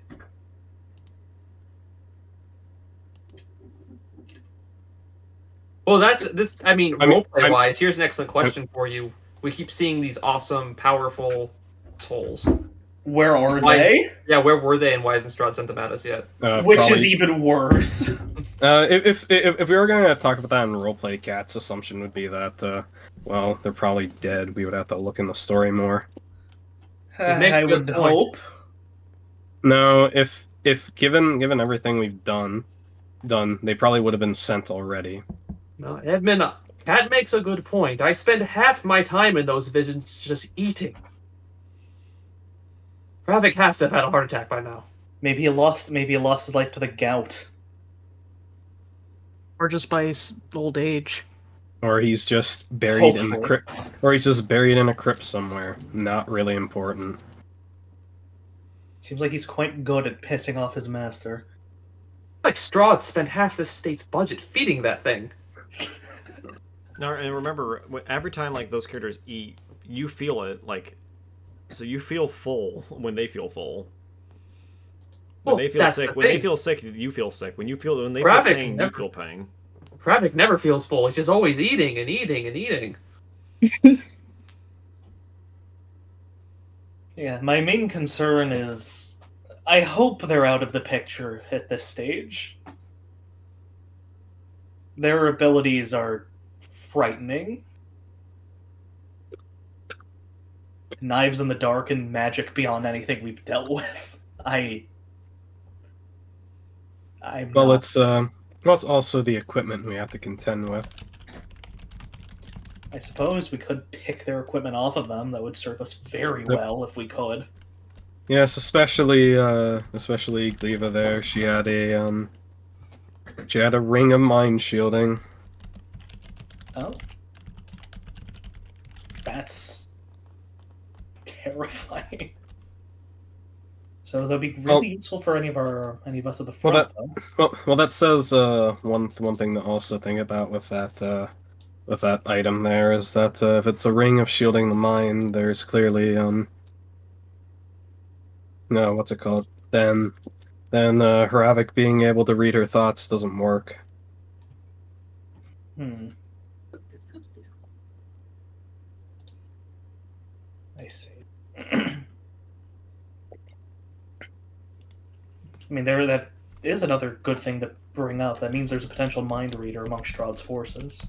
Well, that's this. I mean, I mean, roleplay wise, here's an excellent question for you. We keep seeing these awesome, powerful souls. Where are Why- they? Yeah, where were they, and why hasn't Strahd sent them at us yet? Which is probably- even worse. if we were going to talk about that in roleplay, Cat's assumption would be that, well, they're probably dead. We would have to look in the story more. make a I good would point. hope. No, if given everything we've done, they probably would have been sent already. No, Edmund, Cat makes a good point. I spend half my time in those visions just eating. Ravik has to have had a heart attack by now. Maybe he lost his life to the gout. Or just by old age. Or he's just buried in the Hopefully. crypt. Or he's just buried in a crypt somewhere. Not really important. Seems like he's quite good at pissing off his master. Like Strahd spent half the state's budget feeding that thing. Now, and remember, every time like those characters eat, you feel it. Like, so you feel full when they feel full. When Well, they feel that's sick, the when they thing. feel sick, you feel sick. When they feel pain, you never- feel pain. Ravik never feels full. He's just always eating and eating and eating. Yeah, my main concern is I hope they're out of the picture at this stage. Their abilities are frightening. Knives in the dark and magic beyond anything we've dealt with. I'm Well, not- it's also the equipment we have to contend with. I suppose we could pick their equipment off of them. That would serve us very Yep. well if we could. Yes, especially Gleva there. She had a ring of mind shielding. Oh. That's terrifying. So that'd be really useful for any of us at the front, though. Well, that says one thing to also think about with that item there is that if it's a ring of shielding the mind, there's clearly no, what's it called? Then Haravik being able to read her thoughts doesn't work. I see. I mean, that is another good thing to bring up. That means there's a potential mind reader among Strahd's forces.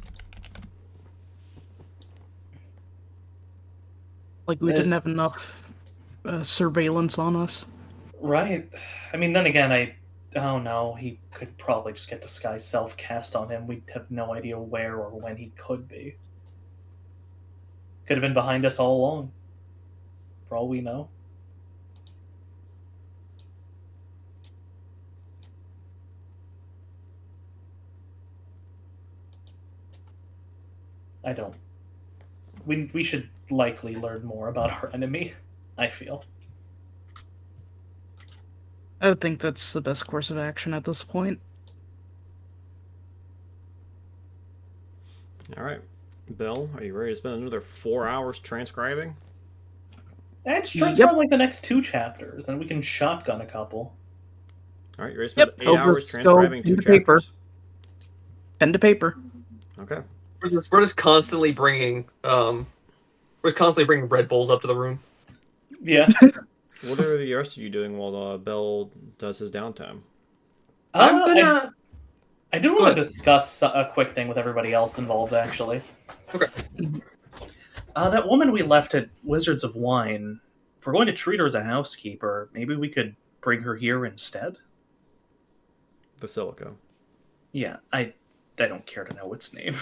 Like, we didn't This- have enough surveillance on us. Right. I mean, then again, oh no, he could probably just get disguise self-cast on him. We'd have no idea where or when he could be. Could have been behind us all along. For all we know. I don't. We should likely learn more about our enemy, I feel. I would think that's the best course of action at this point. All right, Bill, are you ready to spend another 4 hours transcribing? Let's Yep. transcribe like the next 2 chapters, and we can shotgun a couple. All right, you ready to spend Yep, 8 I'll hours just go transcribing do 2 the paper. chapters? Pen to paper. Okay. We're just constantly bringing Red Bulls up to the room. Yeah. What are the rest of you doing while Bill does his downtime? I'm gonna. I do Go want to ahead. discuss a quick thing with everybody else involved, actually. Okay. That woman we left at Wizards of Wine, if we're going to treat her as a housekeeper, maybe we could bring her here instead? Basilica. Yeah, I don't care to know its name.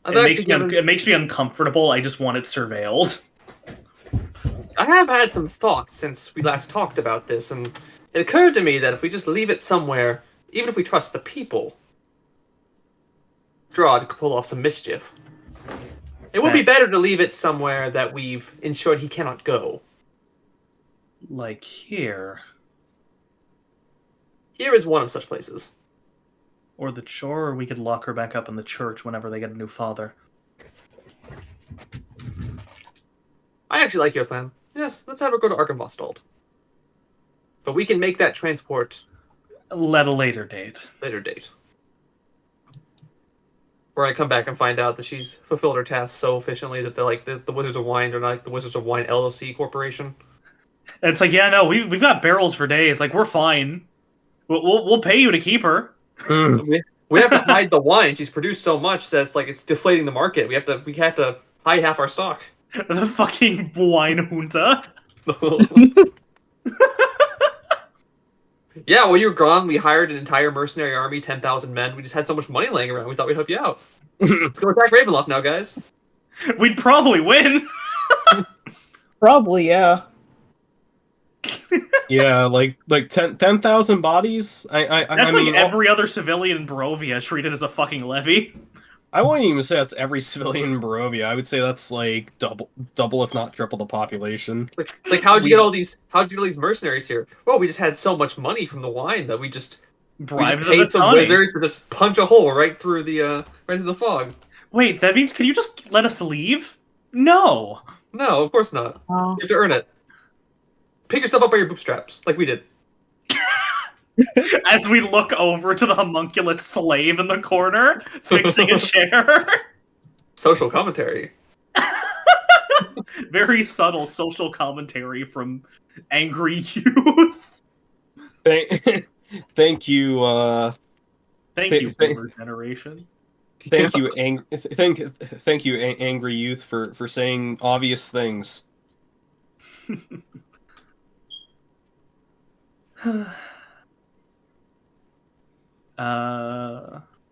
I've It actually given- it makes me uncomfortable. I just want it surveilled. I have had some thoughts since we last talked about this, and it occurred to me that if we just leave it somewhere, even if we trust the people, Strahd could pull off some mischief. It would be Thanks. better to leave it somewhere that we've ensured he cannot go. Like here. Here is one of such places. Or the chore, or we could lock her back up in the church whenever they get a new father. I actually like your plan. Yes, let's have her go to Arkenvostald. But we can make that transport Let a later date. later date. We're gonna come back and find out that she's fulfilled her tasks so efficiently that the Wizards of Wine are not like the Wizards of Wine LLC corporation. And it's like, yeah, no, we've got barrels for days. Like, we're fine. We'll pay you to keep her. We have to hide the wine. She's produced so much that's like it's deflating the market. We have to hide half our stock. The fucking wine junta. Yeah, while you were gone, we hired an entire mercenary army, 10,000 men. We just had so much money laying around. We thought we'd help you out. Let's go attack Ravenloft now, guys. We'd probably win. Probably, yeah. Yeah, like 10,000 bodies. That's I mean, like every other civilian in Barovia treated as a fucking levy. I wouldn't even say that's every civilian in Barovia. I would say that's like double if not triple the population. Like how'd you get all these mercenaries here? Well, we just had so much money from the wine that we just paid some wizards to just punch a hole right through the fog. Wait, that means can you just let us leave? No. No, of course not. Oh. You have to earn it. Pick yourself up by your bootstraps, like we did. As we look over to the homunculus slave in the corner, fixing a chair. Social commentary. Very subtle social commentary from angry youth. Thank you. Thank you, boomer generation. Thank you, thank you, angry youth, for saying obvious things.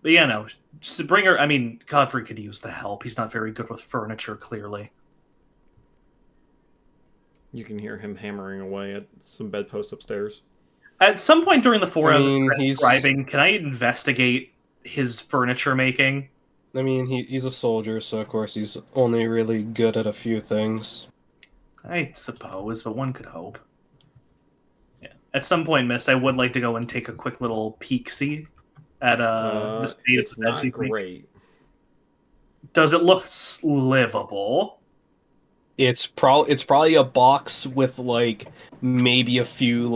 But yeah, no, just to bring her. I mean, Godfrey could use the help. He's not very good with furniture, clearly. You can hear him hammering away at some bedposts upstairs. At some point during the 4 hours he's driving, can I investigate his furniture making? I mean, he's a soldier, so of course he's only really good at a few things. I suppose, but one could hope. Yeah. At some point, Miss, I would like to go and take a quick little peek-see at the state it's of the bed not she's making. great. Does it look livable? It's probably a box with like maybe a few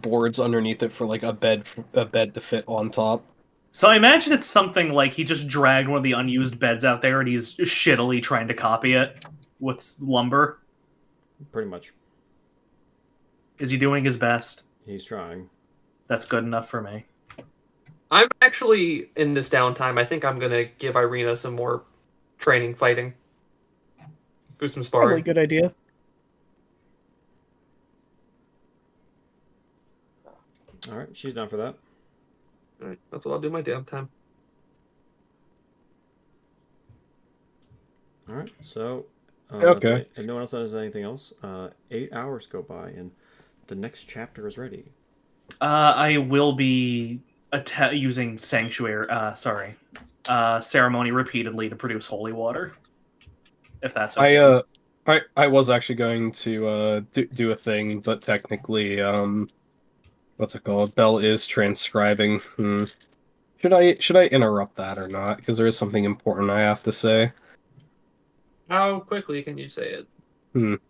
boards underneath it for like a bed to fit on top. So I imagine it's something like he just dragged one of the unused beds out there and he's shittily trying to copy it with lumber. Pretty much. Is he doing his best? He's trying. That's good enough for me. I'm actually, in this downtime, I think I'm going to give Irina some more training fighting. Do some Probably a sparring. good idea. Alright, she's down for that. Alright, that's what I'll do my downtime. Alright, so... Okay. If no one else has anything else, 8 hours go by and the next chapter is ready. I will be using ceremony repeatedly to produce holy water. If that's okay. I was actually going to do a thing, but technically, what's it called? Bell is transcribing. Should I interrupt that or not? Because there is something important I have to say. How quickly can you say it?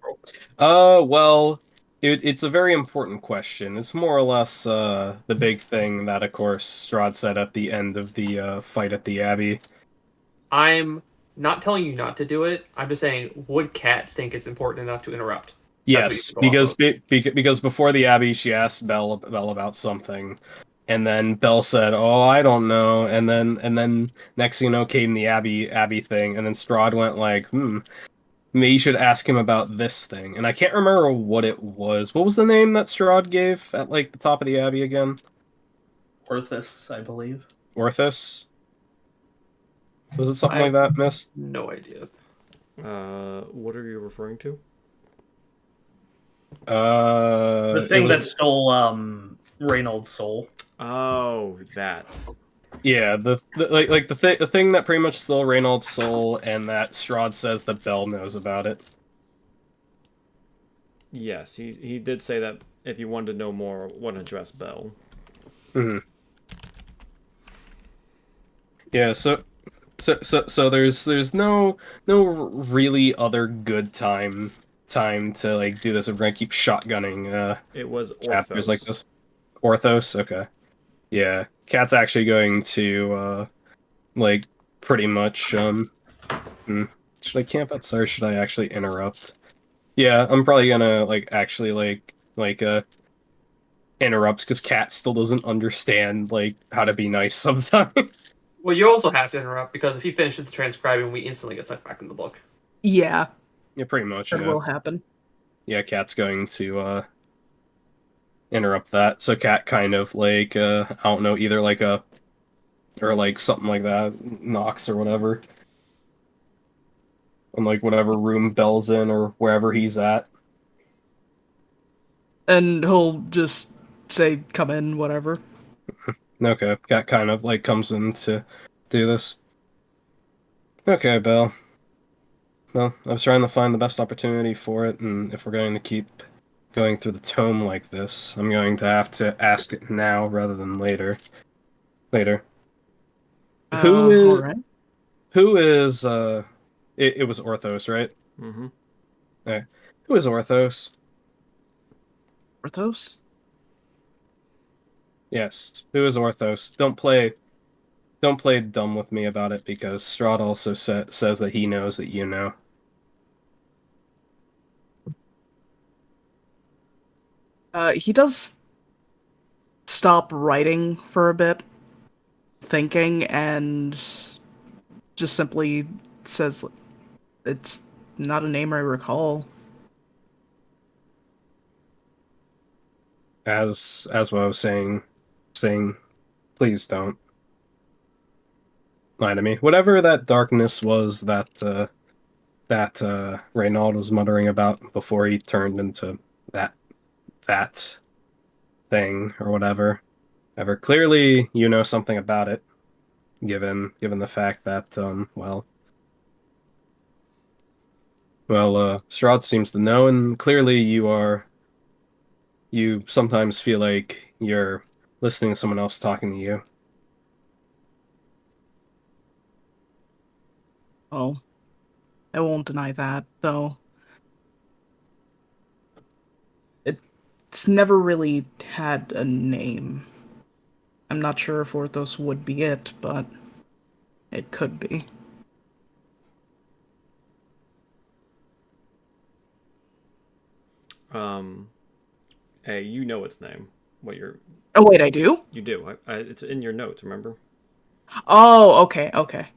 Well, it's a very important question. It's more or less the big thing that, of course, Strahd said at the end of the fight at the Abbey. I'm not telling you not to do it. I'm just saying, would Kat think it's important enough to interrupt? Yes, because before the Abbey, she asked Bell about something, and then Bell said, "Oh, I don't know," and then next thing you know came the Abbey thing, and then Strahd went like, maybe you should ask him about this thing, and I can't remember what it was. What was the name that Strahd gave at like the top of the Abbey again? Orthus, I believe. Orthus? Was it something like that, Miss? No idea. What are you referring to? The thing that stole Reynold's soul. Oh, that. Yeah, the thing that pretty much stole Reynold's soul, and that Strahd says that Bell knows about it. Yes, he did say that if you wanted to know more, want to address Bell. Yeah, so there's no really other good time to like do this. If we're gonna keep shotgunning It was chapters Orthos. like this. Orthos, okay. Yeah, Kat's actually going to like pretty much. Hmm, should I camp outside or should I actually interrupt? Yeah, I'm probably gonna like actually interrupt because Cat still doesn't understand like how to be nice sometimes. Well, you also have to interrupt because if he finishes the transcribing, we instantly get sucked back in the book. Yeah, Yeah, pretty much. that Yeah, will happen. yeah. Cat's going to interrupt that. So Cat kind of like I don't know, either like a or like something like that knocks or whatever, and like whatever room Bell's in or wherever he's at. And he'll just say, "Come in," whatever. Okay, Cat kind of like comes in to do this. Okay, Bell. Well, I was trying to find the best opportunity for it, and if we're going to keep going through the tome like this, I'm going to have to ask it now rather than later. Later. Who All is right. who is it was Orthos, right? Mm-hmm. Okay. Who is Orthos? Orthos. Yes. Who is Orthos? Don't play dumb with me about it because Strahd also says that he knows that you know. He does stop writing for a bit, thinking, and just simply says, "It's not a name I recall." As what I was saying, please don't lie to me. Whatever that darkness was that Reynald was muttering about before he turned into that that thing or whatever. Ever clearly you know something about it, given the fact that Strahd seems to know, and clearly you sometimes feel like you're listening to someone else talking to you. Oh, I won't deny that, though. It's never really had a name. I'm not sure if Orthos would be it, but it could be. Um, hey, you know its name. What Oh, wait, I do? you do? It's in your notes. Remember? Oh, okay, okay.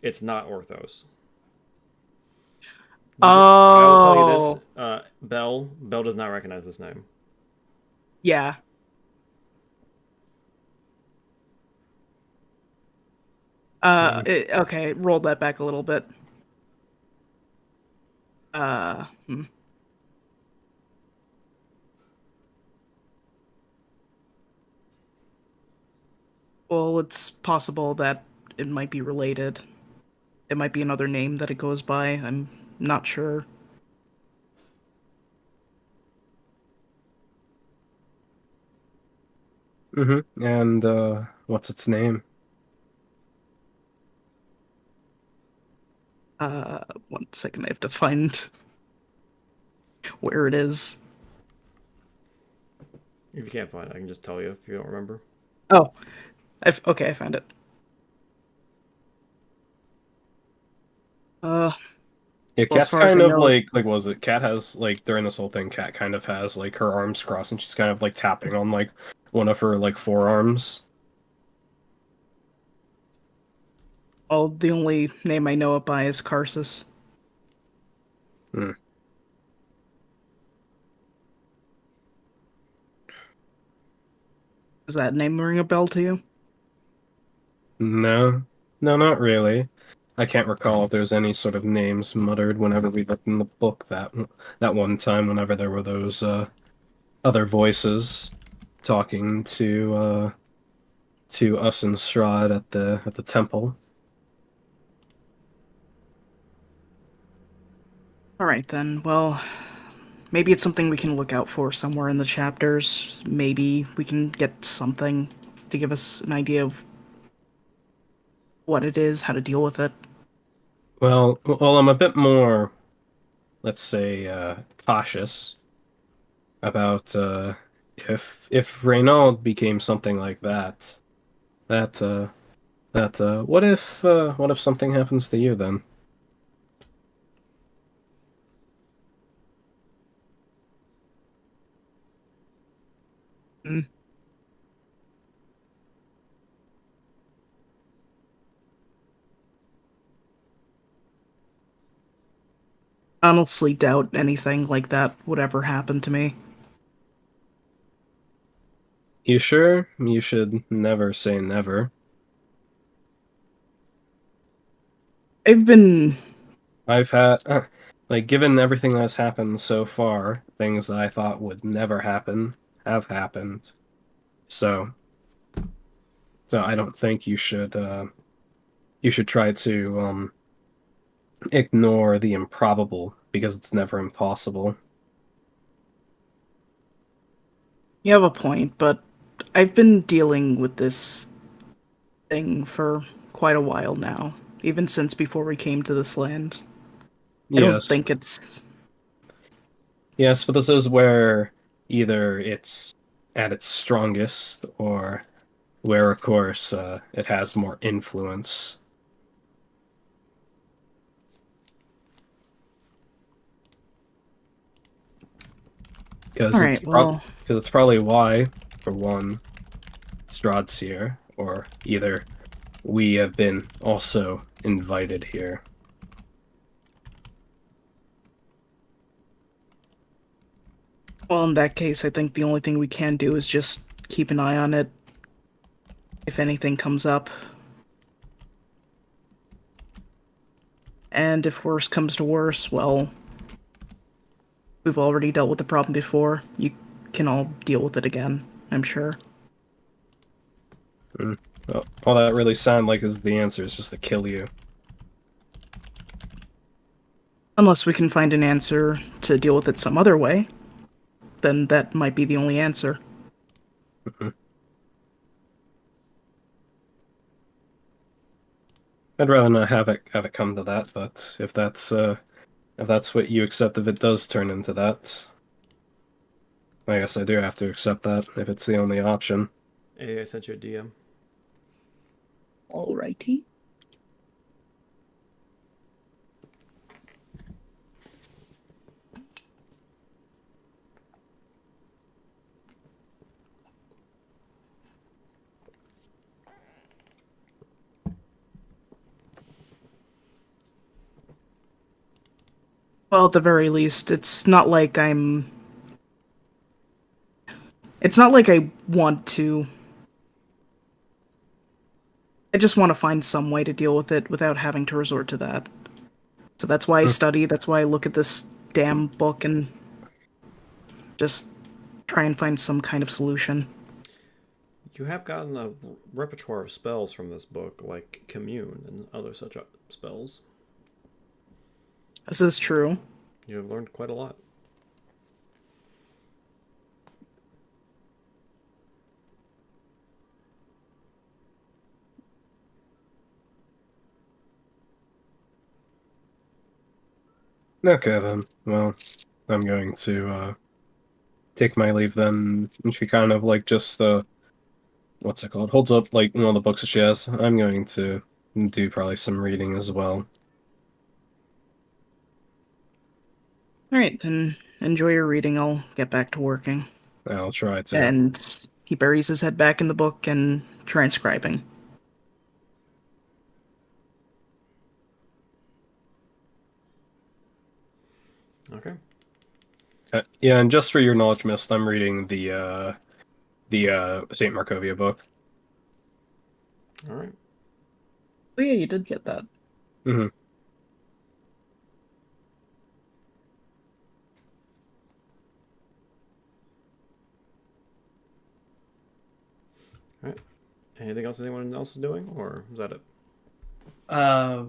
It's not Orthos. I will tell you this. Oh, Bell does not recognize this name. yeah. Okay, roll that back a little bit. Hmm. Well, it's possible that it might be related. It might be another name that it goes by. I'm not sure. Mm-hmm. And what's its name? One second, I have to find where it is. If you can't find it, I can just tell you if you don't remember. Oh, okay, I found it. Uh, Yeah, well, as Cat's far as kind I of know, like was it? Cat has like during this whole thing, Cat kind of has like her arms crossed and she's kind of like tapping on like one of her like forearms. well, the only name I know it by is Karsus. Hmm. Does that name ring a bell to you? No, no, not really. I can't recall if there's any sort of names muttered whenever we looked in the book that one time. Whenever there were those other voices talking to us and Strahd at the temple. All right, then. Well, maybe it's something we can look out for somewhere in the chapters. Maybe we can get something to give us an idea of what it is, how to deal with it. Well, I'm a bit more, let's say, cautious about if Renaud became something like that, that That what if something happens to you then? Mm. Honestly doubt anything like that would ever happen to me. You sure? You should never say never. I've been I've had like given everything that's happened so far, things that I thought would never happen have happened. So so I don't think you should try to ignore the improbable because it's never impossible. You have a point, but I've been dealing with this thing for quite a while now, even since before we came to this land. I don't Yes. think it's Yes, but this is where either it's at its strongest or where, of course, it has more influence. all Because right. Well, it's probably why, for one, Strahd's here, or either we have been also invited here. in that case, I think the only thing we can do is just keep an eye on it if anything comes up. And if worse comes to worse, well, we've already dealt with the problem before. You can all deal with it again, I'm sure. Well, all that really sound like is the answer is just to kill you. Unless we can find an answer to deal with it some other way, then that might be the only answer. Mhm. I'd rather not have it come to that, but if that's what you accept, if it does turn into that, I guess I do have to accept that if it's the only option. Hey, I sent you a DM. Alrighty. Well, at the very least, it's not like I want to. I just want to find some way to deal with it without having to resort to that. So that's why I Hmm. study, that's why I look at this damn book and just try and find some kind of solution. You have gotten a repertoire of spells from this book, like Commune and other such spells. This is true. You have learned quite a lot. Okay then. Well, I'm going to take my leave then. And she kind of like just what's it called? Holds up like one of the books that she has. I'm going to do probably some reading as well. Alright, then enjoy your reading. I'll get back to working. I'll try to. And he buries his head back in the book and transcribing. Okay. Yeah, and just for your knowledge, Mist, I'm reading the Saint Markovia book. All right. Oh yeah, you did get that. Hmm. All right. Anything else anyone else is doing, or is that it? I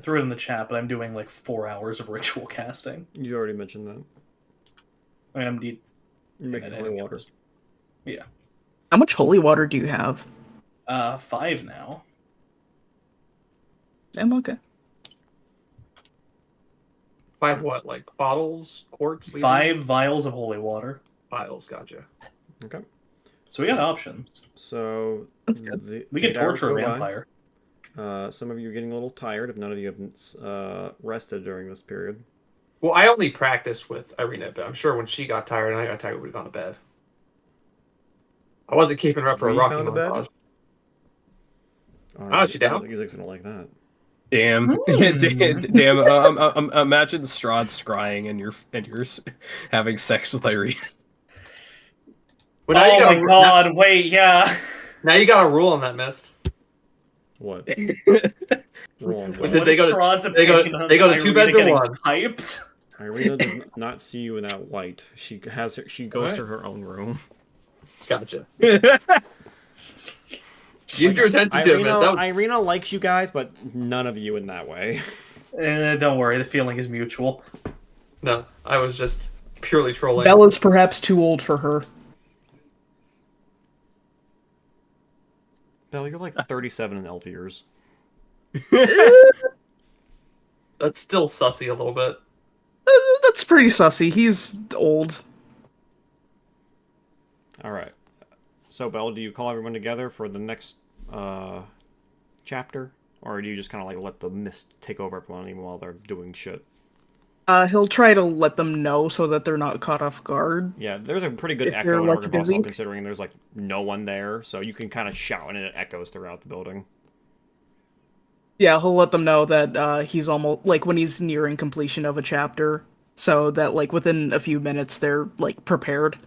threw it in the chat, but I'm doing like 4 hours of ritual casting. You already mentioned that. I mean, I'm You're making holy water. Yeah. How much holy water do you have? 5 now. I'm okay. 5 what? Like bottles, quarts, 5 vials of holy water. vials. Gotcha. Okay. So we got options. So That's good. the We could 8 hours torture a go by. vampire. Some of you are getting a little tired if none of you have rested during this period. Well, I only practiced with Irina, but I'm sure when she got tired and I got tired, we would have gone to bed. I wasn't keeping her up for a We rocky found a bed? montage. Oh, she down? I don't think he's gonna like that. Damn, damn! Imagine Strahd scrying and you're having sex with Irene. Well, now you Oh got my god, wait, yeah. Now you got a rule on that, Mist. What? Which What? is they go to- Strahd's they go- opinion on they go to Irina two beds or getting one? hyped? Irina does not see you in that light. She goes to her own room. Gotcha. Use your attention to it, Mist. That was... Irina likes you guys, but none of you in that way. Don't worry, the feeling is mutual. No, I was just purely trolling. Bella's perhaps too old for her. Belle, you're like 37 in elf years. That's still sussy a little bit. That's pretty sussy. He's old. All right. So, Belle, do you call everyone together for the next chapter, or do you just kind of like let the mist take over everyone even while they're doing shit? He'll try to let them know so that they're not caught off guard. Yeah, there's a pretty good If echo they're, in like, Arkansas, busy. considering there's like no one there, so you can kind of shout and it echoes throughout the building. Yeah, he'll let them know that he's almost like when he's nearing completion of a chapter, so that like within a few minutes they're like prepared.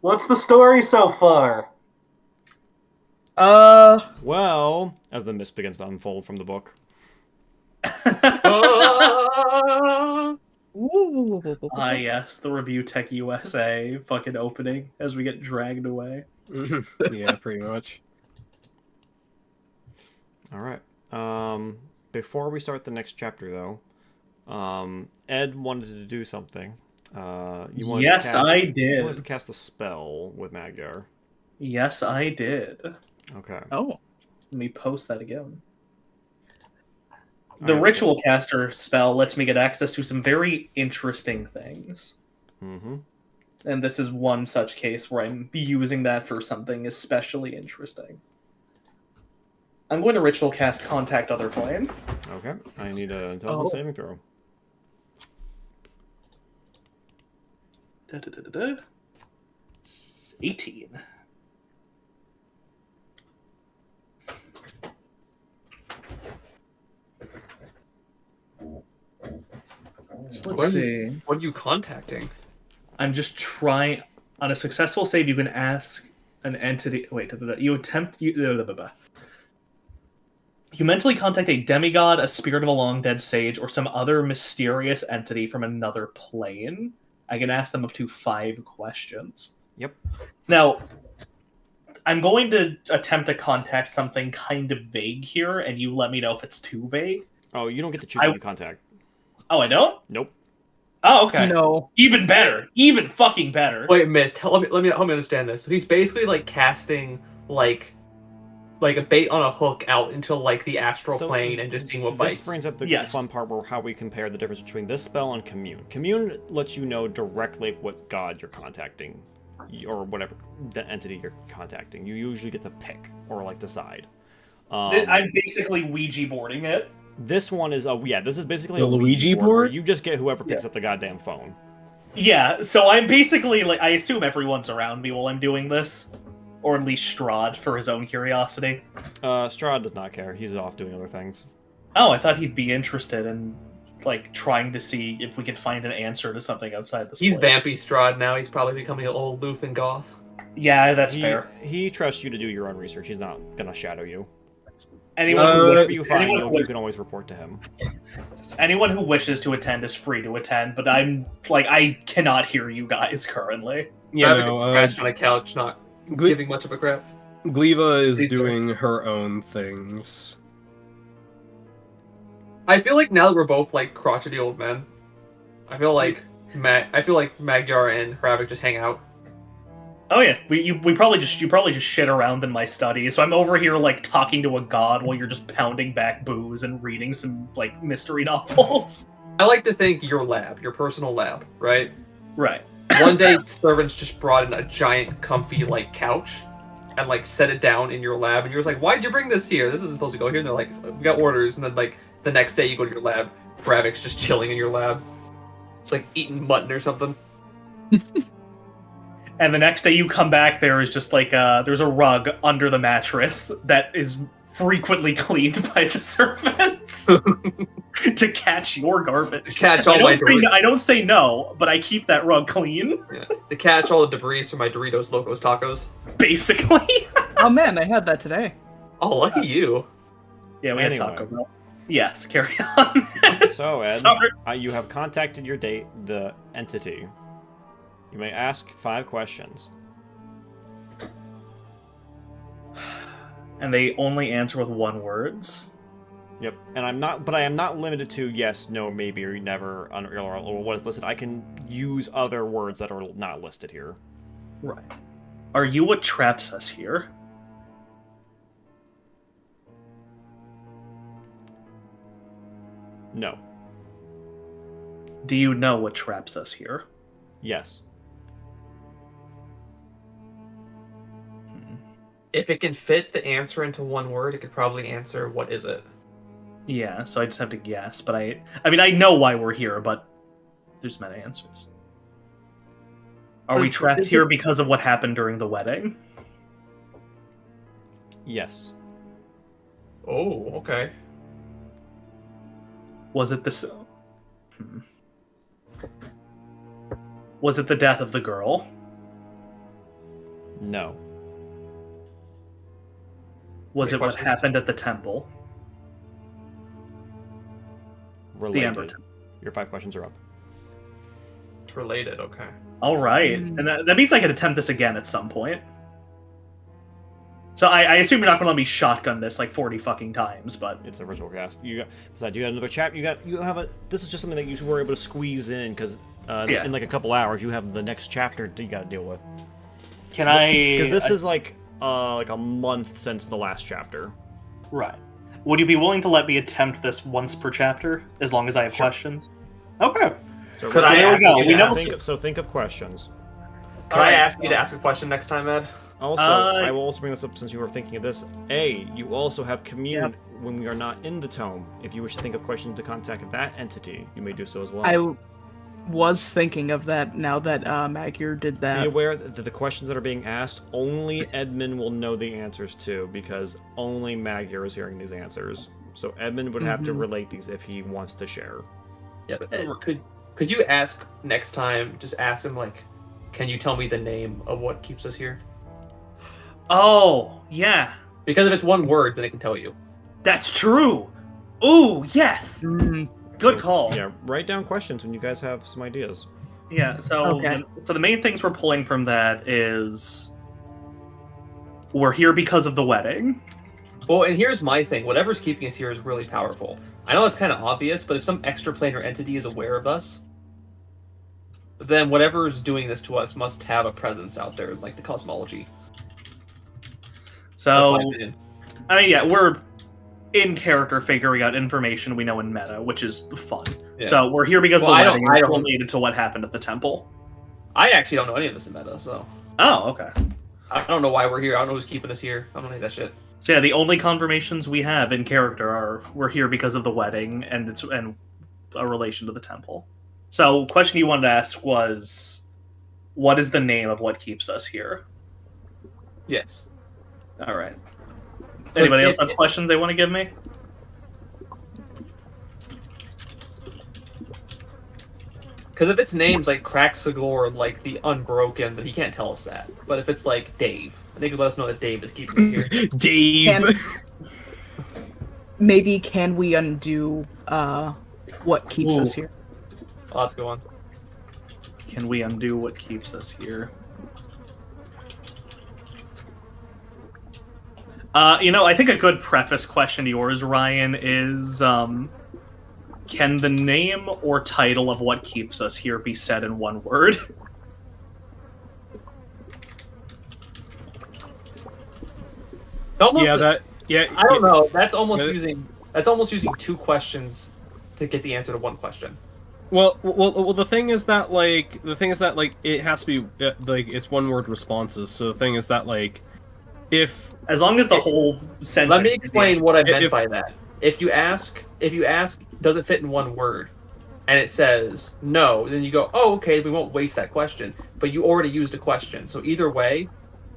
What's the story so far? Well, as the mist begins to unfold from the book. Ah, yes, the Review Tech USA fucking opening as we get dragged away. Yeah, pretty much. All right. Before we start the next chapter, though, Ed wanted to do something. You wanted Yes, to cast, I You did. wanted to cast a spell with Magyar. Yes, I did. Okay. Oh. Let me post that again. All The right, Ritual Caster spell lets me get access to some very interesting things. Mm-hmm. And this is one such case where I'm using that for something especially interesting. I'm going to Ritual Cast Contact Other Plane. Okay. I need an intelligence saving throw. Da-da-da-da-da. 18. Let's see. What are you contacting? I'm just trying. On a successful save, you can ask an entity. Wait, you attempt. You mentally contact a demigod, a spirit of a long dead sage, or some other mysterious entity from another plane. I can ask them up to 5 questions. Yep. Now, I'm going to attempt to contact something kind of vague here, and you let me know if it's too vague. Oh, you don't get to choose who you contact. Oh, I don't? Nope. Oh, okay. No. Even better. Even fucking better. Wait, Mist, let me help me understand this. So he's basically like casting like a bait on a hook out into like the astral So, plane and just seeing what This bites. brings up the Yes. fun part where how we compare the difference between this spell and Commune. Commune lets you know directly what god you're contacting, or whatever the entity you're contacting. You usually get to pick or like decide. I'm basically Ouija boarding it. This one is this is basically The a Luigi where board? you just get whoever picks up the goddamn phone. Yeah, so I'm basically like, I assume everyone's around me while I'm doing this. Or at least Strahd, for his own curiosity. Strahd does not care. He's off doing other things. Oh, I thought he'd be interested in, like, trying to see if we could find an answer to something outside this He's place. vampy Strahd now. He's probably becoming an old Loof and Goth. Yeah, that's He, fair. he trusts you to do your own research. He's not gonna shadow you. Anyone, Whatever you find, anyone, you can always report to him. anyone who wishes to attend is free to attend, but I'm, like, I cannot hear you guys currently. Yeah, Probably no, crashed on a couch, not giving much of a crap. Gleva is Please go. doing her own things. I feel like now that we're both like crotchety old men, I feel like Magyar and Hravik just hang out. Oh yeah, you probably just shit around in my study, so I'm over here like talking to a god while you're just pounding back booze and reading some like mystery novels. I like to think your lab, your personal lab, right? Right. One day, servants just brought in a giant, comfy like couch, and like set it down in your lab, and you're just like, why'd you bring this here? This isn't supposed to go here. And they're like, we got orders. And then like the next day you go to your lab, Dravik's just chilling in your lab. It's like eating mutton or something. And the next day you come back, there is just like there's a rug under the mattress that is frequently cleaned by the servants to catch your garbage. Catch all my debris. I don't say no, but I keep that rug clean. Yeah. To catch all the debris from my Doritos Locos Tacos. Basically. Oh man, I had that today. Oh, lucky you. Yeah, we Anyway. had Taco Bell. Yes, carry on. So, Ed, Sorry. you have contacted the entity. You may ask 5 questions. And they only answer with one words. Yep, and I am not limited to yes, no, maybe, or never, or what is listed. I can use other words that are not listed here. Right. Are you what traps us here? No. Do you know what traps us here? Yes. If it can fit the answer into one word, it could probably answer what is it. Yeah, so I just have to guess, but I mean, I know why we're here, but there's many answers. Are we trapped here because of what happened during the wedding? Yes. Oh, okay. Was it the Was it the death of the girl? No. Was Any it what questions? happened at the temple? Related. The Ember Temple. Your 5 questions are up. It's related, okay. All right, and that means I could attempt this again at some point. So I assume you're not going to let me shotgun this like 40 fucking times, but It's a ritual cast. Besides, you got another chapter. You have a. This is just something that you were able to squeeze in because Yeah. in like a couple hours you have the next chapter you got to deal with. can I? Because this is like a month since the last chapter. Right. Would you be willing to let me attempt this once per chapter, as long as I have questions? Okay. So Could so I there we ask go. you We to know. ask- Think of questions. Can I ask you to ask a question next time, Ed? Also, I will also bring this up since you were thinking of this. You also have commune when we are not in the tome. If you wish to think of questions to contact that entity, you may do so as well. I was thinking of that now that Magyar did Be that. aware that the questions that are being asked, only Edmund will know the answers to, because only Magyar is hearing these answers. So Edmund would have to relate these if he wants to share. Yeah, but Ed, could you ask next time? Just ask him like, can you tell me the name of what keeps us here? Oh, yeah. Because if it's one word, then it can tell you. That's true. Ooh, yes. Mm, Good call. Yeah, write down questions when you guys have some ideas. Yeah, so Okay. so the main things we're pulling from that is we're here because of the wedding. Well, and here's my thing. Whatever's keeping us here is really powerful. I know it's kind of obvious, but if some extraplanar entity is aware of us, then whatever's doing this to us must have a presence out there, like the cosmology. That's So my opinion. I mean, yeah, we're in character figuring out information we know in meta, which is fun. Yeah. So we're here because Well, of I the don't- wedding, I and it's don't- related to what happened at the temple. I actually don't know any of this in meta, so Oh, okay. I don't know why we're here. I don't know who's keeping us here. I don't know any of that shit. So yeah, the only confirmations we have in character are we're here because of the wedding and it's and a relation to the temple. So, question you wanted to ask was, what is the name of what keeps us here? Yes. All right. Anybody else it- have questions they want to give me? Because if it's names like Craxagor, like the Unbroken, then he can't tell us that. But if it's like Dave, they could let us know that Dave is keeping us here. Dave. maybe can we undo what keeps us Ooh. here? Oh, that's a good one. Can we undo what keeps us here? I think a good preface question to yours, Ryan, is can the name or title of what keeps us here be said in one word? Almost, Yeah, that. Yeah, I don't know. That's almost Yeah. using 2 questions to get the answer to 1 question. Well, the thing is that it has to be like it's one word responses. So the thing is that If As long as the whole sentence. Let me explain what I meant if- by that. If you ask, does it fit in one word? And it says no, then you go, oh, okay, we won't waste that question. But you already used a question, so either way,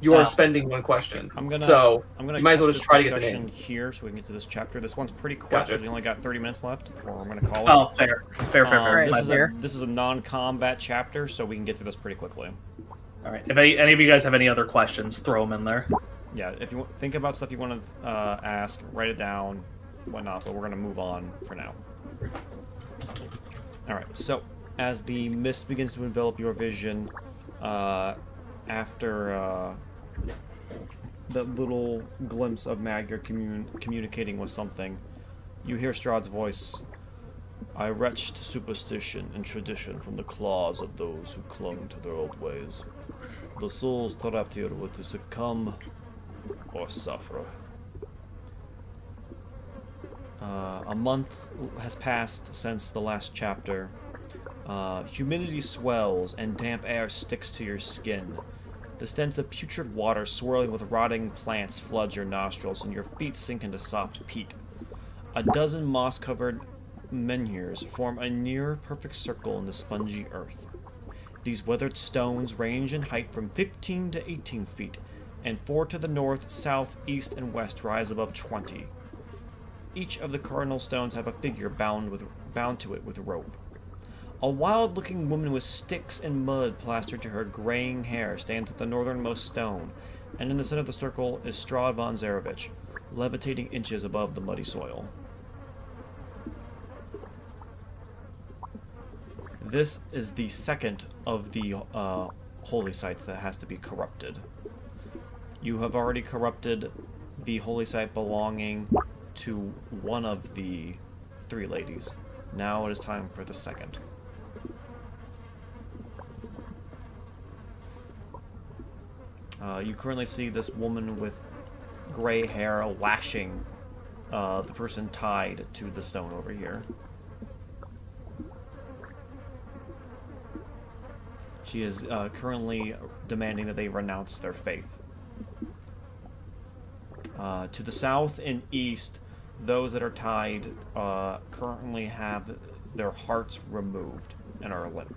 you are Oh. spending one question. I'm gonna you might as well cut just this try to get the discussion name. here so we can get to this chapter. This one's pretty quick Gotcha. because we only got 30 minutes left before I'm gonna call it. Oh, fair. Alright, This is a non-combat chapter, so we can get through this pretty quickly. All right. If any of you guys have any other questions, throw them in there. Yeah, if you think about stuff you want to ask, write it down, whatnot. But we're gonna move on for now. All right. So as the mist begins to envelop your vision, after the little glimpse of Magyar communicating with something, you hear Strahd's voice. I wrenched superstition and tradition from the claws of those who clung to their old ways. The souls trapped here were to succumb or suffer. A month has passed since the last chapter. Humidity swells and damp air sticks to your skin. The stench of putrid water swirling with rotting plants floods your nostrils and your feet sink into soft peat. A dozen moss-covered menhirs form a near-perfect circle in the spongy earth. These weathered stones range in height from 15 to 18 feet, and 4 to the north, south, east, and west rise above 20. Each of the cardinal stones have a figure bound to it with rope. A wild-looking woman with sticks and mud plastered to her graying hair stands at the northernmost stone, and in the center of the circle is Strahd von Zarevich, levitating inches above the muddy soil. This is the second of the holy sites that has to be corrupted. You have already corrupted the holy site belonging to one of the 3 ladies. Now it is time for the second. You currently see this woman with gray hair lashing the person tied to the stone over here. She is currently demanding that they renounce their faith. To the south and east, those that are tied currently have their hearts removed and are limp.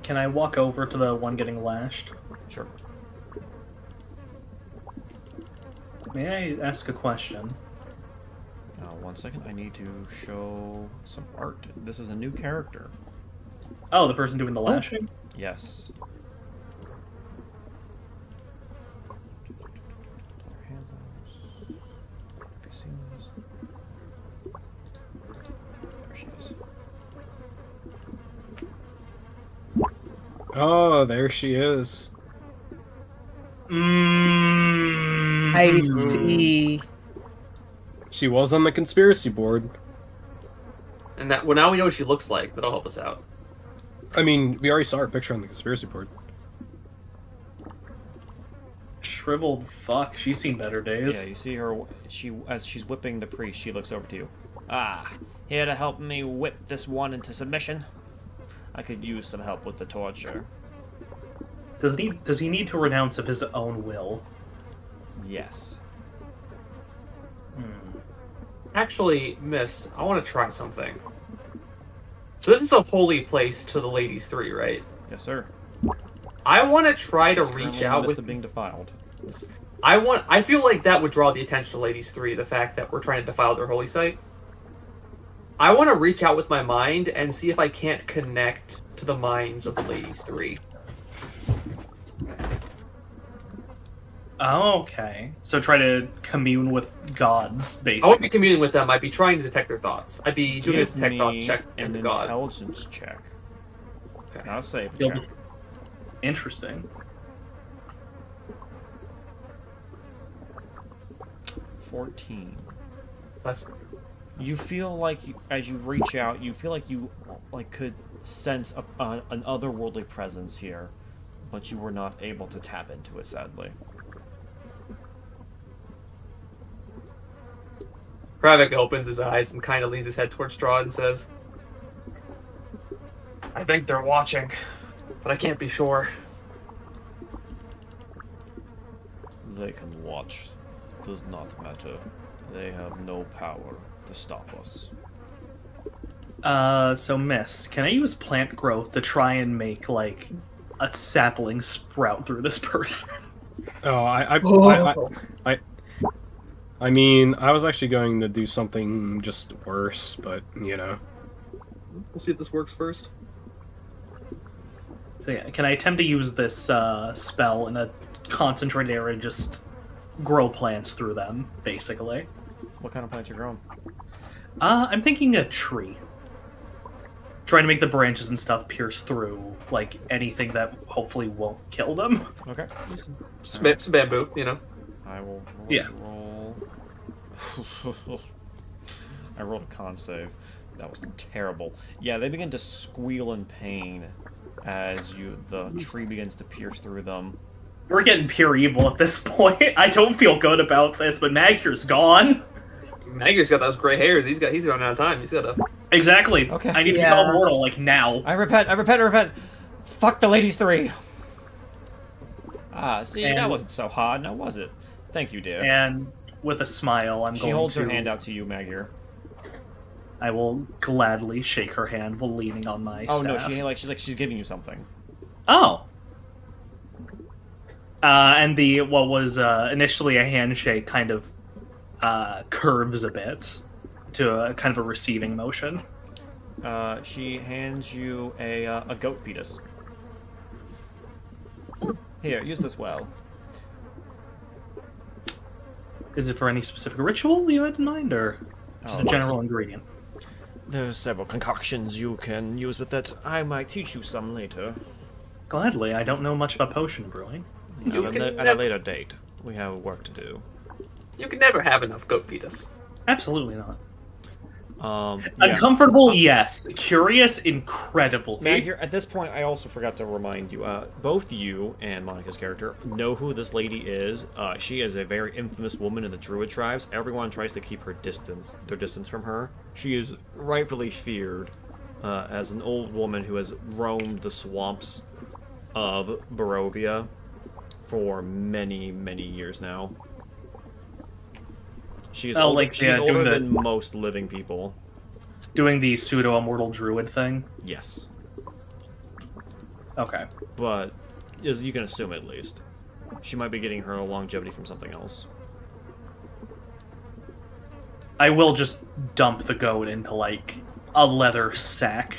Can I walk over to the one getting lashed? Sure. May I ask a question? 1 second, I need to show some art. This is a new character. Oh, the person doing the lashing? Yes. There she is. Oh, there she is. I see. She was on the conspiracy board. And that, well, now we know what she looks like. That'll help us out. I mean, we already saw her picture on the conspiracy board. Shriveled fuck. She's seen better days. Yeah, you see her. As she's whipping the priest, she looks over to you. Ah, here to help me whip this one into submission. I could use some help with the torture. Does he need to renounce of his own will? Yes. Actually, Miss, I want to try something. So this is a holy place to the ladies 3, right? Yes, sir. I want to try to It's reach currently in the out midst with. of being defiled. I feel like that would draw the attention to ladies 3. The fact that we're trying to defile their holy site. I want to reach out with my mind and see if I can't connect to the minds of the ladies 3. Okay. So try to commune with gods, I basically. won't be communing with them. I'd be trying to detect their thoughts. I'd be doing a Give detect thought me check an into God. intelligence check. Okay. Not a save You'll check. be- Interesting. 14. That's You feel like as you reach out, you feel like you could sense an otherworldly presence here, but you were not able to tap into it, sadly. Kravik opens his eyes and kind of leans his head towards Strahd and says, I think they're watching, but I can't be sure. They can watch. Does not matter. They have no power to stop us. So Miss, can I use plant growth to try and make, like, a sapling sprout through this person? Oh, I mean, I was actually going to do something just worse, but you know. We'll see if this works first. So yeah, can I attempt to use this spell in a concentrated area and just grow plants through them, basically? What kind of plants you growing? I'm thinking a tree. Trying to make the branches and stuff pierce through, like, anything that hopefully won't kill them. Okay. Just some bamboo, you know. I will roll. Yeah. I rolled a con save. That was terrible. Yeah, they begin to squeal in pain as the tree begins to pierce through them. We're getting pure evil at this point. I don't feel good about this, but Magier's gone. Magier's got those gray hairs. He's running out of time. He's got to. Exactly. Okay. I need to become immortal, like, now. I repent. Fuck the ladies 3. See, that wasn't so hard, now was it? Thank you, dear. And with a smile, She holds her hand out to you, Magier. I will gladly shake her hand while leaning on my Oh staff. no, she's giving you something. Oh. And what was initially a handshake kind of curves a bit to a kind of a receiving motion. She hands you a goat fetus. Here, use this well. Is it for any specific ritual you had in mind, or just a general ingredient? There's several concoctions you can use with it. I might teach you some later. Gladly. I don't know much about potion brewing. At a later date. We have work to do. You can never have enough goat fetus. Absolutely not. Yeah. Uncomfortable, yes. Curious, incredibly. Magier, at this point, I also forgot to remind you, both you and Monica's character know who this lady is. She is a very infamous woman in the Druid tribes. Everyone tries to keep their distance from her. She is rightfully feared as an old woman who has roamed the swamps of Barovia for many, many years now. She's older than most living people. Doing the pseudo-immortal druid thing? Yes. Okay. But, as you can assume at least, she might be getting her longevity from something else. I will just dump the goat into, like, a leather sack.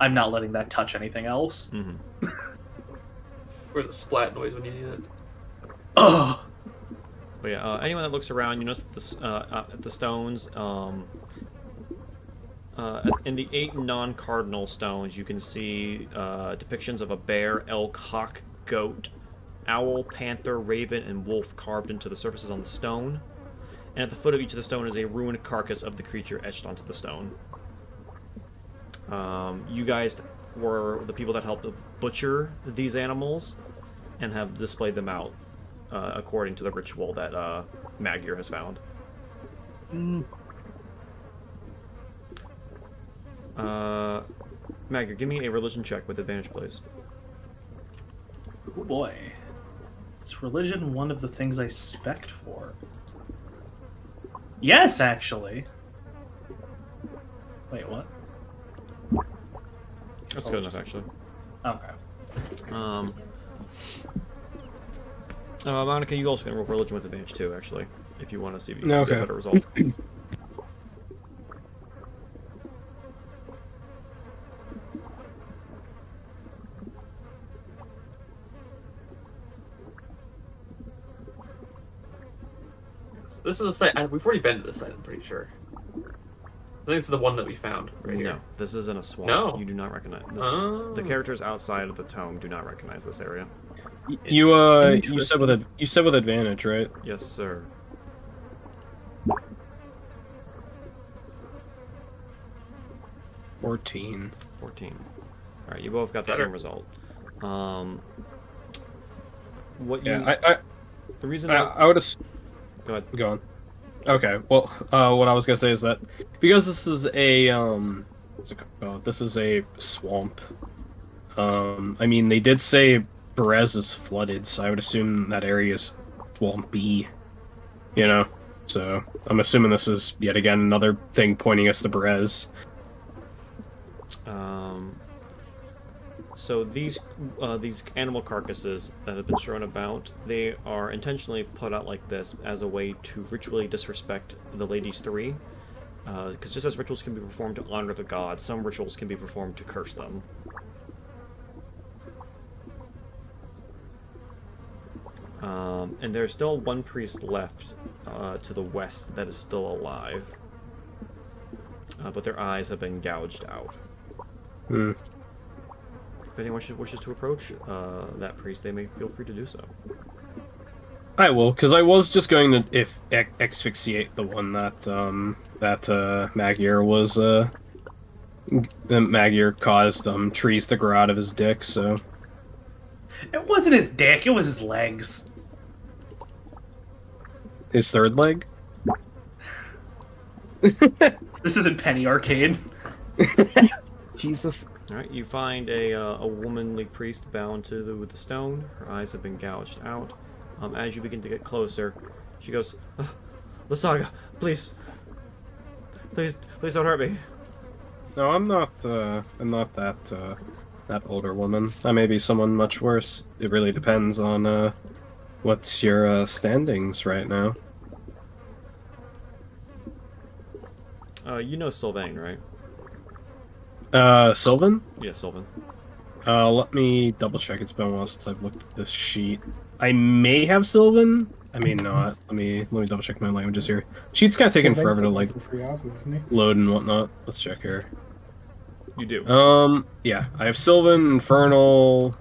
I'm not letting that touch anything else. Mm-hmm. Where's the splat noise when you need it? Ugh! But yeah, anyone that looks around, you notice that at the stones, in the 8 non-cardinal stones, you can see depictions of a bear, elk, hawk, goat, owl, panther, raven, and wolf carved into the surfaces on the stone. And at the foot of each of the stone is a ruined carcass of the creature etched onto the stone. You guys were the people that helped butcher these animals and have displayed them out. According to the ritual that Magier has found. Magier, give me a religion check with advantage, please. Oh boy. Is religion one of the things I spec'd for? Yes, actually. Wait, what? That's good enough, actually. Okay. Monica, you also can roll religion with advantage too, actually, if you want to see if you can get a better result. This is the site. We've already been to this site, I'm pretty sure. I think this is the one that we found right here. No, this isn't a swamp. No. You do not recognize this. Oh. The characters outside of the tome do not recognize this area. You said with advantage, right? Yes, sir. 14. 14. Alright, you both got the same result. What you... Yeah, The reason I would have... Go ahead. Go on. Okay. Well, what I was gonna say is that because this is a what's it called? This is a swamp. I mean, they did say Perez is flooded, so I would assume that area is swampy. You know, so I'm assuming this is yet again another thing pointing us to Perez. So these animal carcasses that have been strewn about, they are intentionally put out like this as a way to ritually disrespect the Ladies Three. Because just as rituals can be performed to honor the gods, some rituals can be performed to curse them. And there's still one priest left to the west that is still alive. But their eyes have been gouged out. Hmm. If anyone wishes to approach that priest, they may feel free to do so. I will, because I was just going to asphyxiate the one that Magyar was Magyar caused trees to grow out of his dick. So It wasn't his dick, it was his legs. his third leg. This isn't Penny Arcade. Jesus. All right, you find a womanly priest bound to the stone. Her eyes have been gouged out. As you begin to get closer, she goes, "Lasaga, please, please don't hurt me." No, I'm not that older woman. I may be someone much worse. It really depends on what's your standings right now. You know Sylvain, right? Sylvan? Yeah, Sylvain. Let me double check. It's been a while since I've looked at this sheet. I may have Sylvan. I may not. Let me double check my languages here. Sheet's kind of taking forever to like For 3 hours, isn't he? load and whatnot. Let's check here. You do. Yeah, I have Sylvan, Infernal.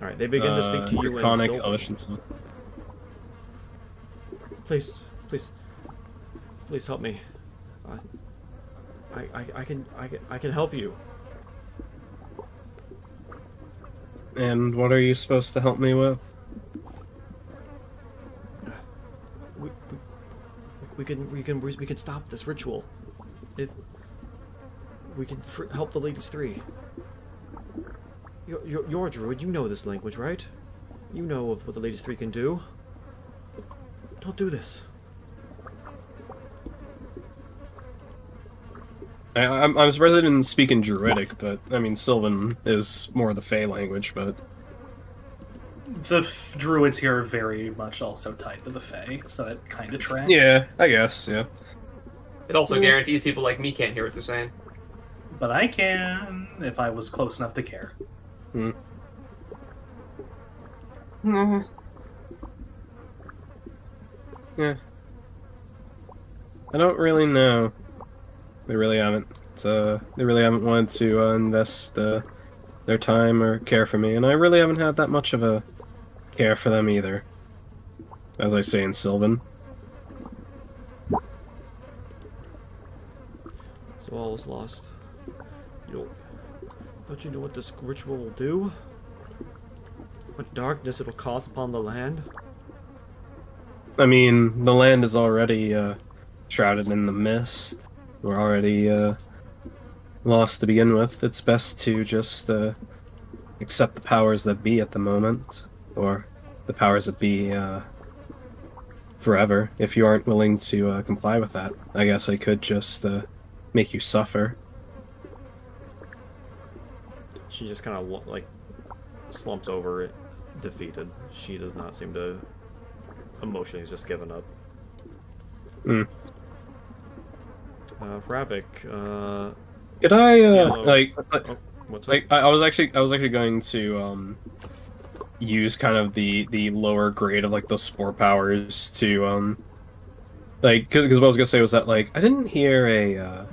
All right, they begin to speak to you in Draconic, Sylvan. Elvish, and so. Please help me. I can help you. And what are you supposed to help me with? We can stop this ritual. If we can help the Ladies Three. You're a druid. You know this language, right? You know of what the Ladies Three can do. Don't do this. I'm surprised I didn't speak in Druidic, but I mean Sylvan is more the Fey language, but The druids here are very much also tied to the Fae, so that kind of tracks. yeah, I guess, yeah. It also guarantees people like me can't hear what they're saying. But I can, if I was close enough to care. Yeah. I don't really know. They really haven't. They really haven't wanted to invest their time or care for me, and I really haven't had that much of a care for them either. As I say in Sylvan. So all is lost. Don't you know what this ritual will do? What darkness it'll cause upon the land? I mean, the land is already shrouded in the mist. We're already lost to begin with. It's best to just accept the powers that be at the moment, or the powers that be forever. If you aren't willing to comply with that, I guess I could just make you suffer. She just kind of like slumps over it, defeated. She does not seem to emotionally has just given up. Ravik, Could I Cielo- like what's like up? I was actually going to use kind of the lower grade of like the spore powers to like because what I was gonna say was that like I didn't hear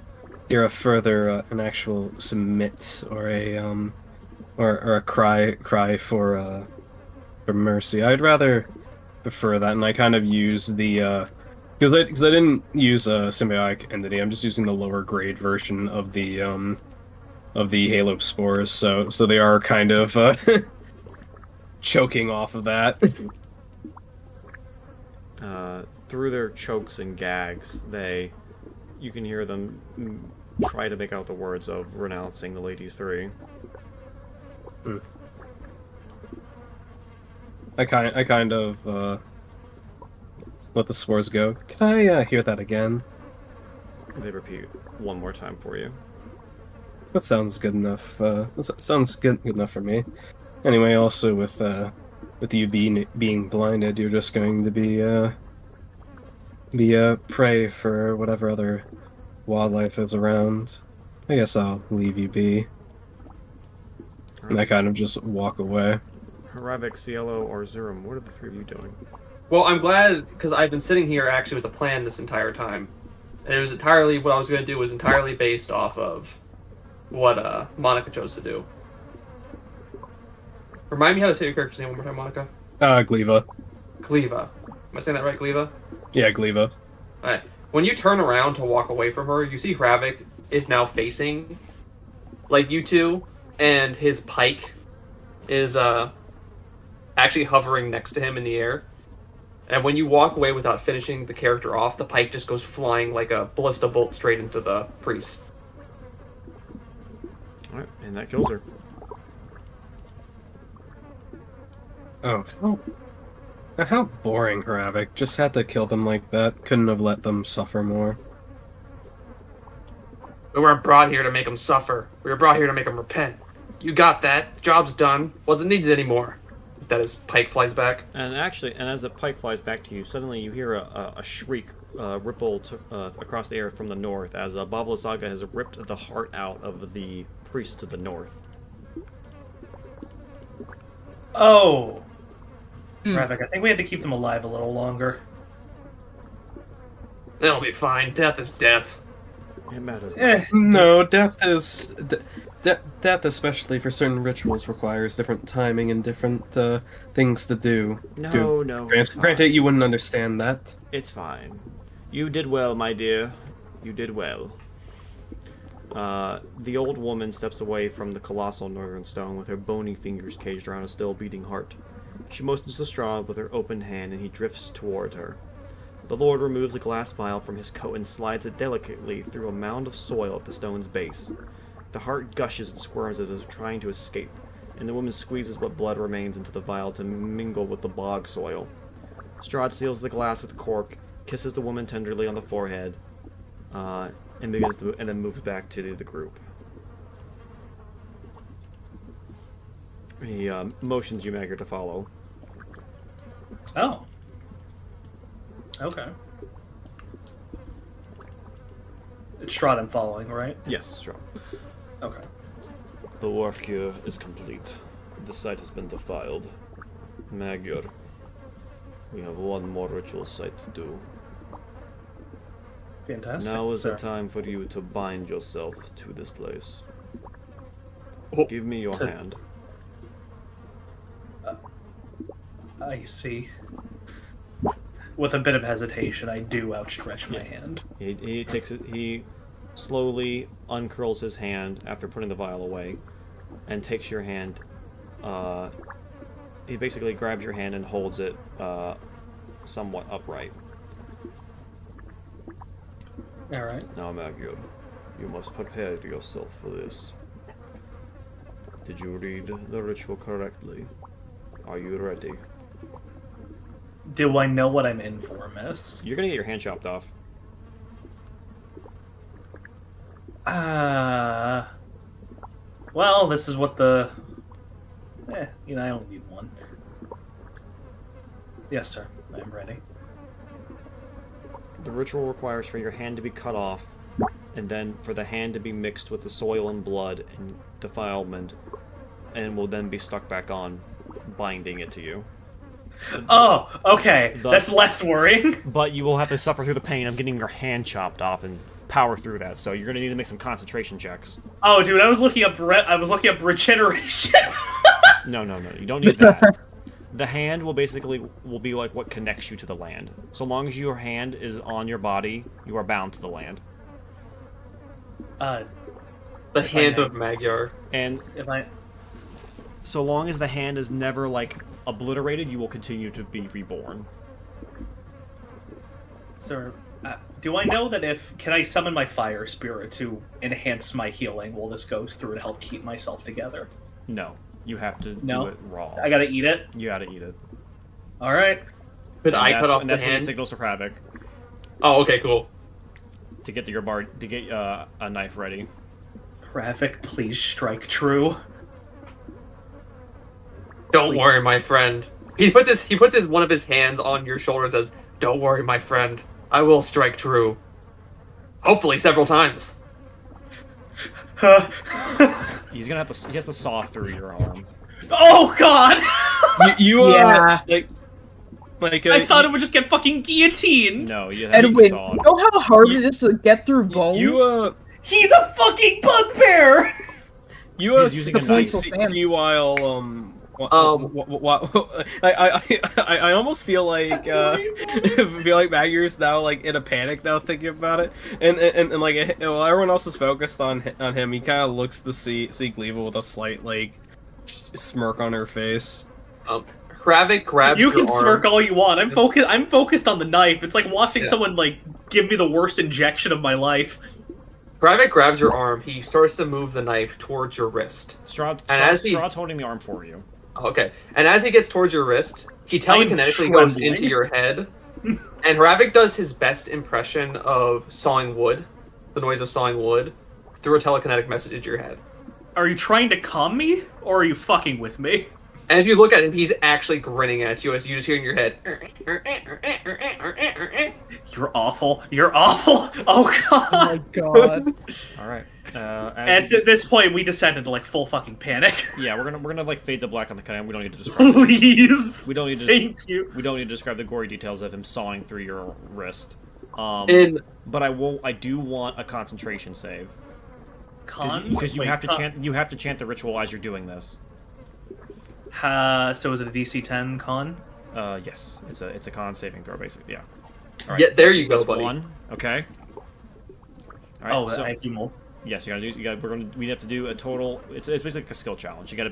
a further an actual submit or a or a cry for mercy. I'd rather prefer that, and I kind of use the because I didn't use a symbiotic entity. I'm just using the lower grade version of the Halo spores. So they are kind of choking off of that. through their chokes and gags, you can hear them try to make out the words of renouncing the ladies three. I kind of let the spores go. Can I hear that again? They repeat one more time for you. That sounds good enough. That sounds good enough for me. Anyway, also with you being blinded, you're just going to be prey for whatever other wildlife is around. I guess I'll leave you be. And I kind of just walk away. Haravik, Cielo, or Zurum, what are the three of you doing? Well, I'm glad, because I've been sitting here actually with a plan this entire time. And it was entirely, what I was going to do was entirely based off of what Monica chose to do. Remind me how to say your character's name one more time, Monica. Gleva. Gleva. Am I saying that right, Gleva? Yeah, Gleva. Alright. When you turn around to walk away from her, you see Haravik is now facing, like, you two, and his pike is, actually hovering next to him in the air. And when you walk away without finishing the character off, the pike just goes flying like a ballista bolt straight into the priest. Alright, and that kills her. Oh, how boring, Haravik. Just had to kill them like that. Couldn't have let them suffer more. We weren't brought here to make them suffer. We were brought here to make them repent. You got that. Job's done. Wasn't needed anymore. That his pike flies back. And actually, as the pike flies back to you, suddenly you hear a shriek ripple across the air from the north as Babla Saga has ripped the heart out of the priest to the north. Oh! Ravik, I think we had to keep them alive a little longer. They'll be fine. Death is death. It matters. No, death is... Death, especially for certain rituals, requires different timing and different things to do. No. Granted, you wouldn't understand that. It's fine. You did well, my dear. You did well. The old woman steps away from the colossal northern stone with her bony fingers caged around a still beating heart. She motions to Strahd with her open hand, and he drifts toward her. The Lord removes a glass vial from his coat and slides it delicately through a mound of soil at the stone's base. The heart gushes and squirms as it is trying to escape, and the woman squeezes what blood remains into the vial to mingle with the bog soil. Strahd seals the glass with cork, kisses the woman tenderly on the forehead, and then moves back to the group. He motions you, Magger, to follow. Oh. Okay. It's Strahd I'm following, right? Yes, Strahd. Okay. The work here is complete. The site has been defiled. Magyar, we have one more ritual site to do. Fantastic. Now is the Sir. time for you to bind yourself to this place. Oh, Give me your to- hand. I see. With a bit of hesitation, I do outstretch my hand. He takes it. He slowly uncurls his hand after putting the vial away, and takes your hand. He basically grabs your hand and holds it somewhat upright. All right. Now, Magyar, you must prepare yourself for this. Did you read the ritual correctly? Are you ready? Do I know what I'm in for, miss? You're gonna get your hand chopped off. Well, this is what the... I only need one. Yes, sir. I am ready. The ritual requires for your hand to be cut off, and then for the hand to be mixed with the soil and blood and defilement, and will then be stuck back on, binding it to you. Oh, okay. Thus- That's less worrying. But you will have to suffer through the pain of getting your hand chopped off and power through that, so you're gonna need to make some concentration checks. Oh, dude, I was looking up regeneration. No, you don't need that. The hand will be like what connects you to the land. So long as your hand is on your body, you are bound to the land. The hand of Magyar. And If I... so long as the hand is never, like, obliterated, you will continue to be reborn. Sir, do I know that can I summon my fire spirit to enhance my healing while this goes through to help keep myself together? No, you have to No? do it raw. I gotta eat it? You gotta eat it. Alright. Could I cut off and the that's when it hand? signals to Kravik Oh, okay, cool. to get a knife ready. Kravik, please strike true. Don't Please. worry, my friend. He puts one of his hands on your shoulder and says, "Don't worry, my friend. I will strike true. Hopefully several times." He has to saw through your arm. Oh god! Yeah. I thought it would just get fucking guillotined! No, you have to Edwin, saw. you know how hard it is to get through bone? He's a fucking bugbear! He's using a knife. See while I almost feel like Magier's now like in a panic now thinking about it, and like while everyone else is focused on him, he kind of looks to see Gleva with a slight like smirk on her face. Kravik grabs You your can arm. smirk all you want. I'm focused on the knife. It's like watching someone like give me the worst injection of my life. Kravik grabs your arm. He starts to move the knife towards your wrist. Strahd's holding the arm for you. Okay. And as he gets towards your wrist, he telekinetically I'm goes trembling. into your head. And Kravik does his best impression of sawing wood, the noise of sawing wood, through a telekinetic message into your head. Are you trying to calm me, or are you fucking with me? And if you look at him, he's actually grinning at you as you just hear in your head. You're awful. You're awful. Oh god. Oh my god. All right. At this point, we descend into like full fucking panic. Yeah, we're gonna like fade to black on the cut. We don't need to describe. Please. We don't need to. Thank you. We don't need to describe the gory details of him sawing through your wrist. But I do want a concentration save because you have to chant. You have to chant the ritual as you're doing this. So is it a DC 10 con? Yes, it's a con saving throw, basically. Yeah. All Yeah, there you go, that's buddy. 1. Okay. All right. I have more. Yes, we have to do a total. It's basically like a skill challenge. You gotta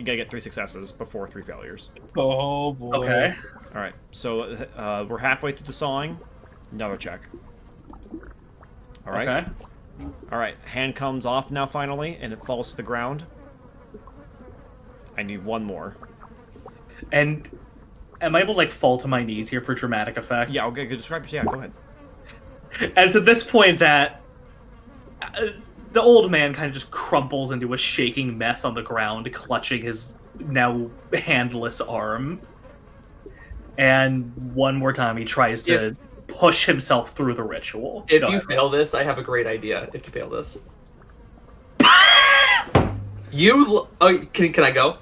get 3 successes before 3 failures. Oh boy. Okay. All right. So we're halfway through the sawing. Another check. All right. Okay. All right. Hand comes off now finally, and it falls to the ground. I need 1 more. And am I able to like fall to my knees here for dramatic effect? Yeah. Okay. Good. Describe. Yeah. Go ahead. And it's at this point that the old man kind of just crumples into a shaking mess on the ground, clutching his now handless arm. And one more time, he tries to push himself through the ritual. If you fail this, I have a great idea. If you fail this, can I go?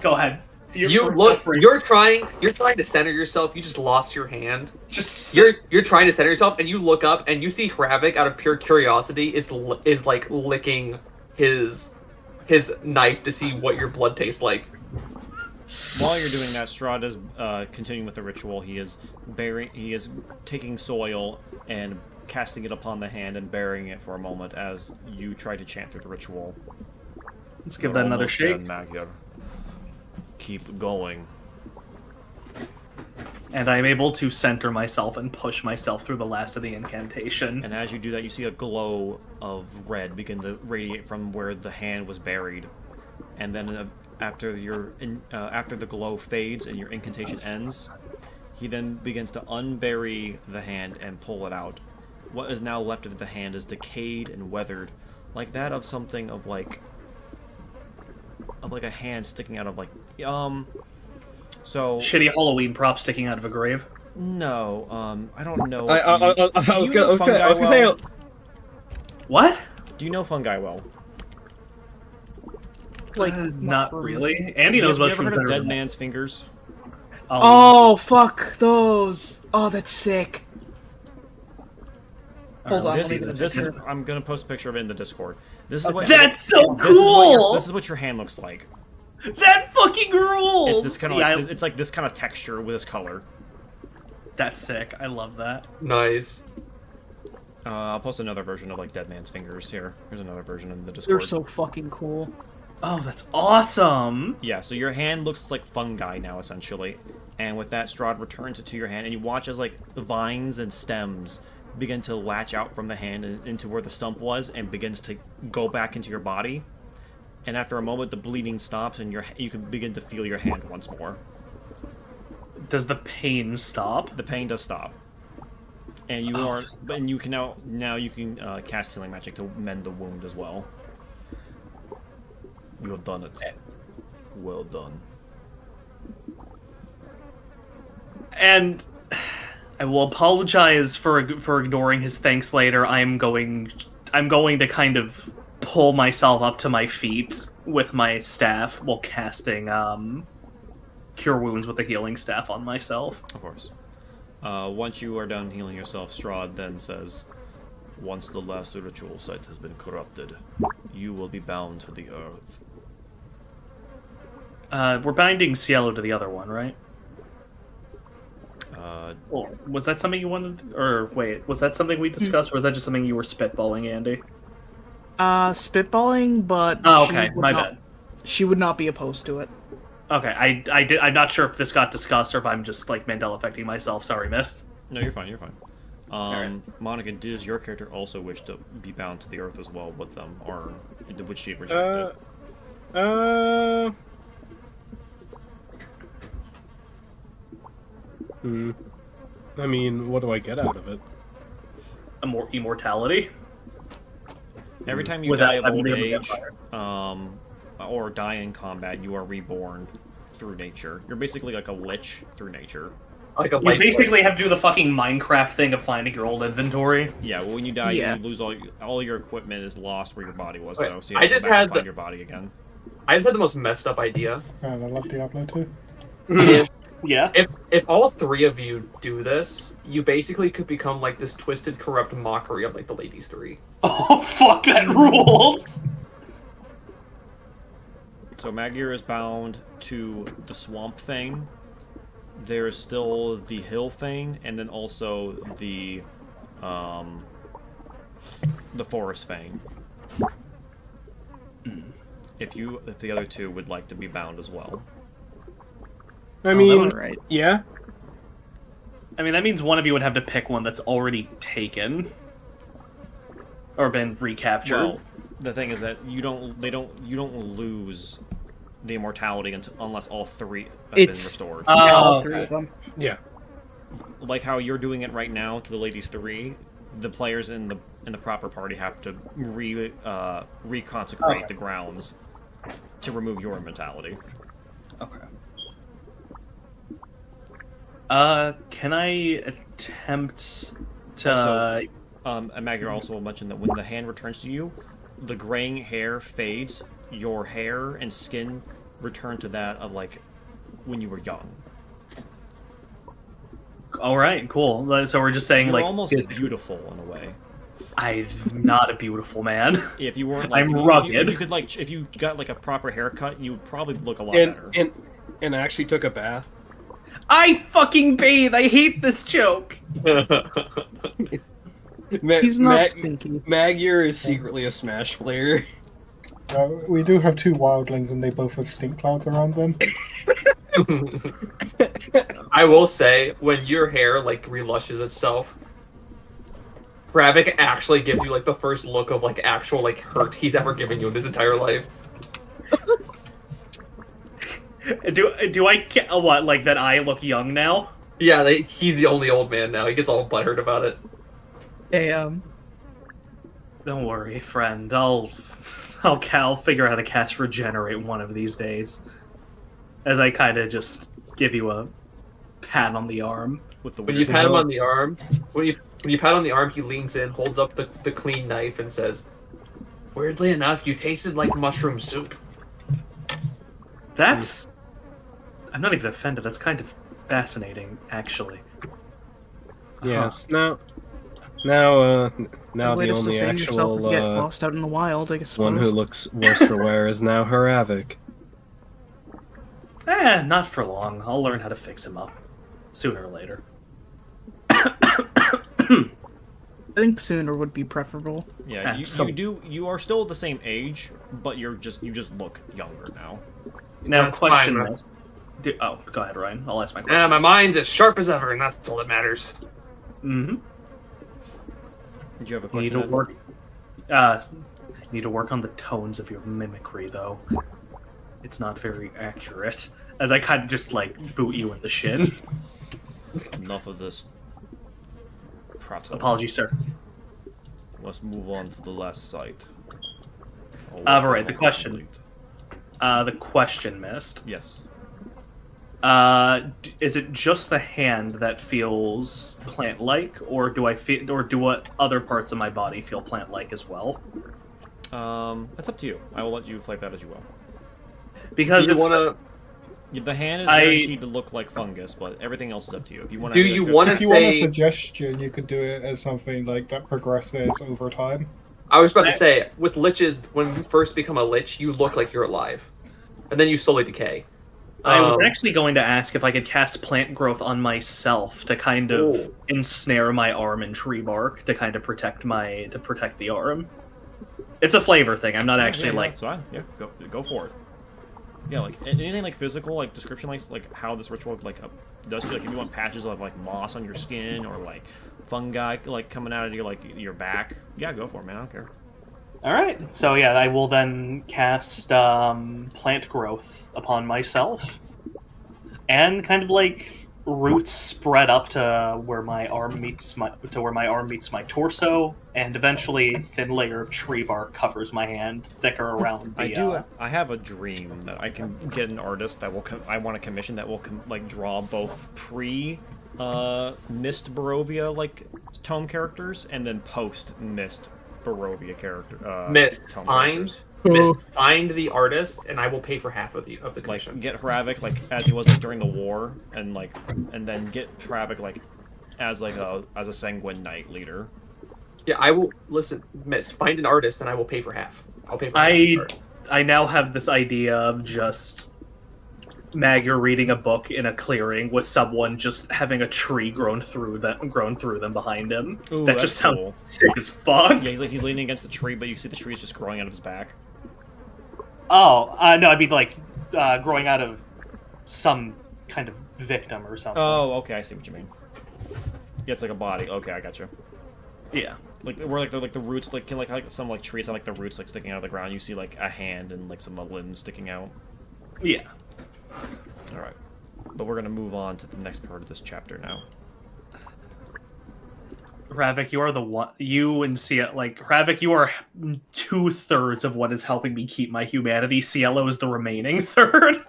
Go ahead. You're trying to center yourself. You just lost your hand. You're trying to center yourself, and you look up and you see Kravik out of pure curiosity is like licking his knife to see what your blood tastes like. While you're doing that, Strahd is continuing with the ritual. He is taking soil and casting it upon the hand and burying it for a moment as you try to chant through the ritual. Let's give that another shake. Magyar. Keep going. And I'm able to center myself and push myself through the last of the incantation. And as you do that, you see a glow of red begin to radiate from where the hand was buried. And then after the glow fades and your incantation ends, he then begins to unbury the hand and pull it out. What is now left of the hand is decayed and weathered, like that of something of like a hand sticking out of so shitty Halloween prop sticking out of a grave. No, I don't know. I was gonna say. What? Do you know fungi well? Not really. Andy knows You much ever from heard of better Dead than Man's Fingers? Oh, fuck those. Oh, that's sick. Hold on. I'm gonna post a picture of it in the Discord. This is what. That's so cool. This is what your hand looks like. That fucking rules. It's this kind of it's like this kind of texture with this color. That's sick. I love that. Nice. I'll post another version of like Dead Man's Fingers here. Here's another version in the Discord. They're so fucking cool. Oh, that's awesome! Yeah, so your hand looks like fungi now, essentially. And with that, Strahd returns it to your hand, and you watch as, like, the vines and stems begin to latch out from the hand and into where the stump was and begins to go back into your body. And after a moment, the bleeding stops, and you can begin to feel your hand once more. Does the pain stop? The pain does stop. And you are, and you can now you can cast healing magic to mend the wound as well. You have done it. Well done. And I will apologize for ignoring his thanks later. I'm going to kind of pull myself up to my feet with my staff while casting Cure Wounds with the healing staff on myself. Of course. Once you are done healing yourself, Strahd then says, "Once the last ritual site has been corrupted, you will be bound to the earth." We're binding Cielo to the other one, right? Uh, Well, was that something you wanted? Or wait, was that something we discussed, or was that just something you were spitballing, Andy? Spitballing, but Oh, she okay, would my not- bad. She would not be opposed to it. Okay, I'm not sure if this got discussed or if I'm just like Mandela affecting myself. Sorry, missed. no, you're fine. You're fine. Alright. Monica, does your character also wish to be bound to the earth as well with them, or would she reject it? I mean, what do I get out of it? Immortality. Every time you Without die of having old to be age, vampire. or die in combat, you are reborn through nature. You're basically like a lich through nature. Like a You light basically have to do the fucking Minecraft thing of finding your old inventory. Yeah, well, when you die, Yeah. you lose all your equipment is lost where your body was, Okay, though. So you I have to just go back had and find the- your body again. I just had the most messed up idea. And I love Diablo too. Yeah. If all three of you do this, you basically could become like this twisted, corrupt mockery of like the ladies three. Oh fuck, that rules. So Magyar is bound to the Swamp Fane. There is still the Hill Fane, and then also the Forest Fane. If the other two would like to be bound as well. I mean, Alright. yeah. I mean, that means one of you would have to pick one that's already taken or been recaptured. Well, the thing is that you don't lose the immortality unless all three have been It's- restored. Yeah, all three okay. of them. Yeah. Like how you're doing it right now to the ladies three, the players in the proper party have to reconsecrate Okay. the grounds to remove your immortality. Okay. Can I attempt to? Also, and Magyar also will mention that when the hand returns to you, the graying hair fades. Your hair and skin return to that of like when you were young. All right, cool. So we're just saying, You're like, almost physically- beautiful in a way. I'm not a beautiful man. If you weren't, like, I'm if rugged. you could like, if you got like a proper haircut, you would probably look a lot And better. and actually took a bath. I fucking bathe. I hate this joke. He's not stinky. Magyar is secretly a Smash player. We do have two wildlings, and they both have stink clouds around them. I will say, when your hair like relushes itself, Ravik actually gives you like the first look of like actual like hurt he's ever given you in his entire life. Do I what, like that? I look young now. Yeah, he's the only old man now. He gets all butthurt about it. Hey, Don't worry, friend. I'll figure out how to cast regenerate one of these days. As I kind of just give you a pat on the arm. With the When you weird- pat him on the arm, when you pat on the arm, he leans in, holds up the clean knife, and says, "Weirdly enough, you tasted like mushroom soup." That's. I'm not even offended. That's kind of fascinating, actually. Yes. Now the way to only sustain yourself actual and get lost out in the wild, I guess. one who looks worse for wear is now Haravik. Not for long. I'll learn how to fix him up. Sooner or later. I think sooner would be preferable. Yeah, you are still the same age, but you just look younger now. Now, That's question fine. is... go ahead, Ryan. I'll ask my Yeah, question. my mind's as sharp as ever, and that's all that matters. Mm-hmm. Did you have a You need question? to Ed? work... you need to work on the tones of your mimicry, though. It's not very accurate. As I kind of just, boot you in the shin. Enough of this. Prato. Apologies, sir. Let's move on to the last site. Alright, the question. The question, Mist. Yes. Is it just the hand that feels plant-like, or do what other parts of my body feel plant-like as well? That's up to you. I will let you flight that as you will. Because Do you want to? The hand is guaranteed to look like fungus, but everything else is up to you. If you want to, Do you want to If you want a say? suggestion, you could do it as something like that progresses over time. I was about to say, with liches, when you first become a lich, you look like you're alive, and then you slowly decay. I was actually going to ask if I could cast plant growth on myself to kind of ensnare my arm in tree bark to kind of protect the arm. It's a flavor thing. I'm not actually That's fine. Yeah, go for it. Yeah, like anything like physical, like description, like how this ritual does to you. Like if you want patches of like moss on your skin or like fungi like coming out of your back, yeah, go for it, man. I don't care. All right. So yeah, I will then cast plant growth upon myself, and kind of like roots spread up to where my arm meets my torso, and eventually a thin layer of tree bark covers my hand, thicker around the. I have a dream that I can get an artist that will. I want a commission that will draw both pre, Mist Barovia tome characters and then post Mist Barovia character. Mist, tome find characters. Mist, find the artist, and I will pay for half of the commission. Get Hravik as he was during the war, and then get Hravik as a sanguine knight leader. Yeah, I will listen. Mist, find an artist, and I will pay for half. I'll pay for half. I now have this idea of just Magyar reading a book in a clearing with someone just having a tree grown through them behind him. Ooh, that that's just sounds cool. sick as fuck. Yeah, he's leaning against the tree, but you see the tree is just growing out of his back. Oh, no, I mean growing out of some kind of victim or something. Oh, okay, I see what you mean. Yeah, it's like a body. Okay, I got you. Yeah. Where the roots some trees have the roots sticking out of the ground. You see a hand and some limbs sticking out. Yeah. All right, but we're gonna move on to the next part of this chapter now. Hravik, you are the one. You and Hravik, you are 2/3 of what is helping me keep my humanity. Cielo is the remaining third.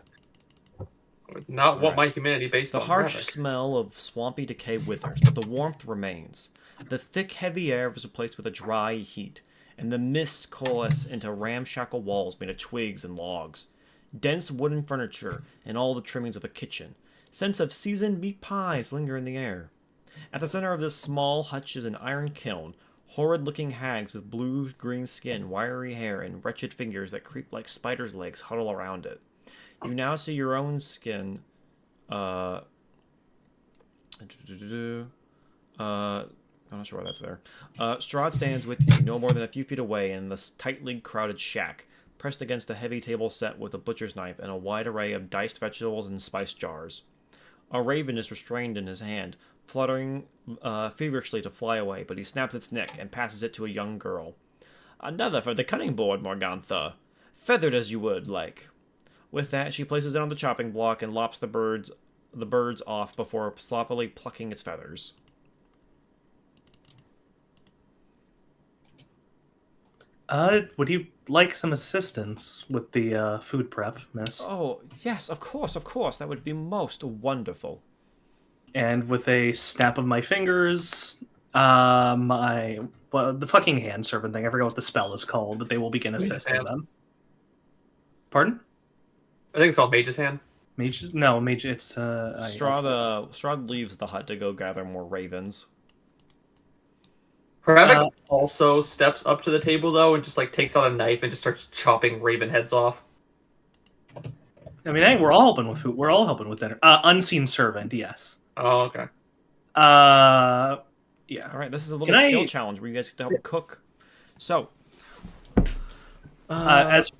Not what my humanity based The on. harsh Hravik. smell of swampy decay withers, but the warmth remains. The thick, heavy air is replaced with a dry heat, and the mist coalesce into ramshackle walls made of twigs and logs. Dense wooden furniture and all the trimmings of a kitchen. Scents of seasoned meat pies linger in the air. At the center of this small hutch is an iron kiln. Horrid-looking hags with blue-green skin, wiry hair, and wretched fingers that creep like spiders' legs huddle around it. You now see your own skin. I'm not sure why that's there. Strahd stands with you, no more than a few feet away in this tightly crowded shack, pressed against a heavy table set with a butcher's knife and a wide array of diced vegetables and spice jars. A raven is restrained in his hand, fluttering feverishly to fly away, but he snaps its neck and passes it to a young girl. Another for the cutting board, Morgantha. Feathered as you would like. With that, she places it on the chopping block and lops the birds off before sloppily plucking its feathers. Would you like some assistance with the food prep, miss? Oh, yes, of course. That would be most wonderful. And with a snap of my fingers, the fucking hand servant thing, I forgot what the spell is called, but they will begin assisting them. Pardon? I think it's called Mage's Hand. Mage? No, Mage, it's... Strahd leaves the hut to go gather more ravens. Hravik also steps up to the table, though, and just takes out a knife and just starts chopping raven heads off. I mean, hey, we're all helping with food. We're all helping with dinner. Unseen servant, yes. Oh, okay. Yeah. All right, this is a little Can skill I- challenge where you guys get to help cook. So, As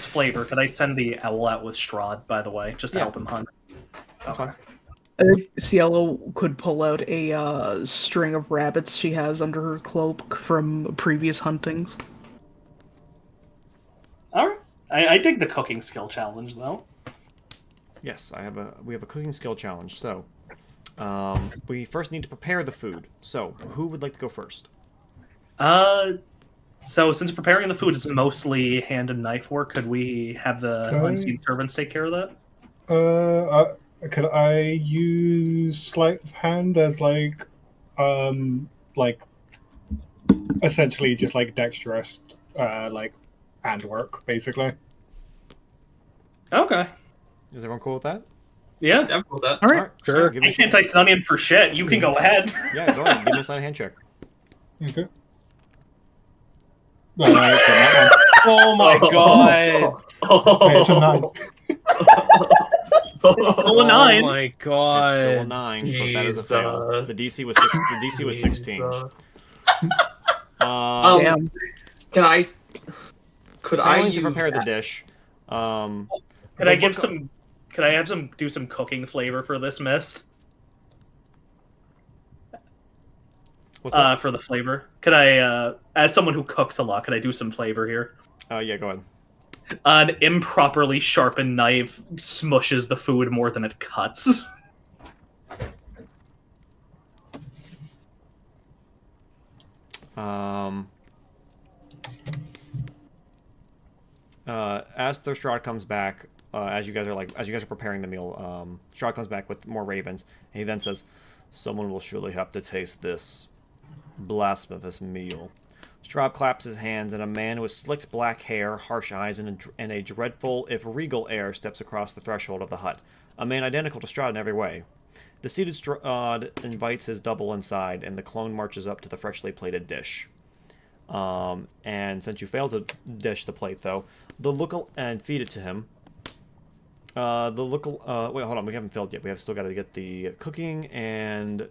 flavor, could I send the owl out with Strahd, by the way, just to Yeah. help him hunt? That's Okay. fine. I think Cielo could pull out a string of rabbits she has under her cloak from previous huntings. All right. I dig the cooking skill challenge, though. Yes, we have a cooking skill challenge. So, we first need to prepare the food. So, who would like to go first? So since preparing the food is mostly hand and knife work, could we have the Okay. unseen servants take care of that? Could I use sleight of hand as like essentially just like dexterous, like handwork, basically? Okay. Is everyone cool with that? Yeah. I'm cool with that. All right. Sure. Give me I a can't shot. dice an onion for shit. You can go ahead. Yeah, go ahead. Give me a sleight of hand check. Okay. No, no, it's not Oh my god! that one. It's a 9. It's still a 9. Oh my It's god! still a 9, but that is a fail. The DC was the DC was 16. Damn. Can I? Could I Failing use to prepare the that? dish. Could the I give look- some? Could I have some do some cooking flavor for this mist? What's up? For the flavor, could I, as someone who cooks a lot, could I do some flavor here? Yeah, go ahead. An improperly sharpened knife smushes the food more than it cuts. As the Strahd comes back, as you guys are preparing the meal, Strahd comes back with more ravens, and he then says, "Someone will surely have to taste this blasphemous meal." Strahd claps his hands, and a man with slicked black hair, harsh eyes, and a dreadful, if regal air steps across the threshold of the hut. A man identical to Strahd in every way. The seated Strahd invites his double inside, and the clone marches up to the freshly plated dish. And since you failed to dish the plate, though, and feed it to him. Wait, hold on, we haven't filled yet. We have still got to get the cooking and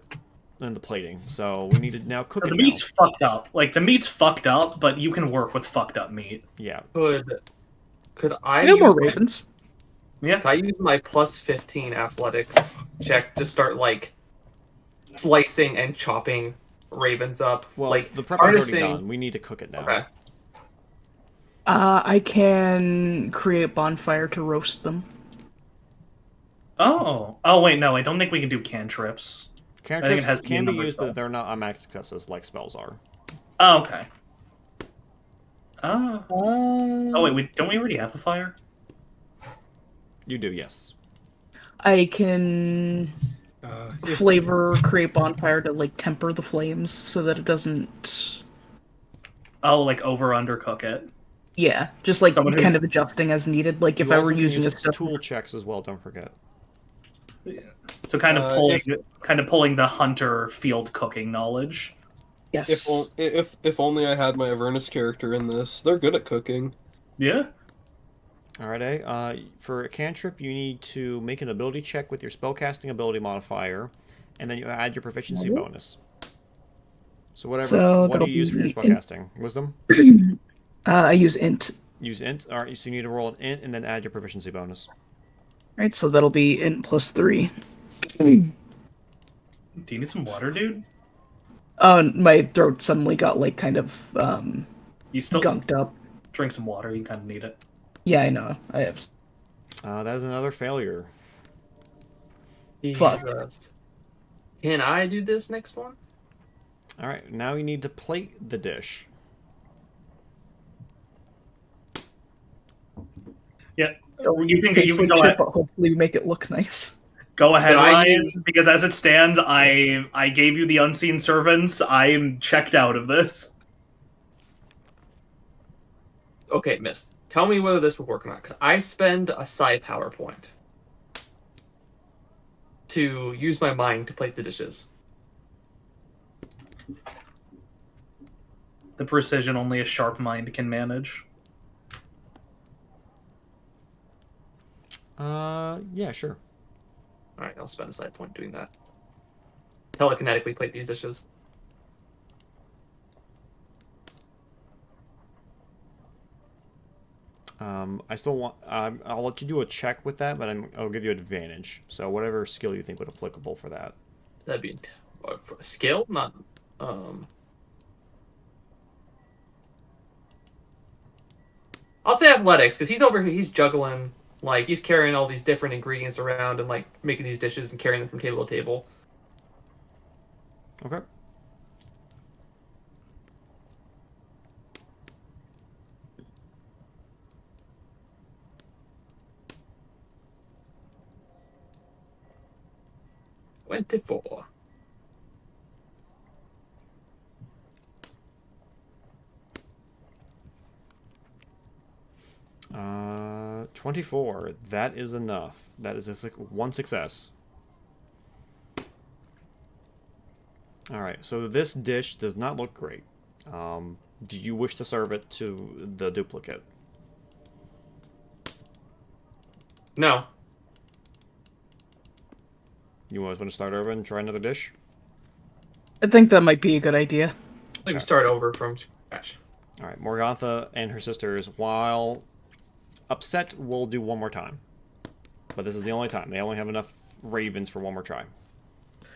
the plating. So we need to now cook it. The now. meat's fucked up. Like, the meat's fucked up, but you can work with fucked up meat. Yeah. Could I I got more use my- ravens. Yeah. Can I use my plus 15 athletics check to start like slicing and chopping ravens up? Well, like the prep is already harnessing- done. We need to cook it now. Okay. I can create bonfire to roast them. Oh. Oh, wait, no, I don't think we can do cantrips. I think it Cantrips has to be a can be numbered used, spell. but they're not automatic successes like spells are. Oh, okay. Oh, wait, don't we already have a fire? You do, yes. I can flavor create bonfire to like temper the flames so that it doesn't. Oh, like over-undercook it. Yeah, just like Someone who- kind of adjusting as needed. Like if You I also were can using a use stuff. tool checks as well. Don't forget. So kind of if- pulling the hunter field cooking knowledge. Yes. If only I had my Avernus character in this. They're good at cooking. Yeah. All right, for a cantrip, you need to make an ability check with your spellcasting ability modifier, and then you add your proficiency bonus. So whatever. So What do that'll you use for your be spellcasting? Wisdom. I use int. Use int. All right, so you need to roll an int and then add your proficiency bonus. Right, so that'll be int plus 3. Do you need some water, dude? Oh, and my throat suddenly got like kind of You still gunked up. drink some water. You kind of need it. Yeah, I know. I have. That is another failure. Fuck. Jesus. Can I do this next one? All right, now you need to plate the dish. Yeah. You can Basically go chip, ahead. but hopefully make it look nice. Go ahead, Can I Ryan. use- Because as it stands, I gave you the unseen servants. I'm checked out of this. Okay, miss. Tell me whether this would work or not. Could I spend a psi power point to use my mind to plate the dishes? The precision only a sharp mind can manage. Yeah, sure. Alright, I'll spend a psi point doing that. Telekinetically plate these dishes. I still want. I'll let you do a check with that, but I'll give you advantage. So whatever skill you think would applicable for that. That'd be for a skill, not. I'll say athletics because he's over here. He's juggling, like he's carrying all these different ingredients around and like making these dishes and carrying them from table to table. Okay. $24. 24. That is enough. That is one success. Alright, so this dish does not look great. Do you wish to serve it to the duplicate? No. You guys want to start over and try another dish? I think that might be a good idea. I think we start over from scratch. Alright, Morgantha and her sisters, while upset, will do one more time. But this is the only time. They only have enough ravens for one more try.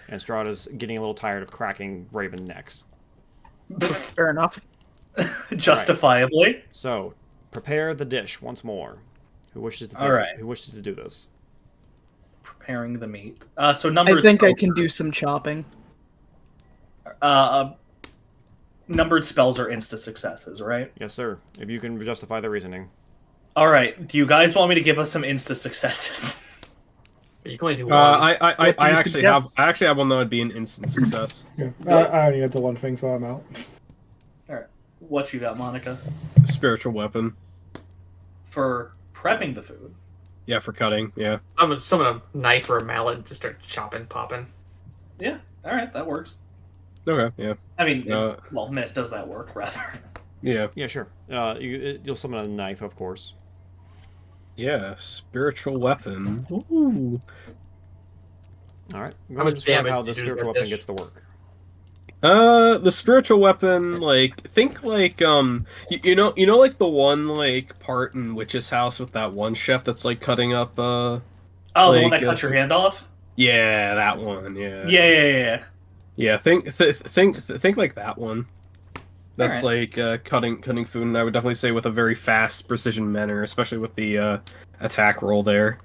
And Strahd is getting a little tired of cracking raven necks. Fair enough. Justifiably. So, prepare the dish once more. Who wishes to Who wishes to do this? Preparing the meat. So numbered. I think I can do some chopping. Numbered spells are insta successes, right? Yes, sir. If you can justify the reasoning. All right. Do you guys want me to give us some insta successes? You can only do one. I actually have one that would be an instant success. Yeah. I only had the one thing, so I'm out. All right. What you got, Monica? Spiritual weapon. For prepping the food. Yeah, for cutting. Yeah. Summon a knife or a mallet and just start chopping, popping. Yeah. All right. That works. Okay. Yeah. I mean, Mist, does that work, rather? Yeah. Yeah, sure. You'll summon a knife, of course. Yeah, spiritual weapon. Ooh. All right. Go How ahead and much describe damage how do the you do spiritual to weapon this? gets to work. The spiritual weapon, like, think like, you know, like the one, like, part in Witch's house with that one chef that's, like, cutting up, Oh, the one like, that cuts your hand off? Yeah, that one, yeah. Yeah. Yeah, think like that one. That's Alright. like cutting food, and I would definitely say with a very fast precision manner, especially with the attack roll there.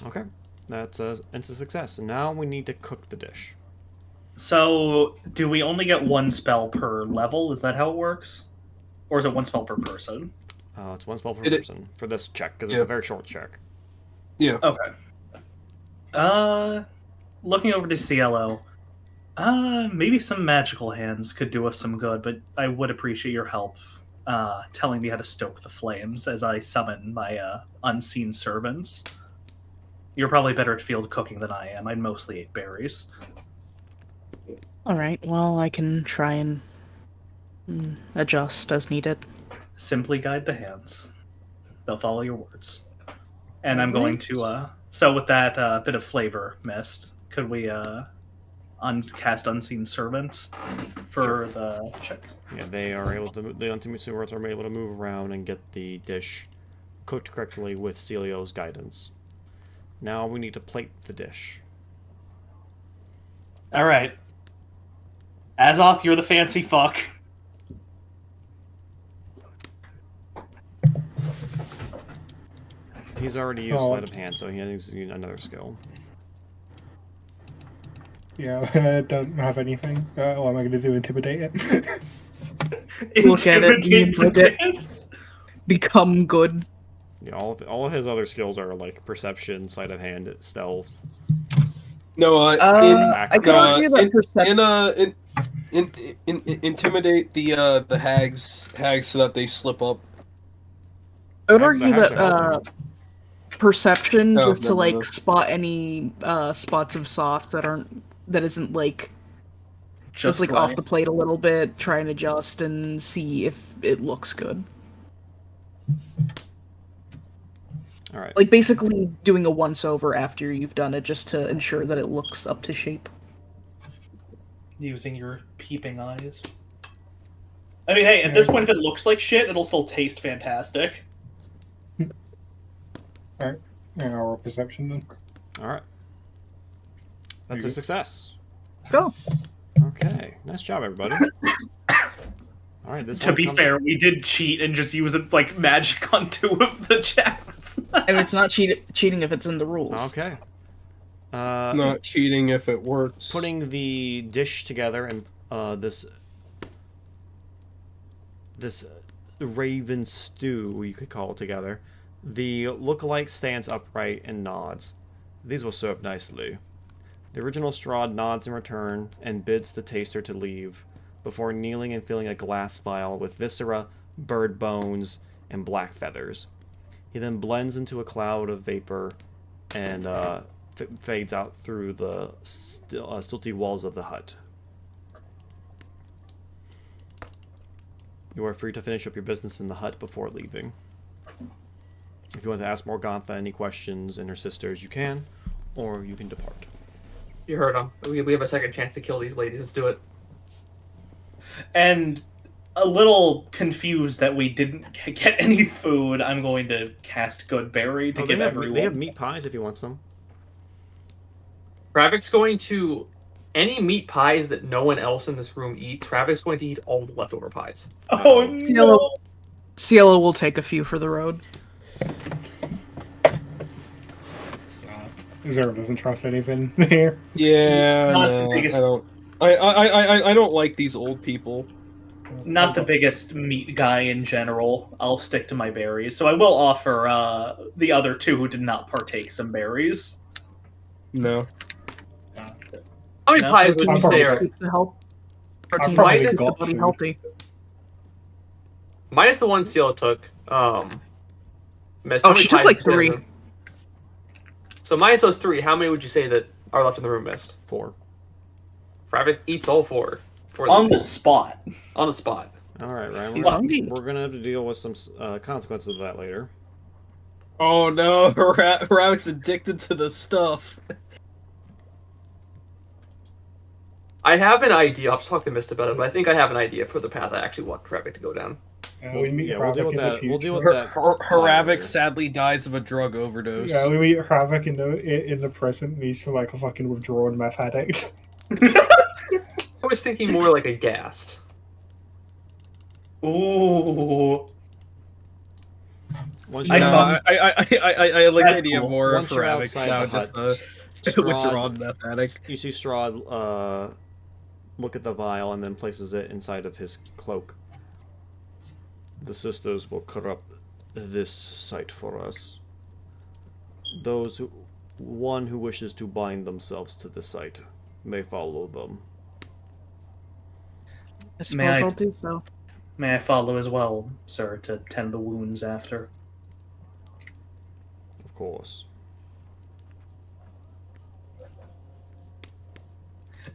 Okay. That's instant success. And now we need to cook the dish. So, do we only get one spell per level? Is that how it works? Or is it one spell per person? It's one spell per It- person for this check, because it's a very short check. Yeah. Okay. Looking over to CLO. Maybe some magical hands could do us some good, but I would appreciate your help telling me how to stoke the flames as I summon my unseen servants. You're probably better at field cooking than I am. I mostly ate berries. Alright, well, I can try and adjust as needed. Simply guide the hands. They'll follow your words. And I'm going to, so with that bit of flavor, Mist, could we cast Unseen Servant for the check? Yeah, they are able to. The unseen servants are able to move around and get the dish cooked correctly with Celio's guidance. Now we need to plate the dish. All right. Azoth, you're the fancy fuck. He's already used sleight of hand, so he needs to use another skill. Yeah, I don't have anything. What am I going to do? Intimidate it? Look at it, Intimidate look the at- dish? Become good. Yeah, all of his other skills are like perception, sleight of hand, stealth. No, I could argue that perception. intimidate the hags so that they slip up. I would I argue have to that help perception No, just to no, like no. spot any spots of sauce that isn't like Just it's like right. off the plate a little bit, try and adjust and see if it looks good. All right. Like basically doing a once over after you've done it just to ensure that it looks up to shape. Using your peeping eyes. I mean, hey, at this point, if it looks like shit, it'll still taste fantastic. Alright. Yeah, I'll roll perception then. All right. That's You a go. success. Go. Okay. Nice job, everybody. All right. This To one be comes- fair, we did cheat and just use it like magic on 2 of the checks. And it's not cheating if it's in the rules. Okay. It's not cheating if it works. Putting the dish together and this raven stew, you could call it together. The lookalike stands upright and nods. These will serve nicely. The original Strahd nods in return and bids the taster to leave, before kneeling and filling a glass vial with viscera, bird bones, and black feathers. He then blends into a cloud of vapor and fades out through the stilty walls of the hut. You are free to finish up your business in the hut before leaving. If you want to ask Morgantha any questions and her sisters, you can, or you can depart. You heard him. We have a second chance to kill these ladies. Let's do it. And a little confused that we didn't get any food, I'm going to cast Goodberry to give everyone. They have meat pies if you want some. Travik's going to... Any meat pies that no one else in this room eats, Travik's going to eat all the leftover pies. Oh no! Cielo will take a few for the road. Zero doesn't trust anything here. Yeah, Not the no, biggest- I don't. I don't like these old people. Not the biggest meat guy in general. I'll stick to my berries. So I will offer the other 2 who did not partake some berries. No. How many No, pies would I'm you say probably- are... Keep the health. I've Protein probably keeps the got body food. healthy. Minus the one Cielo took. Missed. Oh, How many she took pies like did you say 3. in the room? So minus those 3, how many would you say that are left in the room missed? 4. Travik eats all 4. On the spot. On the spot. All right, Ryan. He's hungry. We're gonna have to deal with some consequences of that later. Oh no, Ravik's addicted to the stuff. I have an idea. I'll talk to Mist about it, but I think I have an idea for the path I actually want Travik to go down. We meet Yeah, we'll deal Hravik with in the that. future. We'll deal with that. Haravik sadly dies of a drug overdose. Yeah, we meet Hravik in the present, and he's like a fucking withdrawn meth addict. I was thinking more like a ghast. Ooh. Once I you're, thought- I like the That's idea cool. more Once for you're Ravik outside now, the just hut, withdrawn meth addict. you see Strahd look at the vial and then places it inside of his cloak. The sisters will corrupt this site for us. One who wishes to bind themselves to the site may follow them. I May suppose I- I'll do so. May I follow as well, sir, to tend the wounds after? Of course.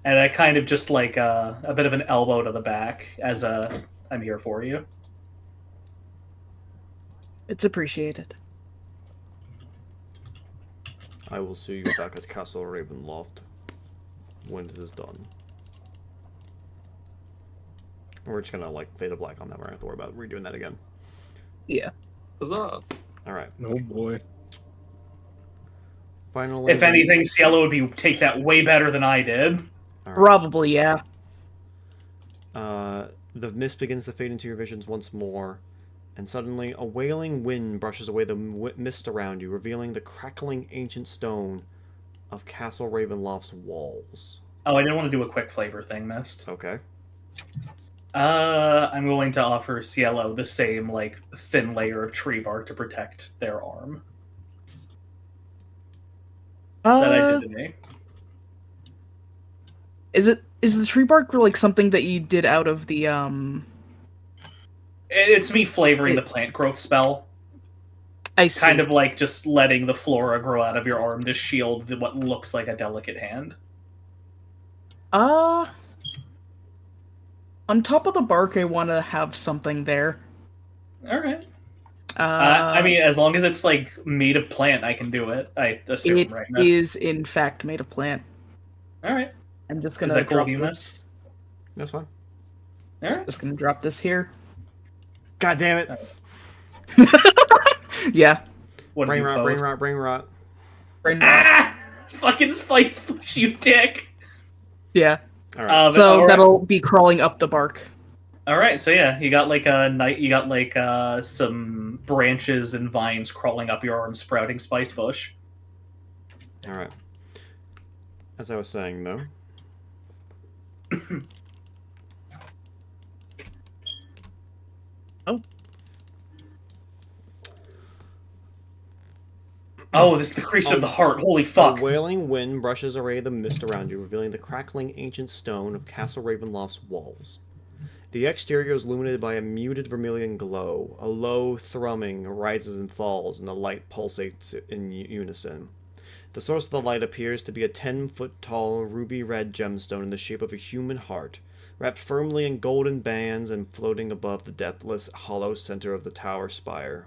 And I kind of just like a bit of an elbow to the back as I'm here for you. It's appreciated. I will see you back at Castle Ravenloft when it is done. We're just gonna like fade to black on that. We're gonna have to worry about redoing that again. Yeah. Huzzah. All right. Oh boy. Finally. If anything, Cielo would take that way better than I did. All right. Probably, yeah. The mist begins to fade into your visions once more, and suddenly a wailing wind brushes away the mist around you, revealing the crackling ancient stone of Castle Ravenloft's walls. Oh, I didn't want to do a quick flavor thing, Mist. Okay. I'm going to offer Cielo the same, like, thin layer of tree bark to protect their arm that I did today. Is the tree bark like something that you did out of the It's me flavoring the plant growth spell. I see. Kind of like just letting the flora grow out of your arm to shield what looks like a delicate hand. On top of the bark, I want to have something there. All right. I mean, as long as it's like made of plant, I can do it. I assume, it right? Miss? is in fact made of plant. All right. I'm just Is gonna that cool drop with you, this. That's fine. All right. Just gonna drop this here. God damn it. Yeah. What Brain do you rot, brain pose? rot, brain rot. Brain rot. Ah! Fucking spice push, you dick. Yeah. All right. So Alright. that'll be crawling up the bark. All right, so yeah, you got like a night. You got like some branches and vines crawling up your arm, sprouting spice bush. All right. As I was saying, though. Oh, this is the creature of the heart. Holy A fuck! wailing wind brushes away the mist around you, revealing the crackling ancient stone of Castle Ravenloft's walls. The exterior is illuminated by a muted vermilion glow. A low thrumming rises and falls, and the light pulsates in unison. The source of the light appears to be a 10-foot tall ruby-red gemstone in the shape of a human heart, wrapped firmly in golden bands and floating above the depthless, hollow center of the tower spire.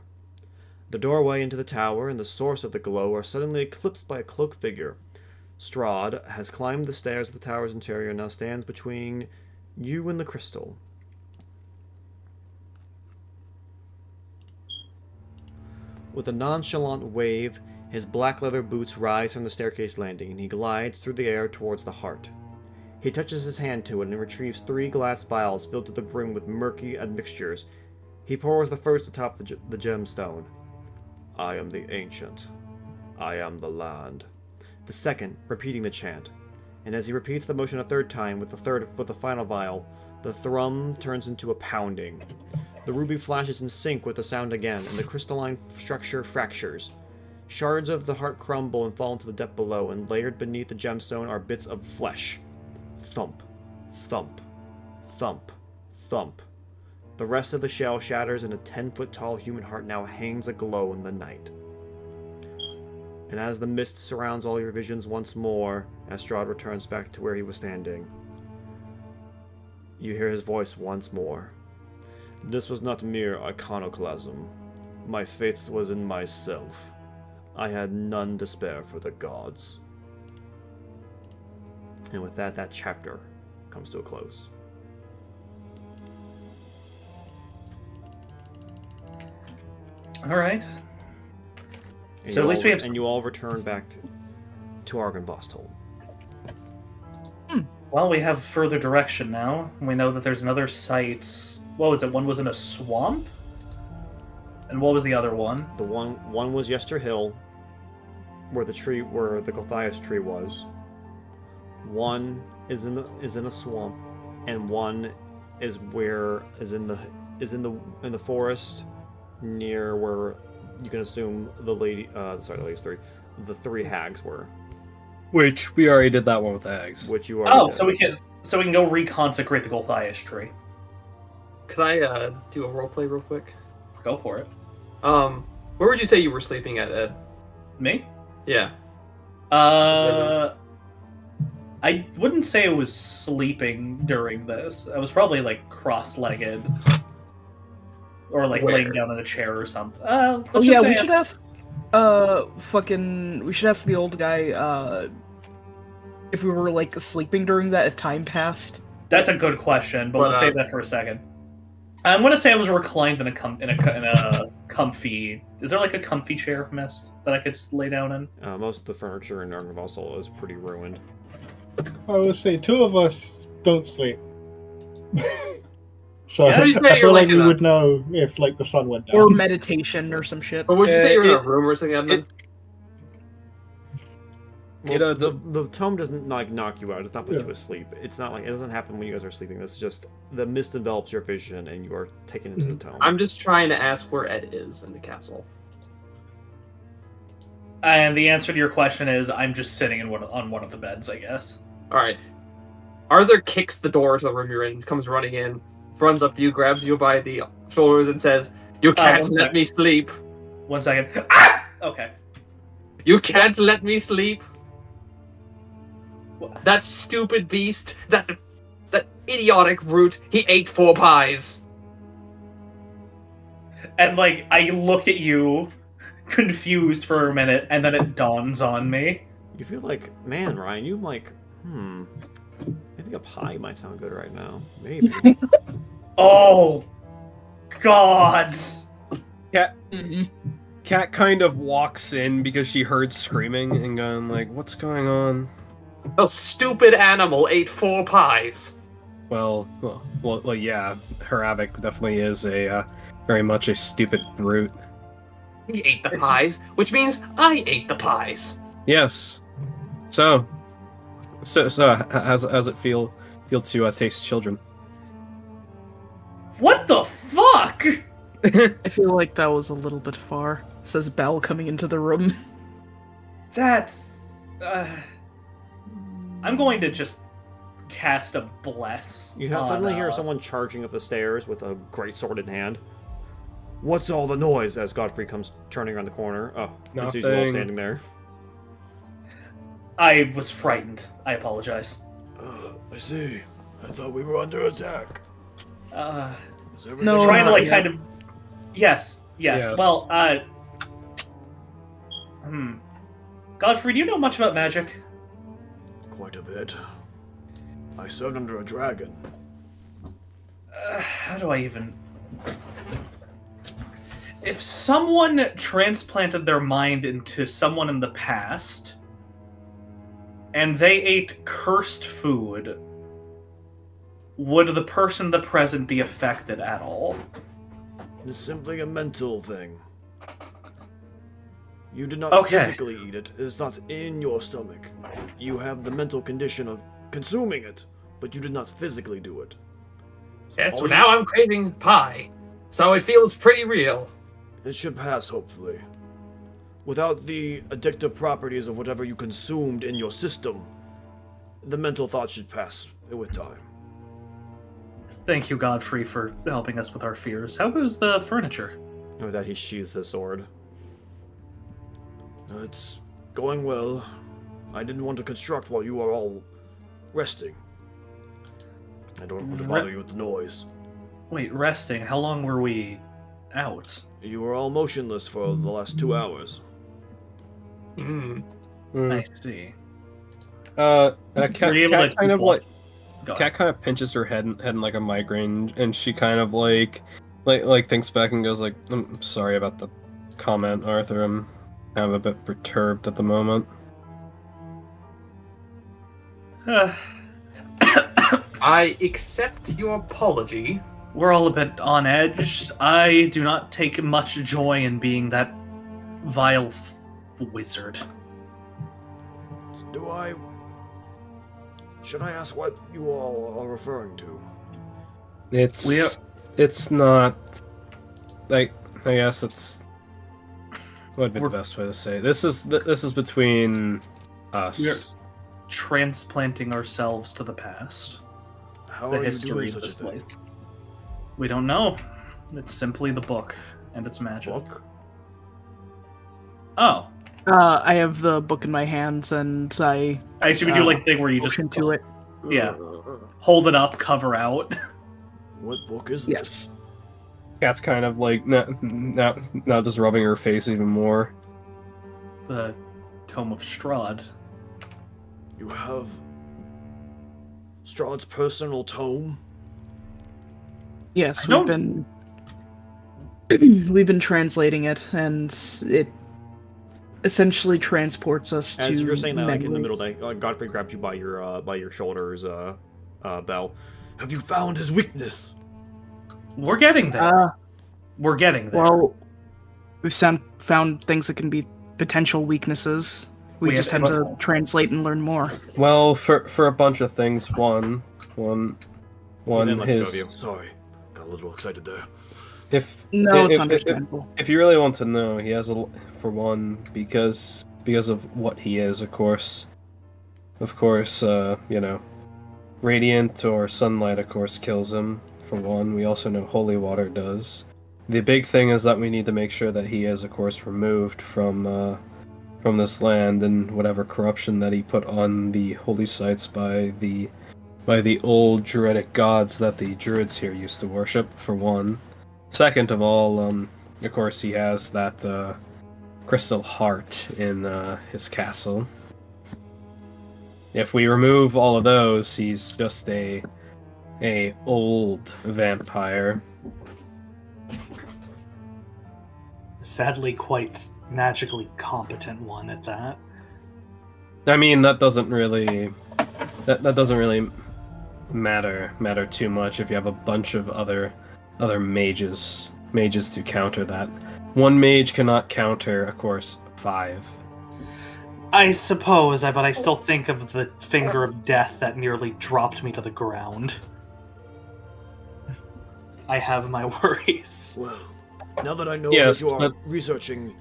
The doorway into the tower and the source of the glow are suddenly eclipsed by a cloaked figure. Strahd has climbed the stairs of the tower's interior and now stands between you and the crystal. With a nonchalant wave, his black leather boots rise from the staircase landing, and he glides through the air towards the heart. He touches his hand to it and retrieves 3 glass vials filled to the brim with murky admixtures. He pours the first atop the gemstone. I am the ancient. I am the land. The second, repeating the chant. And as he repeats the motion a third time with the final vial, the thrum turns into a pounding. The ruby flashes in sync with the sound again, and the crystalline structure fractures. Shards of the heart crumble and fall into the depth below, and layered beneath the gemstone are bits of flesh. Thump, thump, thump, thump. The rest of the shell shatters, and a 10-foot tall human heart now hangs aglow in the night. And as the mist surrounds all your visions once more, as Strahd returns back to where he was standing, you hear his voice once more. This was not mere iconoclasm. My faith was in myself. I had none to spare for the gods. And with that, that chapter comes to a close. All right. And So at least we have. and you all return back to Argynvostold. Well, we have further direction now. We know that there's another site. What was it? One was in a swamp, and what was the other one? The one was Yester Hill, where the Gulthias tree was. One is in a swamp, and one is in the forest near where you can assume the 3 hags were. Which we already did that one with the hags. Which you already Oh, did. so we can go reconsecrate the Gulthias tree. Could I do a roleplay real quick? Go for it. Where would you say you were sleeping at, Ed? Me? Yeah. I wouldn't say I was sleeping during this. I was probably like cross-legged, or like Where? laying down in a chair or something. Oh yeah, we should ask. We should ask the old guy. If we were like sleeping during that, if time passed. That's a good question, but we'll save that for a second. I'm gonna say I was reclined in a comfy. Is there like a comfy chair, Mist, that I could lay down in? Most of the furniture in Argynvostold is pretty ruined. I would say 2 of us don't sleep. So Yeah, you say I you're, feel like, like we in a- would know if like the sun went down. Or meditation or some shit. But would you say you're in a it- room or something, Edmund? Well, the tome doesn't like knock you out. It's not put Yeah. you asleep. It's not like it doesn't happen when you guys are sleeping. This is just the mist envelops your vision and you are taken into the tome. I'm just trying to ask where Ed is in the castle. And the answer to your question is I'm just sitting on one of the beds, I guess. Alright. Arthur kicks the door to the room you're in, comes running in, runs up to you, grabs you by the shoulders, and says, "You can't one let sec. me sleep. 1 second. Ah! Okay. You can't let me sleep. That stupid beast, that idiotic brute, he ate 4 pies." And like I look at you, confused for a minute, and then it dawns on me. You feel like, man, Ryan, you like, maybe a pie might sound good right now. Maybe. Oh, God. Mhm. Cat kind of walks in because she heard screaming and going like, "What's going on?" A stupid animal ate 4 pies. Well, yeah. Hravik definitely is a very much a stupid brute. He ate the pies, which means I ate the pies. Yes. So how's it feel to taste children? What the fuck? I feel like that was a little bit far, says Belle coming into the room. That's. I'm going to just cast a bless. You suddenly hear someone charging up the stairs with a great sword in hand. What's all the noise? As Godfrey comes turning around the corner. Oh, he sees you all Nothing. standing there. I was frightened. I apologize. I see. I thought we were under attack. Is everything No, Trying to not like yet. kind of. Yes. Yes. Well, Godfrey, do you know much about magic? Quite a bit. I served under a dragon. How do I even? If someone transplanted their mind into someone in the past, and they ate cursed food, would the person in the present be affected at all? It's simply a mental thing. You did not Okay. physically eat it. It is not in your stomach. You have the mental condition of consuming it, but you did not physically do it. Yes, All well you- now I'm craving pie. So it feels pretty real. It should pass, hopefully. Without the addictive properties of whatever you consumed in your system, the mental thoughts should pass with time. Thank you, Godfrey, for helping us with our fears. How goes the furniture? With that, he sheathes his sword. It's going well. I didn't want to construct while you are all resting. I don't want to bother you with the noise. Wait, resting? How long were we out? You were all motionless for the last 2 hours. Mm. I see. Cat Were you able to kind of walk- like Go Cat kind of pinches her head in like a migraine, and she kind of like thinks back and goes like, "I'm sorry about the comment, Arthur. I'm kind of a bit perturbed at the moment." ahead. I accept your apology. We're all a bit on edge. I do not take much joy in being that vile wizard. Should I ask what you all are referring to? It's not like, I guess it's what would be the best way to say it? This is between us. We're transplanting ourselves to the past. How The are you history doing of such this a thing? place. We don't know. It's simply the book and its magic. Book? Oh. I have the book in my hands, and I I assume you do like the thing where you just motion to it. Yeah. Hold it up, cover out. What book is Yes. Cat's kind of like now just rubbing her face even more. The Tome of Strahd. this? You have Strahd's personal tome? Yes, I we've don't- been we've been translating it, and it essentially transports us to. As you're saying that, like in the memories. middle, Godfrey grabs you by your shoulders, Belle. Have you found his weakness? We're getting there. Uh, We're getting there. well, we've found things that can be potential weaknesses. We We just have- have to translate and learn more. Well, for a bunch of things. One, Then let's go of you. his Sorry, got a little excited there. if No, it's if- understandable. If you really want to know, he has for one because of what he is, of course. Radiant or sunlight, of course, kills him. For one, we also know holy water does. The big thing is that we need to make sure that he is, of course, removed from this land and whatever corruption that he put on the holy sites by the old druidic gods that the druids here used to worship. For one. Second of all, of course, he has that crystal heart in his castle. If we remove all of those, he's just a old vampire. sadly quite magically competent one at that. I mean, that doesn't really matter too much if you have a bunch of other mages to counter that. One mage cannot counter, of course, 5. I suppose, but I still think of the finger of death that nearly dropped me to the ground. I have my worries. Well, now that I know Yes, that you are but- researching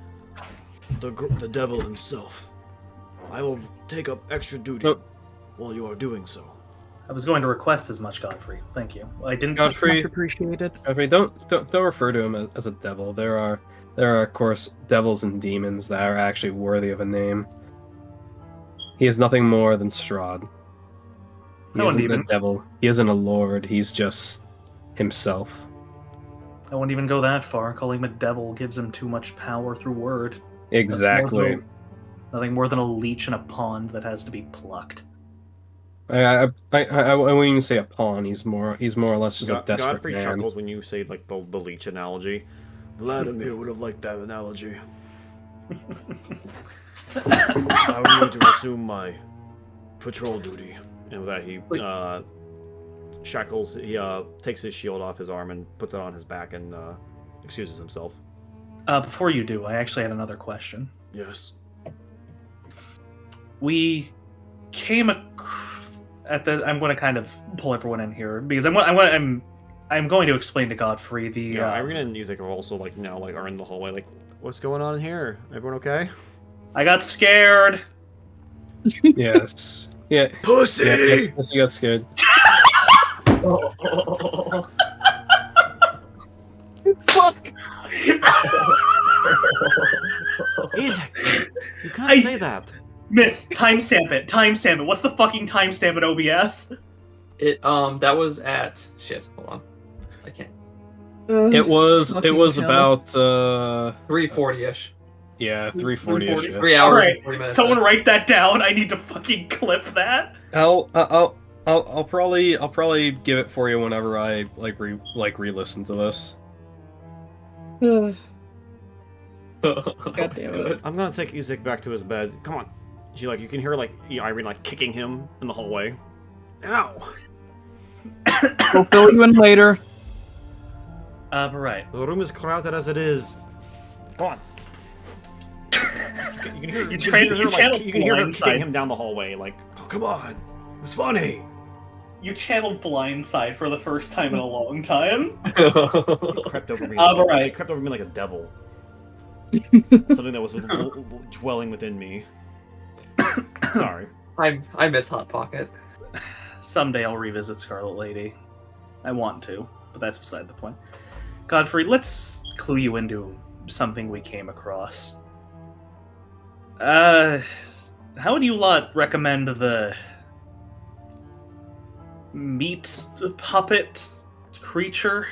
the devil himself, I will take up extra duty Oh. while you are doing so. I was going to request as much, Godfrey. Thank you. I didn't. Godfrey, Much appreciated. don't refer to him as a devil. There are of course devils and demons that are actually worthy of a name. He is nothing more than Strahd. He I wouldn't isn't a even. devil. He isn't a lord. He's just himself. I wouldn't even go that far. Calling him a devil gives him too much power through word. Exactly. Nothing more than a leech in a pond that has to be plucked. I wouldn't even say a pawn. He's more or less just a desperate Godfrey man. chuckles when you say like the leech analogy. Vladimir would have liked that analogy. I would need to resume my patrol duty, and with that he shackles. He takes his shield off his arm and puts it on his back and excuses himself. Before you do, I actually had another question. Yes. We came at the. I'm going to kind of pull everyone in here because I'm going to explain to Godfrey the. Yeah, Irene and Isaac are also like now like are in the hallway. Like, what's going on in here? Everyone okay? I got scared. Yes. Yeah. Pussy. Yeah, yes, he got scared. Fuck! Isaac, you can't say that. Miss, timestamp it. Timestamp it. What's the fucking timestamp at OBS? It that was at shit. Hold on, I can't. It was Fucking about 3:40ish. yeah, 3:40ish. 3:40. Yeah. 3 hours. All right, and 40 minutes. someone write that down. I need to fucking clip that. I'll probably give it for you whenever I re-listen to this. God God damn it. I'm gonna take Isaac back to his bed. Come on. You can hear like Irene like kicking him in the hallway. Ow. We'll fill you in later. Right. The room is crowded as it is. Come on. You can hear, You channeled her Blindside. kicking him down the hallway. Like, oh come on, it's funny. You channeled Blindside for the first time in a long time. He crept over me. Right. He crept over me like a devil. Something that was dwelling within me. Sorry. I miss Hot Pocket. Someday I'll revisit Scarlet Lady. I want to, but that's beside the point. Godfrey, let's clue you into something we came across. How would you lot recommend the meat puppet creature?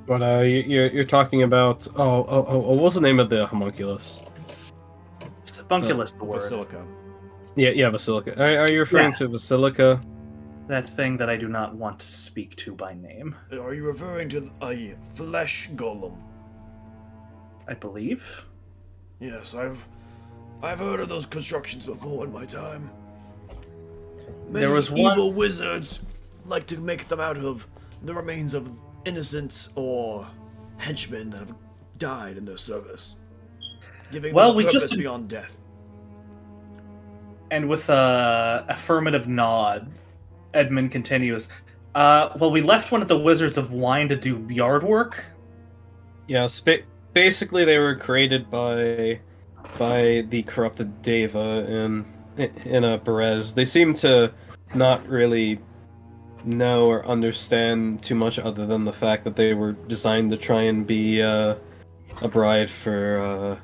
But you're talking about what was the name of the homunculus? Sebunculus, the word. Basilica. Yeah, Basilica. Are you referring Yeah. to Basilica? That thing that I do not want to speak to by name. Are you referring to a flesh golem? I believe. Yes, I've heard of those constructions before in my time. Many There was one- evil wizards like to make them out of the remains of innocents or henchmen that have died in their service, giving Well, them we a purpose just- beyond death. And with a affirmative nod, Edmund continues. Well, we left one of the Wizards of Wine to do yard work. Yeah, basically they were created by the corrupted Deva in Perez. They seem to not really know or understand too much other than the fact that they were designed to try and be a bride for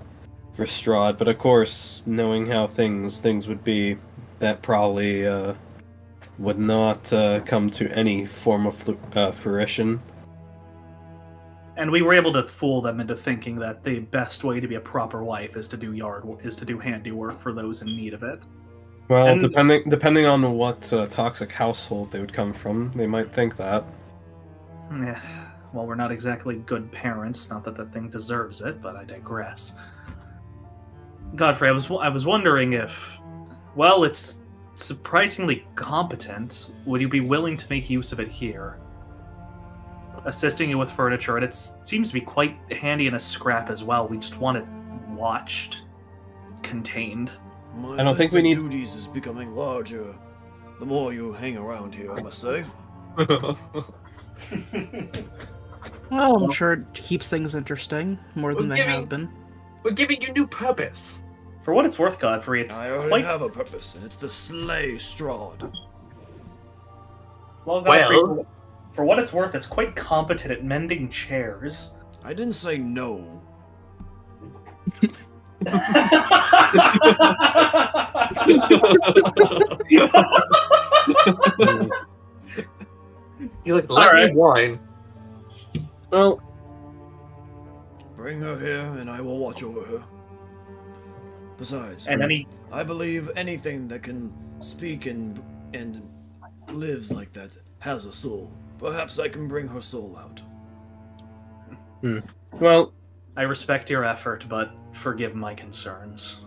Strahd. But of course, knowing how things would be, that probably would not come to any form of fruition. And we were able to fool them into thinking that the best way to be a proper wife is to do handiwork for those in need of it. Well, And- depending on what toxic household they would come from, they might think that. Yeah. well, we're not exactly good parents. Not that the thing deserves it, but I digress. Godfrey, I was wondering if, well, it's surprisingly competent. Would you be willing to make use of it here? Assisting you with furniture, and it seems to be quite handy in a scrap as well. We just want it watched, contained. My I don't think list we of need- duties is becoming larger. The more you hang around here, I must say. Well, I'm sure it keeps things interesting more than We're they giving- have been. We're giving you new purpose. For what it's worth, Godfrey, it's I already quite have a purpose, and it's to slay Strahd. well. Godfrey, Well- for what it's worth, it's quite competent at mending chairs. I didn't say no. You like All let right. me wine. Well, Bring her here, and I will watch over her. Besides, and any I believe anything that can speak and lives like that has a soul. Perhaps I can bring her soul out. well, I respect your effort, but forgive my concerns.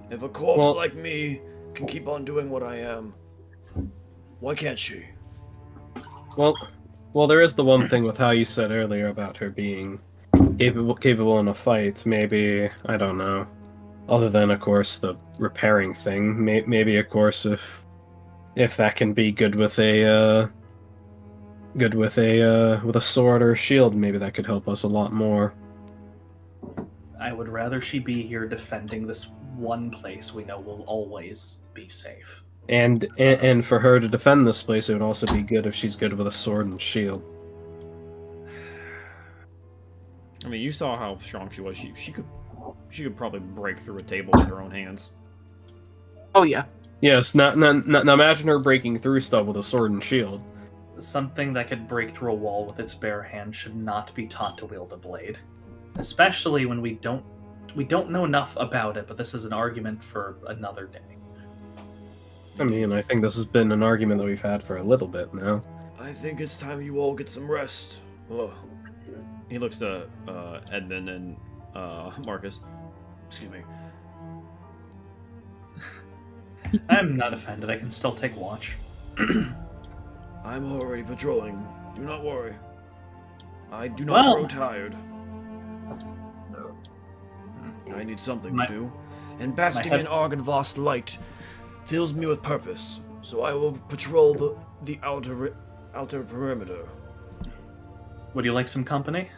If a corpse Well- like me can keep on doing what I am, why can't she? well, there is the one thing with how you said earlier about her being capable in a fight. Maybe, I don't know. Other than, of course, the repairing thing, maybe, of course, if that can be good with a with a sword or a shield, maybe that could help us a lot more. I would rather she be here defending this one place we know will always be safe. And for her to defend this place, it would also be good if she's good with a sword and shield. I mean, you saw how strong she was. She could probably break through a table with her own hands. Oh yeah. Yes, now imagine her breaking through stuff with a sword and shield. Something that could break through a wall with its bare hand should not be taught to wield a blade, especially when we don't know enough about it. But this is an argument for another day. I mean, I think this has been an argument that we've had for a little bit now. I think it's time you all get some rest. Ugh. He looks to Edmund and Marcus. Excuse me. I'm not offended. I can still take watch. I'm already patrolling. Do not worry. I do not Well- grow tired. I need something My- to do, and basking head- in Argynvost light fills me with purpose. So I will patrol the outer perimeter. Would you like some company?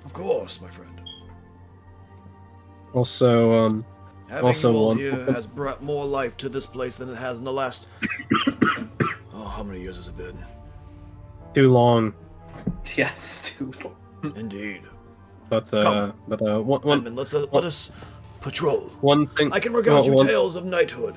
Of course, my friend. Also, Having Also, you all one- here has brought more life to this place than it has in the last. Oh, how many years has it been? too long, Yes, dude. Indeed. but Come. one Edmund, let us patrol. one thing I can recount you one- tales of knighthood.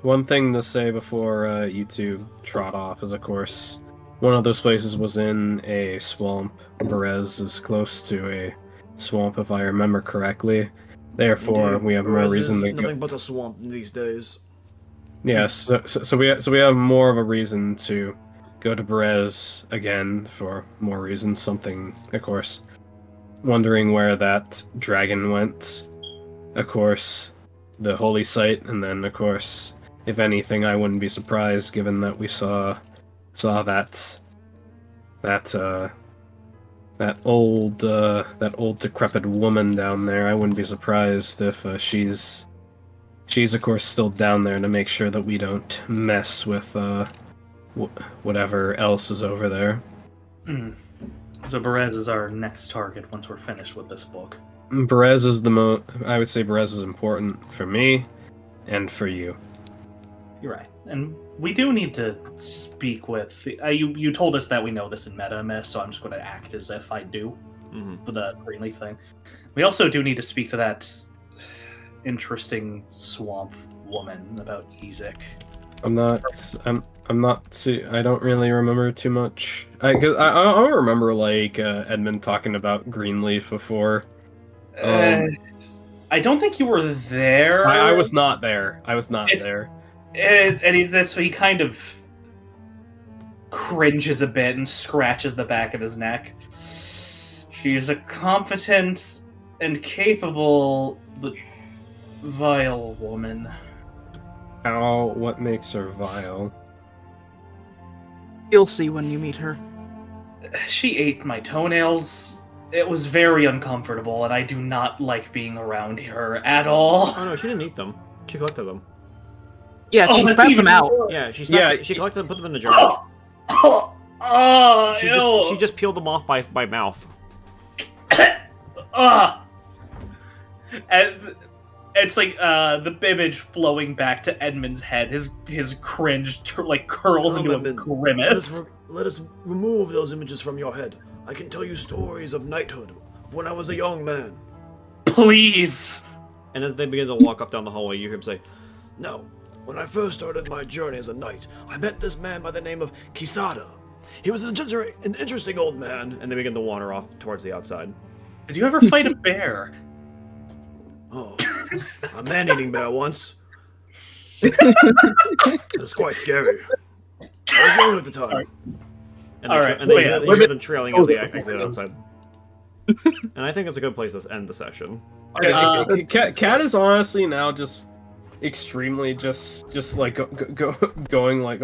One thing to say before you two trot off is, of course, one of those places was in a swamp. Berez is close to a swamp, if I remember correctly. Therefore, Indeed. we have more Perez reason is to go. nothing but a swamp these days. Yes, so we have more of a reason to go to Berez again for more reasons. Something, of course, wondering where that dragon went. Of course, the holy site, and then, of course, if anything, I wouldn't be surprised given that we saw that old decrepit woman down there. I wouldn't be surprised if she's of course still down there to make sure that we don't mess with whatever else is over there. So Berez is our next target once we're finished with this book. Berez is I would say Berez is important for me and for you. You're right. And we do need to speak with... you told us that we know this in Meta Mist, so I'm just going to act as if I do for the Greenleaf thing. We also do need to speak to that interesting swamp woman about Ezek. I'm not too. I don't really remember too much. I remember like Edmund talking about Greenleaf before. I don't think you were there. I was not there. I was not It's- there. And he kind of cringes a bit and scratches the back of his neck. She is a competent and capable, but vile woman. How? What makes her vile? You'll see when you meet her. She ate my toenails. It was very uncomfortable, and I do not like being around her at all. Oh no, she didn't eat them. She collected them. Yeah, she that's spat even them out. worse. Yeah, she collected them, put them in the jar. She just peeled them off by mouth. And it's like the image flowing back to Edmund's head. His cringe curls Come, into a Edmund. grimace. Let us remove those images from your head. I can tell you stories of knighthood, of when I was a young man. Please. And as they begin to walk up down the hallway, you hear him say, "No, when I first started my journey as a knight, I met this man by the name of Kisada. He was an interesting old man." And they begin to wander off towards the outside. Did you ever fight a bear? Oh, a man-eating bear once. It was quite scary. I was young at the time. And All right, and they wait, hear them trailing as they exit outside. And I think it's a good place to end the session. Cat is honestly now just extremely just like going like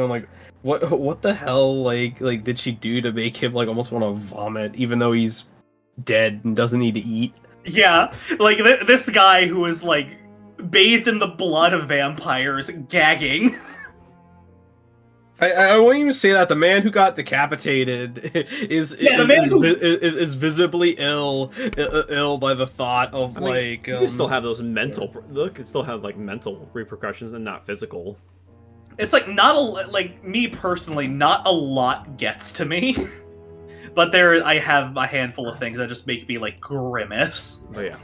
what the hell like did she do to make him like almost want to vomit even though he's dead and doesn't need to eat? Yeah, like this guy who is like bathed in the blood of vampires, gagging. I won't even say that the man who got decapitated is visibly ill by the thought of you can still have those mental. Look, it still have like mental repercussions and not physical. It's like like me personally, not a lot gets to me, but I have a handful of things that just make me like grimace. But yeah,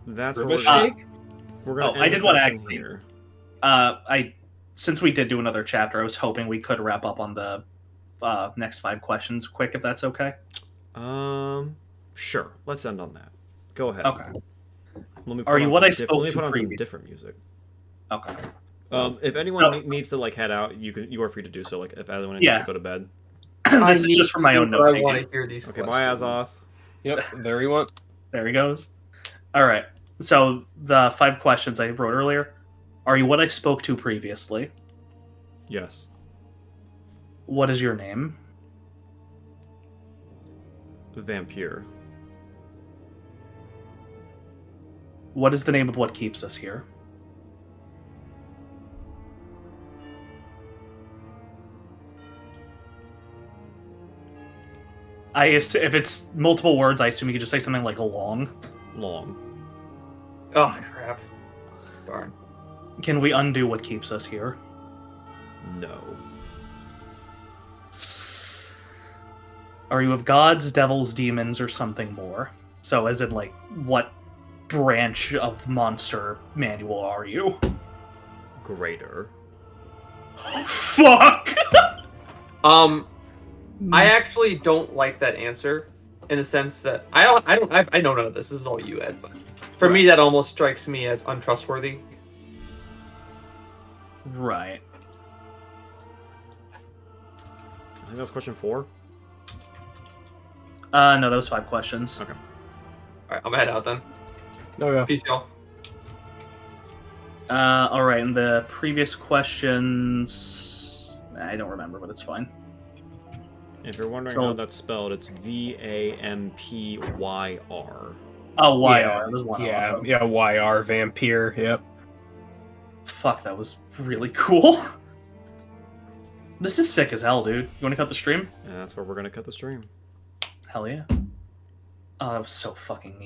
that's what Grimace we're shake? gonna end I the did want to session actually. here. Since we did do another chapter, I was hoping we could wrap up on the next 5 questions quick, if that's okay. Sure. Let's end on that. Go ahead. Okay. Let me Are you what I let spoke me to put on some previous? different music. Okay. If anyone needs to like head out, you are free to do so. Like if anyone needs Yeah. to go to bed. This is just for my own I note. want to hear these Okay. questions. Bye, Azoth. Yep, there he went. There he goes. All right. So the 5 questions I wrote earlier. Are you what I spoke to previously? Yes. What is your name? Vampire. What is the name of what keeps us here? If it's multiple words, I assume you could just say something like long. Long. Oh crap! Darn. Can we undo what keeps us here? No. Are you of gods, devils, demons, or something more? So, as in, like, what branch of monster manual are you? Greater. Fuck! I actually don't like that answer, in the sense that I know none of this. This is all you, Ed. But for me, that almost strikes me as untrustworthy. Right. I think that was question 4. No, that was 5 questions. Okay. All right, I'm gonna head out then. Okay. Peace, y'all. All right, and the previous questions, I don't remember, but it's fine. If you're wondering So- how that's spelled, it's VAMPYR. Oh, YR. Yeah, There's one yeah, off. yeah, YR vampire. Yep. Fuck, that was really cool. This is sick as hell, dude. You want to cut the stream? And that's where we're gonna cut the stream. Hell yeah. Oh, that was so fucking neat.